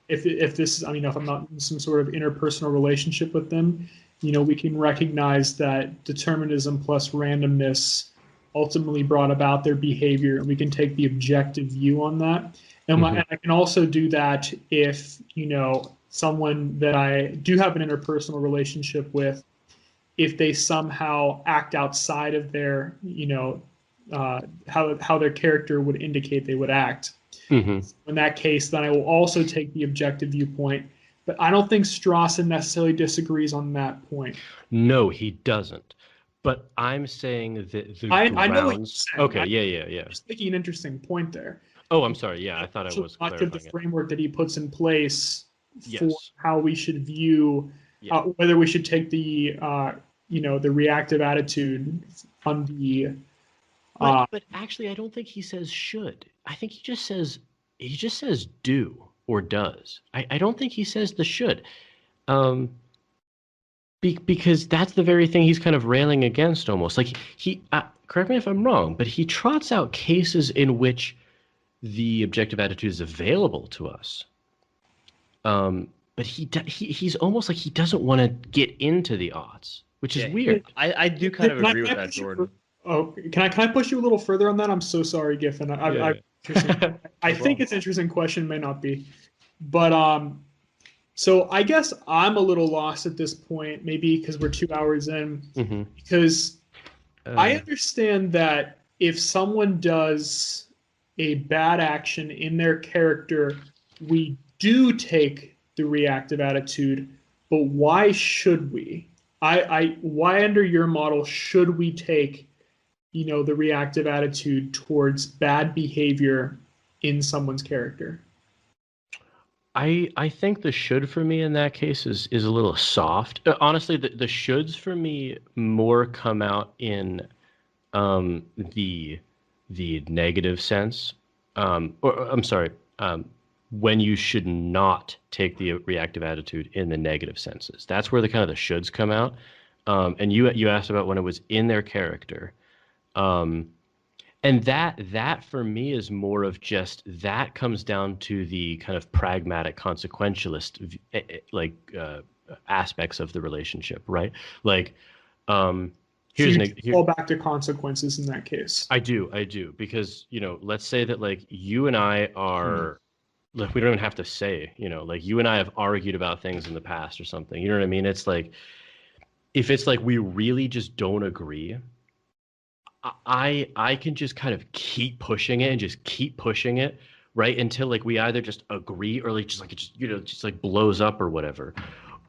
if this is, if I'm not in some sort of interpersonal relationship with them, we can recognize that determinism plus randomness ultimately brought about their behavior, and we can take the objective view on that. And I can also do that if, someone that I do have an interpersonal relationship with, if they somehow act outside of their, how their character would indicate they would act. In that case, then I will also take the objective viewpoint. But I don't think Strawson necessarily disagrees on that point. No, he doesn't. But I'm saying that the grounds... I know what you're saying. Okay, yeah. Just making an interesting point there. Oh, I'm sorry. Yeah, I thought I was clarifying much of the framework that he puts in place for how we should view whether we should take the the reactive attitude on the. But actually, I don't think he says should. I think he just says do. or does. I don't think he says the should. Um, because that's the very thing he's kind of railing against almost. Like he correct me if I'm wrong, but he trots out cases in which the objective attitude is available to us. But he's almost like he doesn't want to get into the odds, which is weird. I do kind of agree with that, Jordan. Can I push you a little further on that? I'm so sorry, Giffin. I think it's an interesting question, may not be, but so I guess I'm a little lost at this point, maybe because we're 2 hours in, because I understand that if someone does a bad action in their character, we do take the reactive attitude, but why should we? Why under your model should we take, the reactive attitude towards bad behavior in someone's character? I think the should for me in that case is a little soft. Honestly, the shoulds for me more come out in the negative sense. Or I'm sorry, when you should not take the reactive attitude in the negative senses. That's where the kind of the shoulds come out. And you asked about when it was in their character. And that for me is more of just that comes down to the kind of pragmatic consequentialist aspects of the relationship, right? Like, here's fall back to consequences in that case. I do because let's say that like you and I are. Like we don't even have to say, like you and I have argued about things in the past or something. You know what I mean? It's like if it's like we really just don't agree. I can just kind of keep pushing it and just keep pushing it, right? Until like we either just agree or like just like blows up or whatever.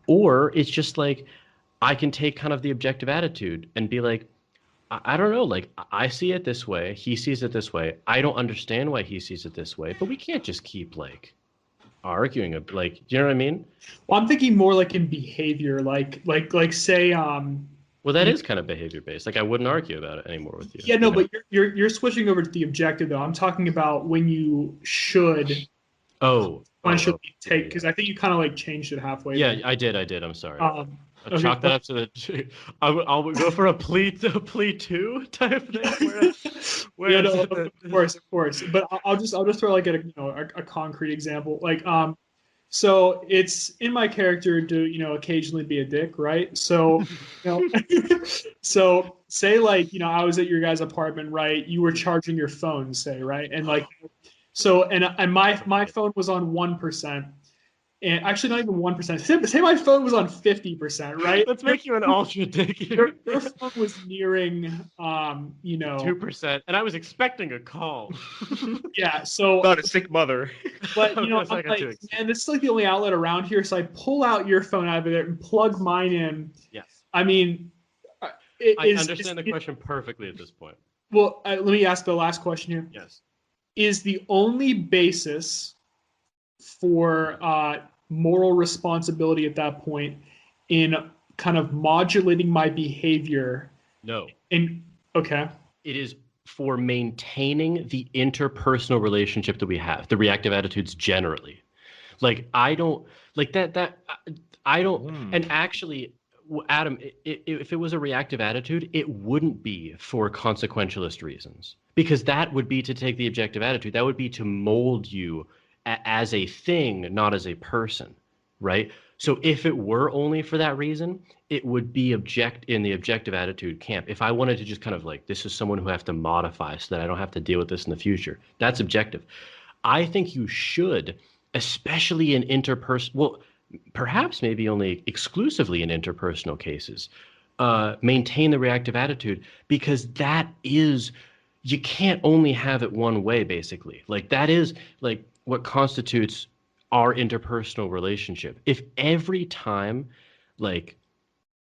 Or it's just like I can take kind of the objective attitude and be like, I don't know, like I see it this way, he sees it this way. I don't understand why he sees it this way, but we can't just keep like arguing like, do you know what I mean? Well, I'm thinking more like in behavior, like say well, that is kind of behavior based. Like I wouldn't argue about it anymore with you. Yeah, no, but you're switching over to the objective though. I'm talking about when you should. Take because I think you kind of like changed it halfway. Yeah, I did. I'm sorry. I'll chalk that up to the. I'll go for a plea 2 type thing. Of course. But I'll just throw like a concrete example. Like so it's in my character to occasionally be a dick, right? So so say like I was at your guys' apartment, right? You were charging your phone, say, right? And like so and my phone was on 1%. And actually not even 1%. Say my phone was on 50%, right? Let's make you an ultra dick here. Your phone was nearing 2%, and I was expecting a call. Yeah, so not a sick mother. But I'm like, man, this is like the only outlet around here. So I pull out your phone out of there and plug mine in. Yes. I mean, I understand the question perfectly at this point. Well, let me ask the last question here. Yes. Is the only basis for moral responsibility at that point in kind of modulating my behavior? No. Okay. It is for maintaining the interpersonal relationship that we have, the reactive attitudes generally. Like I don't like that I don't and actually Adam, if it was a reactive attitude, it wouldn't be for consequentialist reasons, because that would be to take the objective attitude. That would be to mold you as a thing, not as a person, right? So if it were only for that reason, it would be in the objective attitude camp. If I wanted to just kind of like, this is someone who I have to modify so that I don't have to deal with this in the future, that's objective. I think you should, especially in perhaps maybe only exclusively in interpersonal cases, maintain the reactive attitude, because that is, you can't only have it one way, basically. Like that is like what constitutes our interpersonal relationship. If every time, like,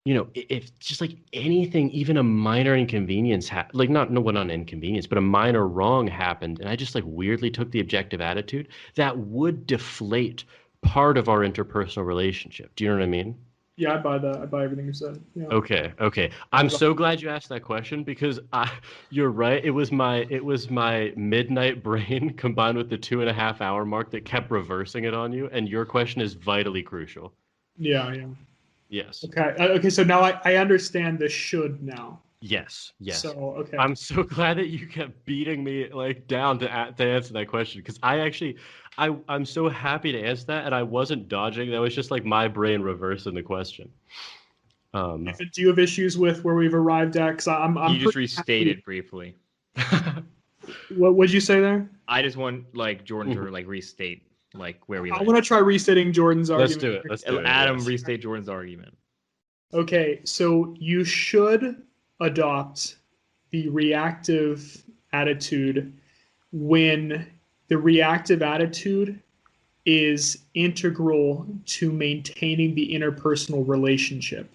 if just like anything, even a minor inconvenience, not an inconvenience, but a minor wrong happened, and I just like weirdly took the objective attitude, that would deflate part of our interpersonal relationship. Do you know what I mean? Yeah, I buy that. I buy everything you said. Yeah. Okay. I'm so glad you asked that question because you're right. It was my midnight brain combined with the 2.5 hour mark that kept reversing it on you. And your question is vitally crucial. Yeah, yeah. Yes. Okay. Okay. So now I understand the should now. Yes. So okay. I'm so glad that you kept beating me like down to answer that question because I'm so happy to answer that and I wasn't dodging. That was just like my brain reversing the question. Do you have issues with where we've arrived at? Because I'm You just pretty restate happy. it briefly. What would you say there? I just want like Jordan to like restate like where we I landed. want to try restating Jordan's Let's argument. do it. Let's do it. Adam, Yes. restate Jordan's argument. Okay, so you should adopt the reactive attitude when the reactive attitude is integral to maintaining the interpersonal relationship.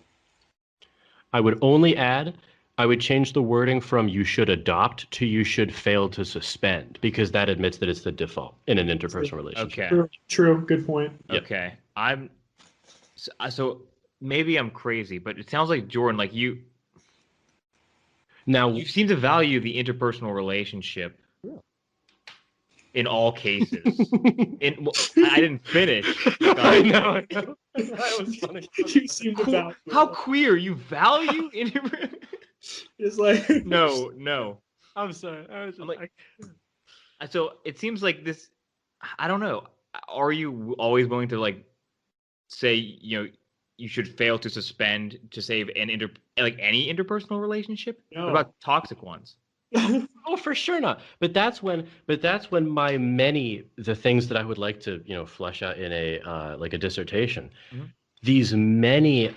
I would only add, I would change the wording from you should adopt to you should fail to suspend because that admits that it's the default in an interpersonal relationship. Okay. True. Good point. Yep. Okay. So maybe I'm crazy, but it sounds like Jordan, like you seem to value the interpersonal relationship in all cases. I didn't finish. I know. That was funny. You seem to value How queer you value interpersonal? It's like No. I'm sorry. I was just like, so it seems like this. I don't know. Are you always willing to like say you should fail to suspend to save any interpersonal relationship? No. What about toxic ones? Oh, for sure not. But that's when the things that I would like to, flesh out in a like a dissertation. Mm-hmm. These many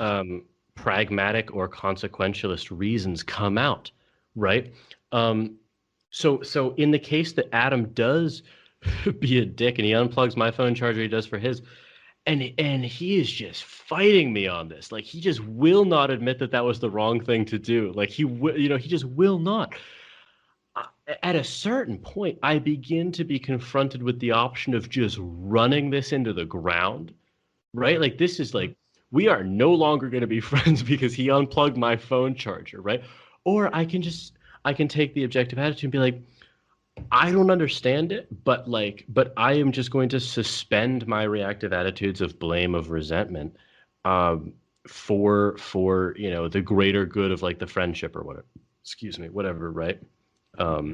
pragmatic or consequentialist reasons come out, right? So in the case that Adam does be a dick and he unplugs my phone charger, he does for his, and he is just fighting me on this. Like he just will not admit that was the wrong thing to do. Like he just will not. At a certain point, I begin to be confronted with the option of just running this into the ground, right? Like this is like, we are no longer going to be friends because he unplugged my phone charger, right? Or I can take the objective attitude and be like, I don't understand it, but I am just going to suspend my reactive attitudes of blame, of resentment, for the greater good of like the friendship or whatever. Excuse me, whatever, right? Let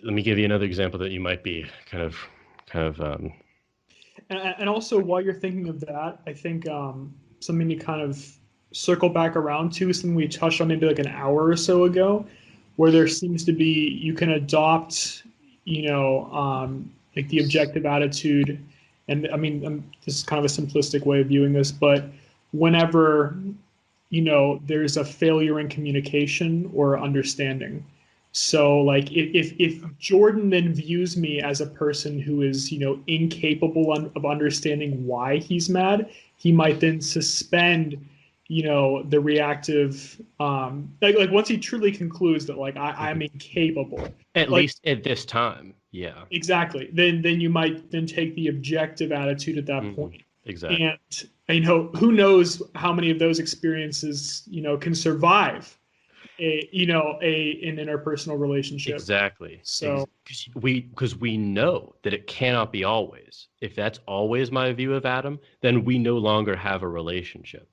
me give you another example that you might be kind of. And also, while you're thinking of that, I think something to kind of circle back around to, something we touched on maybe like an hour or so ago, where there seems to be, you can adopt, like the objective attitude. And I mean, this is kind of a simplistic way of viewing this, but whenever, there's a failure in communication or understanding. So like if Jordan then views me as a person who is, incapable of understanding why he's mad, he might then suspend, the reactive, like once he truly concludes that like I'm incapable. At least at this time. Yeah. Exactly. Then you might then take the objective attitude at that point. Exactly. And who knows how many of those experiences, can survive an interpersonal relationship. Exactly. So because we know that it cannot be always. If that's always my view of Adam, then we no longer have a relationship.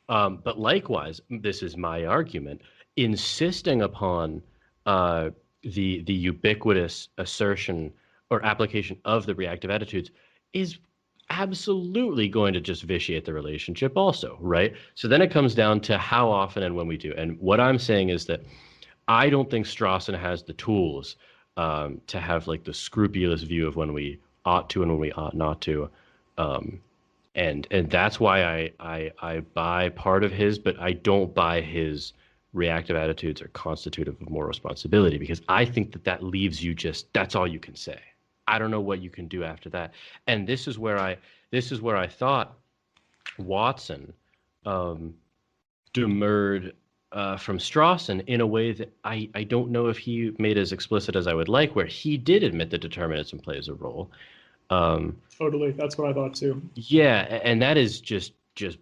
But likewise, this is my argument, insisting upon the ubiquitous assertion or application of the reactive attitudes is absolutely going to just vitiate the relationship also, right? So then it comes down to how often and when we do. And what I'm saying is that I don't think Strawson has the tools to have like the scrupulous view of when we ought to and when we ought not to. And that's why I buy part of his, but I don't buy his reactive attitudes are constitutive of moral responsibility, because I think that leaves you that's all you can say. I don't know what you can do after that. And this is where I thought Watson demurred from Strawson in a way that I don't know if he made as explicit as I would like, where he did admit that determinism plays a role. Totally, that's what I thought too. Yeah, and that is just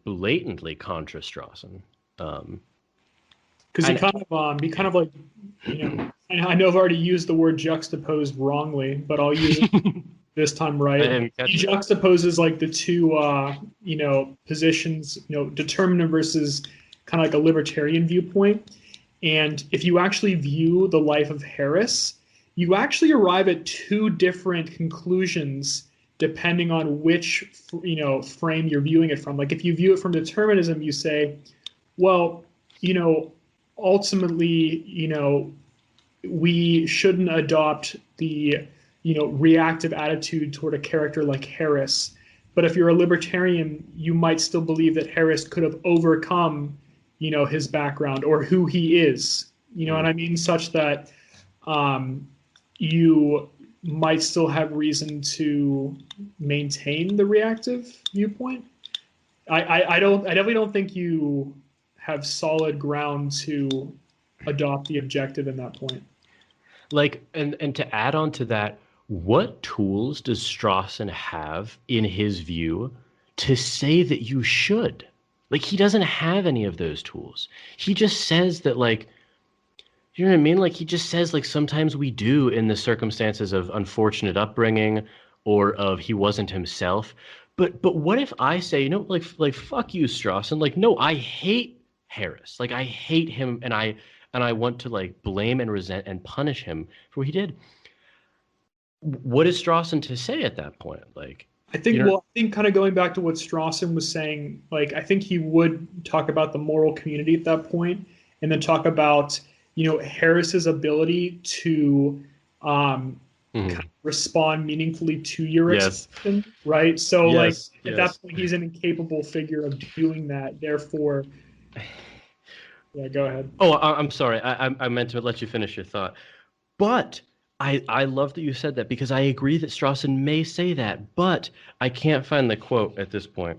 blatantly contra Strawson. Because he kind of like, I know I've already used the word juxtaposed wrongly, but I'll use it this time I right. didn't He catch that. juxtaposes like the two, positions, determinant versus kind of like a libertarian viewpoint. And if you actually view the life of Harris, you actually arrive at two different conclusions depending on which, frame you're viewing it from. Like if you view it from determinism, you say, well, you know, ultimately, we shouldn't adopt the, reactive attitude toward a character like Harris. But if you're a libertarian, you might still believe that Harris could have overcome, his background or who he is. You know what I mean? Such that you might still have reason to maintain the reactive viewpoint. I definitely don't think you have solid ground to adopt the objective in that point. Like, and to add on to that, what tools does Strawson have in his view to say that you should? Like, he doesn't have any of those tools. He just says that, like, you know what I mean? Like, he just says, like, sometimes we do in the circumstances of unfortunate upbringing or of he wasn't himself. But what if I say, like fuck you, Strawson. Like, no, I hate Harris. Like, I hate him, and I want to like blame and resent and punish him for what he did. What is Strawson to say at that point? Like, I think kind of going back to what Strawson was saying, like I think he would talk about the moral community at that point, and then talk about Harris's ability to kind of respond meaningfully to your expectation, right? So like at that point, he's an incapable figure of doing that. Therefore, yeah, go ahead. Oh, I'm sorry. I meant to let you finish your thought, but I love that you said that because I agree that Strawson may say that, but I can't find the quote at this point.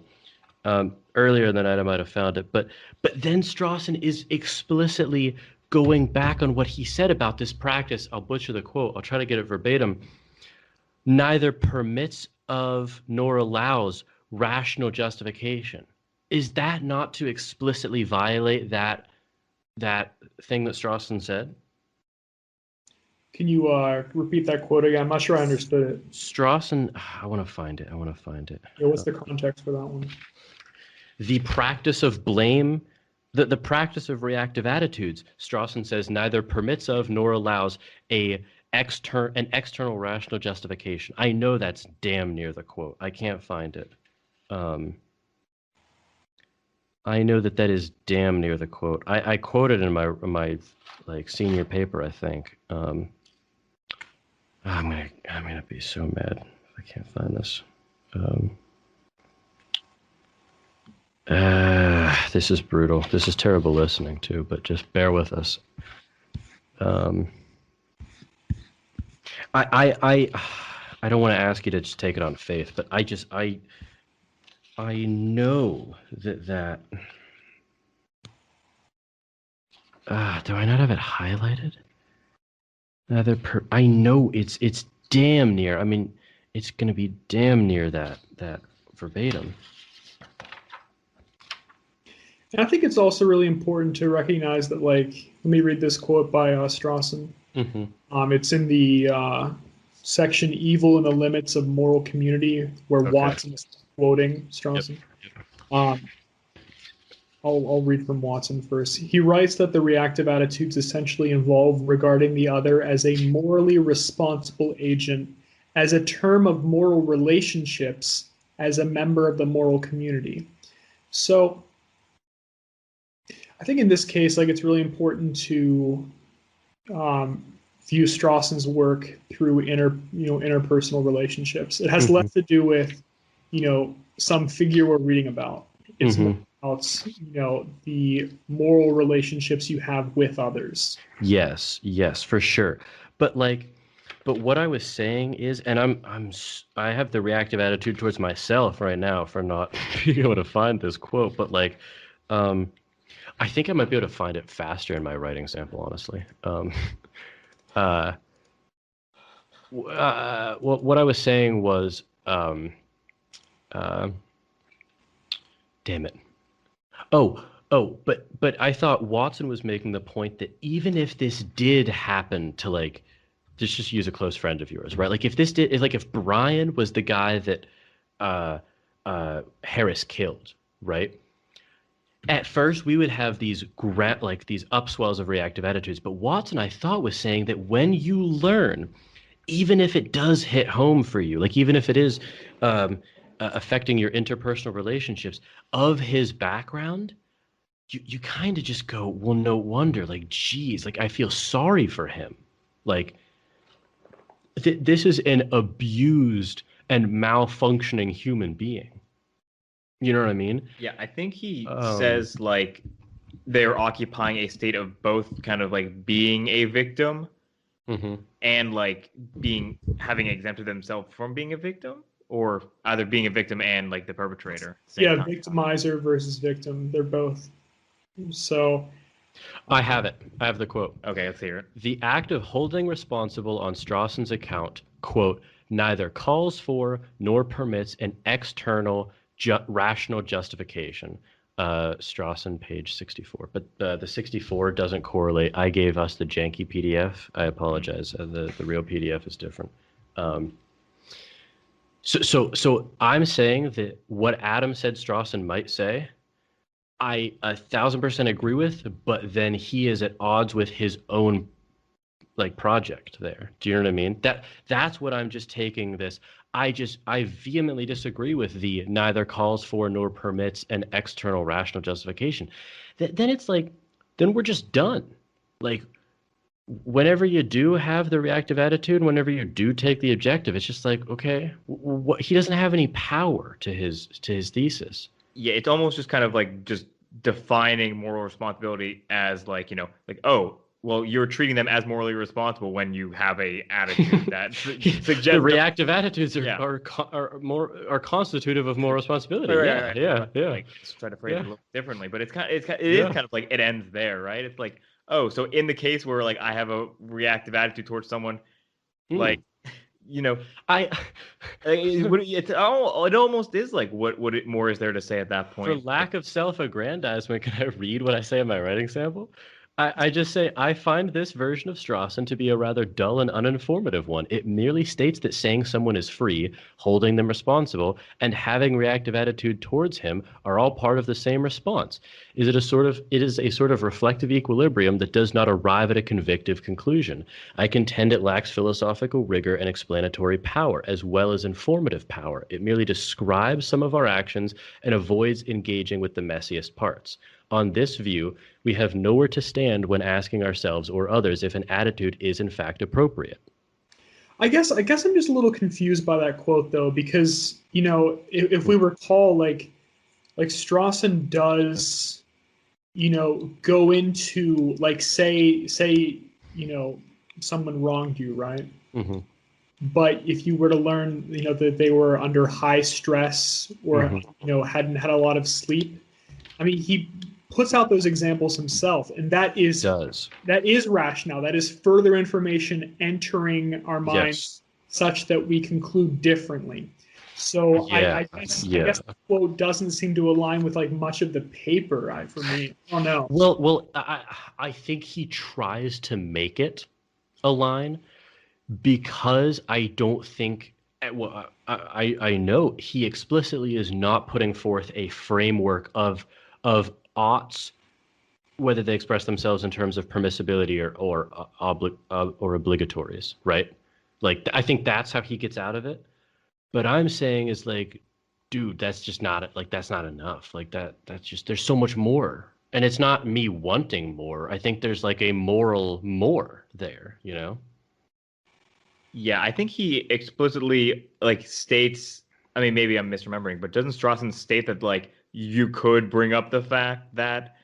Earlier in the night I might have found it, but then Strawson is explicitly going back on what he said about this practice. I'll butcher the quote. I'll try to get it verbatim. Neither permits of nor allows rational justification. Is that not to explicitly violate that thing that Strawson said? Can you repeat that quote again? I'm not sure I understood it. Strawson, I want to find it. Yeah, what's the context for that one? The practice of blame, the practice of reactive attitudes, Strawson says, neither permits of nor allows an external rational justification. I know that's damn near the quote. I can't find it. I know that is damn near the quote. I quoted in my like senior paper, I think. I'm gonna be so mad if I can't find this. This is brutal. This is terrible listening too, but just bear with us. I don't want to ask you to just take it on faith, but I know that. Do I not have it highlighted? I know it's damn near. I mean, it's gonna be damn near that verbatim. And I think it's also really important to recognize that, like, let me read this quote by Strawson. It's in the section "Evil in the Limits of Moral Community," where Watson is quoting Strawson. Yep. I'll read from Watson first. He writes that the reactive attitudes essentially involve regarding the other as a morally responsible agent, as a term of moral relationships, as a member of the moral community. So I think in this case, like, it's really important to view Strawson's work through interpersonal relationships. It has less to do with, some figure we're reading about. It's more about, the moral relationships you have with others. Yes, for sure. But what I was saying is, and I have the reactive attitude towards myself right now for not being able to find this quote, but I think I might be able to find it faster in my writing sample, honestly. What I was saying was, um, uh, damn it. But I thought Watson was making the point that even if this did happen to like, just use a close friend of yours, right? Like if Brian was the guy that uh, Harris killed, right? At first, we would have these these upswells of reactive attitudes, but Watson, I thought, was saying that when you learn, even if it does hit home for you, like even if it is affecting your interpersonal relationships of his background, you kind of just go, well, no wonder. Like, geez, like I feel sorry for him. Like, this is an abused and malfunctioning human being. You know what I mean? Yeah, I think he says like they're occupying a state of both kind of like being a victim and like having exempted themselves from being a victim, or either being a victim and like the perpetrator. Yeah, victimizer versus victim. They're both. So I have it. I have the quote. Okay, let's hear it. The act of holding responsible on Strawson's account, quote, neither calls for nor permits an external rational justification. Strawson, page 64. But the 64 doesn't correlate. I gave us the janky PDF. I apologize. The real PDF is different. So I'm saying that what Adam said Strawson might say, I 1,000% agree with, but then he is at odds with his own like project there. Do you know what I mean? That's what I'm just taking this. I vehemently disagree with the neither calls for nor permits an external rational justification. Then it's like, then we're just done. Like, whenever you do have the reactive attitude, whenever you do take the objective, it's just like, okay, he doesn't have any power to his thesis. Yeah, it's almost just kind of like just defining moral responsibility as like, like, oh, well, you're treating them as morally responsible when you have a attitude that suggests the reactive attitudes are constitutive of moral responsibility. Right. Yeah. Like, just try to phrase it a little differently, but it is kind of like it ends there, right? It's like, oh, so in the case where like I have a reactive attitude towards someone, like, it almost is like what more is there to say at that point? For lack of self-aggrandizement, can I read what I say in my writing sample? I just say, I find this version of Strawson to be a rather dull and uninformative one. It merely states that saying someone is free, holding them responsible, and having reactive attitude towards him are all part of the same response. It is a sort of reflective equilibrium that does not arrive at a convictive conclusion. I contend it lacks philosophical rigor and explanatory power, as well as informative power. It merely describes some of our actions and avoids engaging with the messiest parts. On this view, we have nowhere to stand when asking ourselves or others if an attitude is in fact appropriate. I guess I'm just a little confused by that quote though, because if we recall, like Strawson does, go into like say someone wronged you, right? Mm-hmm. But if you were to learn, that they were under high stress or hadn't had a lot of sleep, I mean, he puts out those examples himself, and that is rationale. That is further information entering our minds such that we conclude differently. So I guess the quote doesn't seem to align with like much of the paper for me. I don't know. Well, I think he tries to make it align because I don't think. Well, I know he explicitly is not putting forth a framework of oughts, whether they express themselves in terms of permissibility or obligatories, right? Like, I think that's how he gets out of it. But I'm saying is like, dude, that's just not like, that's not enough. Like that's just, there's so much more. And it's not me wanting more. I think there's like a moral more there, Yeah, I think he explicitly like states, I mean, maybe I'm misremembering, but doesn't Strawson state that like you could bring up the fact that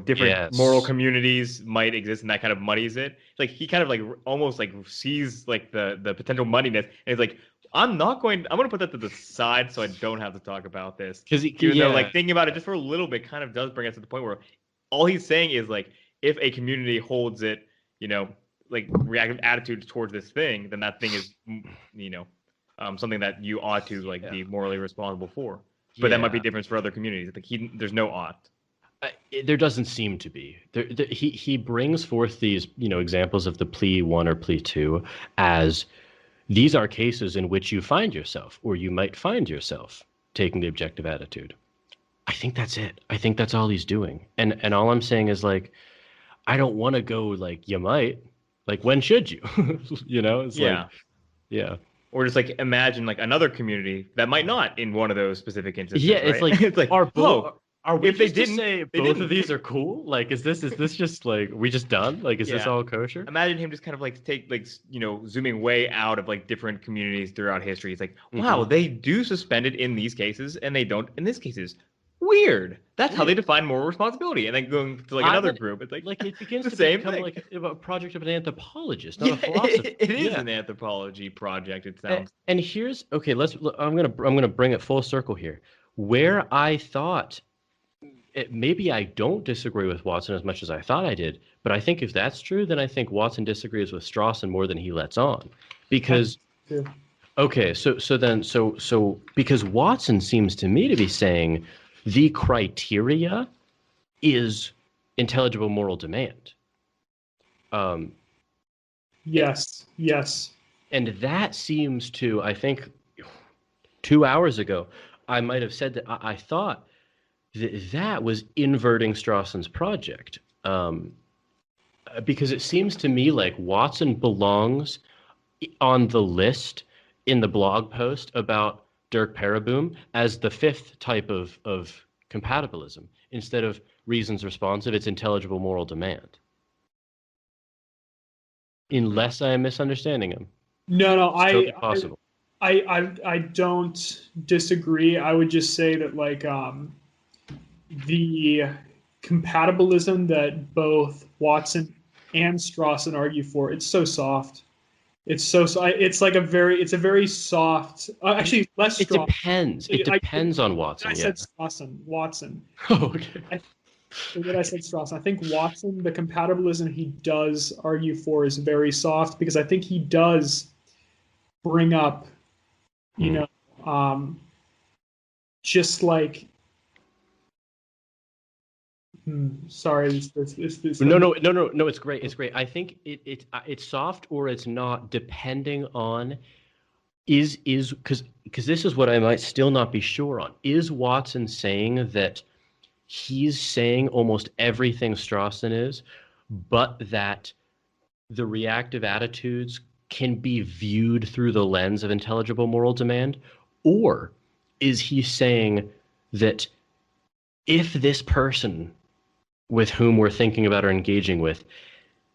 different moral communities might exist, and that kind of muddies it? Like he kind of like almost like sees like the potential muddiness, and he's like, I'm going to put that to the side so I don't have to talk about this. Because even though like thinking about it just for a little bit kind of does bring us to the point where all he's saying is like, if a community holds it, like reactive attitudes towards this thing, then that thing is something that you ought to like be morally responsible for. But that might be different for other communities. Like there's no ought. There doesn't seem to be. He brings forth these examples of the plea 1 or plea 2 as these are cases in which you find yourself, or you might find yourself, taking the objective attitude. I think that's it. I think that's all he's doing. And all I'm saying is, like, I don't want to go, like, you might. Like, when should you? It's like, yeah. Or just, like, imagine, like, another community that might not in one of those specific instances, Yeah, it's right? like, it's like, are we if they just to didn't say both of these are cool? Like, is this just, like, we just done? Like, is this all kosher? Imagine him just kind of, like, zooming way out of, like, different communities throughout history. It's like, wow, they do suspend it in these cases, and they don't in these cases. Weird. That's how they define moral responsibility. And then going to like another group, it's like it begins the to same become thing. like a project of an anthropologist, not a philosopher. It is an anthropology project. It sounds. And here's okay. I'm gonna bring it full circle here. Where I thought maybe I don't disagree with Watson as much as I thought I did, but I think if that's true, then I think Watson disagrees with Strawson more than he lets on, because. Okay, so because Watson seems to me to be saying the criteria is intelligible moral demand. Yes. And that seems to, I think, 2 hours ago, I might have said that I thought that was inverting Strawson's project. Because it seems to me like Watson belongs on the list in the blog post about Dirk Paraboom as the 5th type of compatibilism. Instead of reasons responsive, it's intelligible moral demand. Unless I am misunderstanding him. No, it's totally possible. I don't disagree. I would just say that like the compatibilism that both Watson and Strawson argue for, it's so soft. It's like a very soft. Actually, less. It depends. It depends on Watson. I said Strawson. Watson. Oh, okay. What I said Strawson. I think Watson, the compatibilism he does argue for is very soft, because I think he does bring up, just like. Sorry. No. It's great. It's great. I think it's soft or it's not, depending on is because this is what I might still not be sure on. Is Watson saying that he's saying almost everything Strawson is, but that the reactive attitudes can be viewed through the lens of intelligible moral demand, or is he saying that if this person with whom we're thinking about or engaging with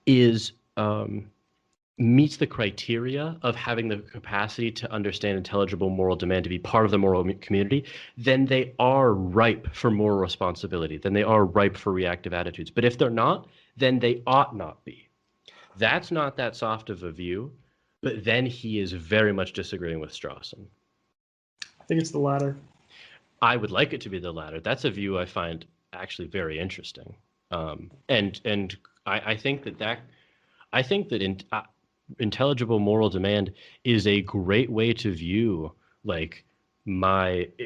is meets the criteria of having the capacity to understand intelligible moral demand, to be part of the moral community, then they are ripe for moral responsibility. Then they are ripe for reactive attitudes. But if they're not, then they ought not be. That's not that soft of a view, but then he is very much disagreeing with Strawson. I think it's the latter. I would like it to be the latter. That's a view I find actually very interesting. And I think that intelligible moral demand is a great way to view like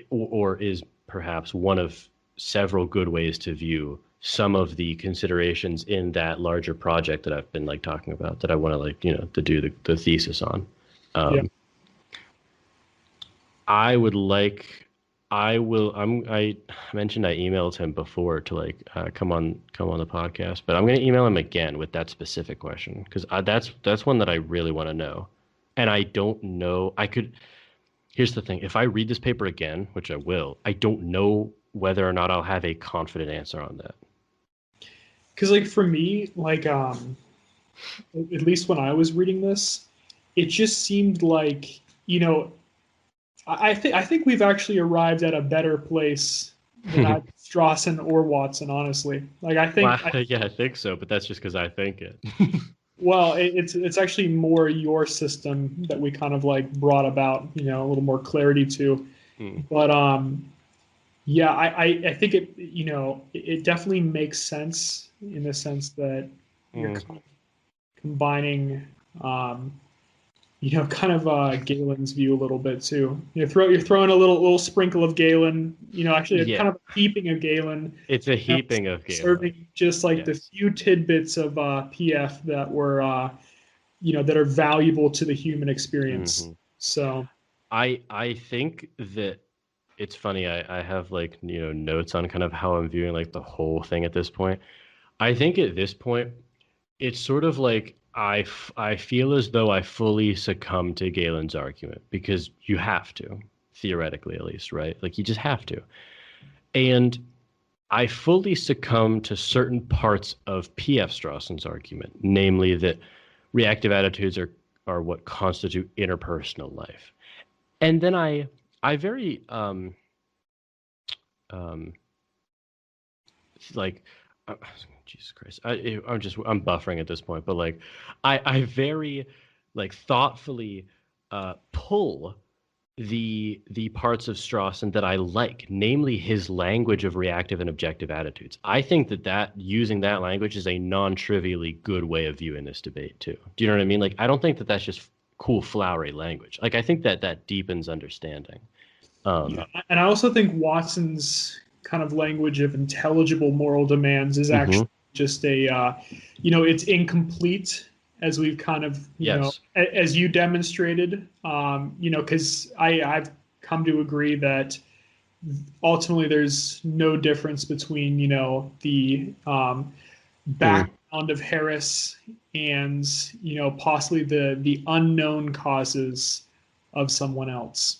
or is perhaps one of several good ways to view some of the considerations in that larger project that I've been like talking about, that I want to like, to do the thesis on. I mentioned I emailed him before to like come on the podcast, but I'm going to email him again with that specific question, because that's one that I really want to know, and I don't know. Here's the thing: if I read this paper again, which I will, I don't know whether or not I'll have a confident answer on that. Because like for me, like at least when I was reading this, it just seemed like I think we've actually arrived at a better place than Strawson or Watson, honestly. Like I think. I think so, but that's just because I think it. Well, it's actually more your system that we kind of like brought about, a little more clarity to. But yeah, I think it it definitely makes sense in the sense that you're kind of combining kind of Galen's view a little bit too. You're throwing a little sprinkle of Galen. Actually, kind of a heaping of Galen. It's a heaping of Galen. Serving just like the few tidbits of PF that were, that are valuable to the human experience. Mm-hmm. So, I think that it's funny. I have like notes on kind of how I'm viewing like the whole thing at this point. I think at this point, it's sort of like I feel as though I fully succumb to Galen's argument, because you have to, theoretically at least, right? Like you just have to. And I fully succumb to certain parts of P.F. Strawson's argument, namely that reactive attitudes are what constitute interpersonal life. And then I very Jesus Christ, I'm buffering at this point, but like I very like thoughtfully pull the parts of Strawson that I like, namely his language of reactive and objective attitudes. I think that using that language is a non-trivially good way of viewing this debate too. Do you know what I mean? Like I don't think that that's just cool flowery language. Like I think that deepens understanding. And I also think Watson's kind of language of intelligible moral demands is actually just a it's incomplete, as we've kind of as you demonstrated, because I've come to agree that ultimately there's no difference between the background of Harris and possibly the unknown causes of someone else.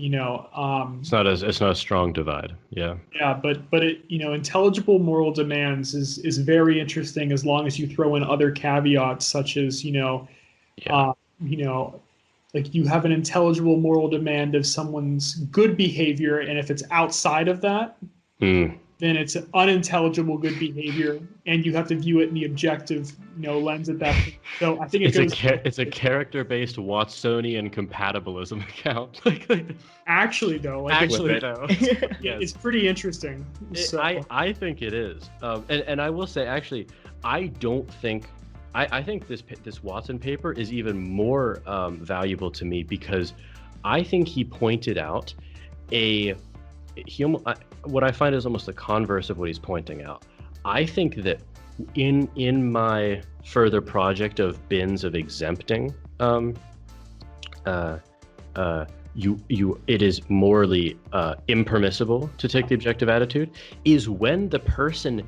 It's not a strong divide. But it, intelligible moral demands is very interesting, as long as you throw in other caveats such as like you have an intelligible moral demand of someone's good behavior, and if it's outside of that, then it's an unintelligible good behavior, and you have to view it in the objective lens at that point. So I think it's a character-based Watsonian compatibilism account. It's pretty interesting. I think it is, and I will say actually, I don't think. I think this Watson paper is even more valuable to me, because I think he pointed out what I find is almost the converse of what he's pointing out. I think that in my further project of bins of exempting, it is morally impermissible to take the objective attitude, is when the person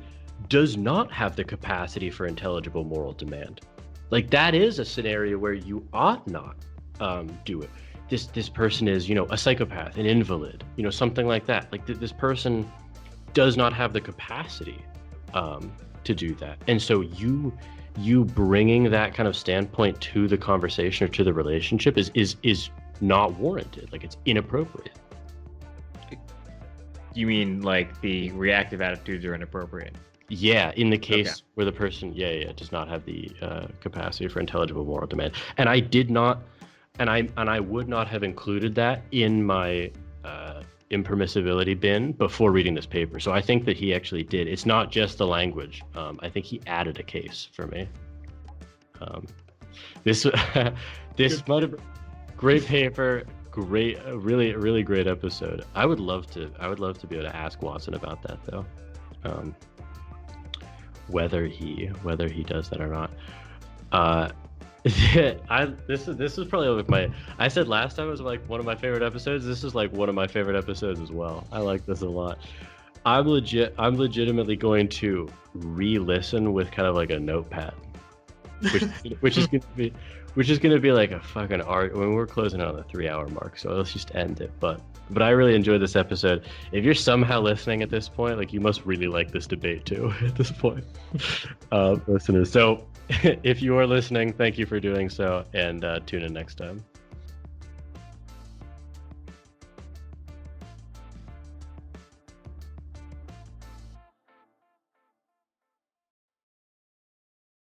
does not have the capacity for intelligible moral demand. Like that is a scenario where you ought not do it. This person is, a psychopath, an invalid, something like that. Like this person does not have the capacity to do that. And so you bringing that kind of standpoint to the conversation or to the relationship is not warranted. Like it's inappropriate. You mean like the reactive attitudes are inappropriate? Yeah, in the case where the person, does not have the capacity for intelligible moral demand. And I did not. And I would not have included that in my impermissibility bin before reading this paper. So I think that he actually did. It's not just the language. I think he added a case for me. This might have great paper, really great episode. I would love to be able to ask Watson about that though, whether he does that or not. This is probably like I said last time it was like one of my favorite episodes. This is like one of my favorite episodes as well. I like this a lot. I'm legitimately going to re-listen with kind of like a notepad, which is gonna be like a fucking art. When we're closing on the 3-hour mark, so let's just end it. But I really enjoyed this episode. If you're somehow listening at this point, like you must really like this debate too at this point, listeners. So if you are listening, thank you for doing so, and tune in next time.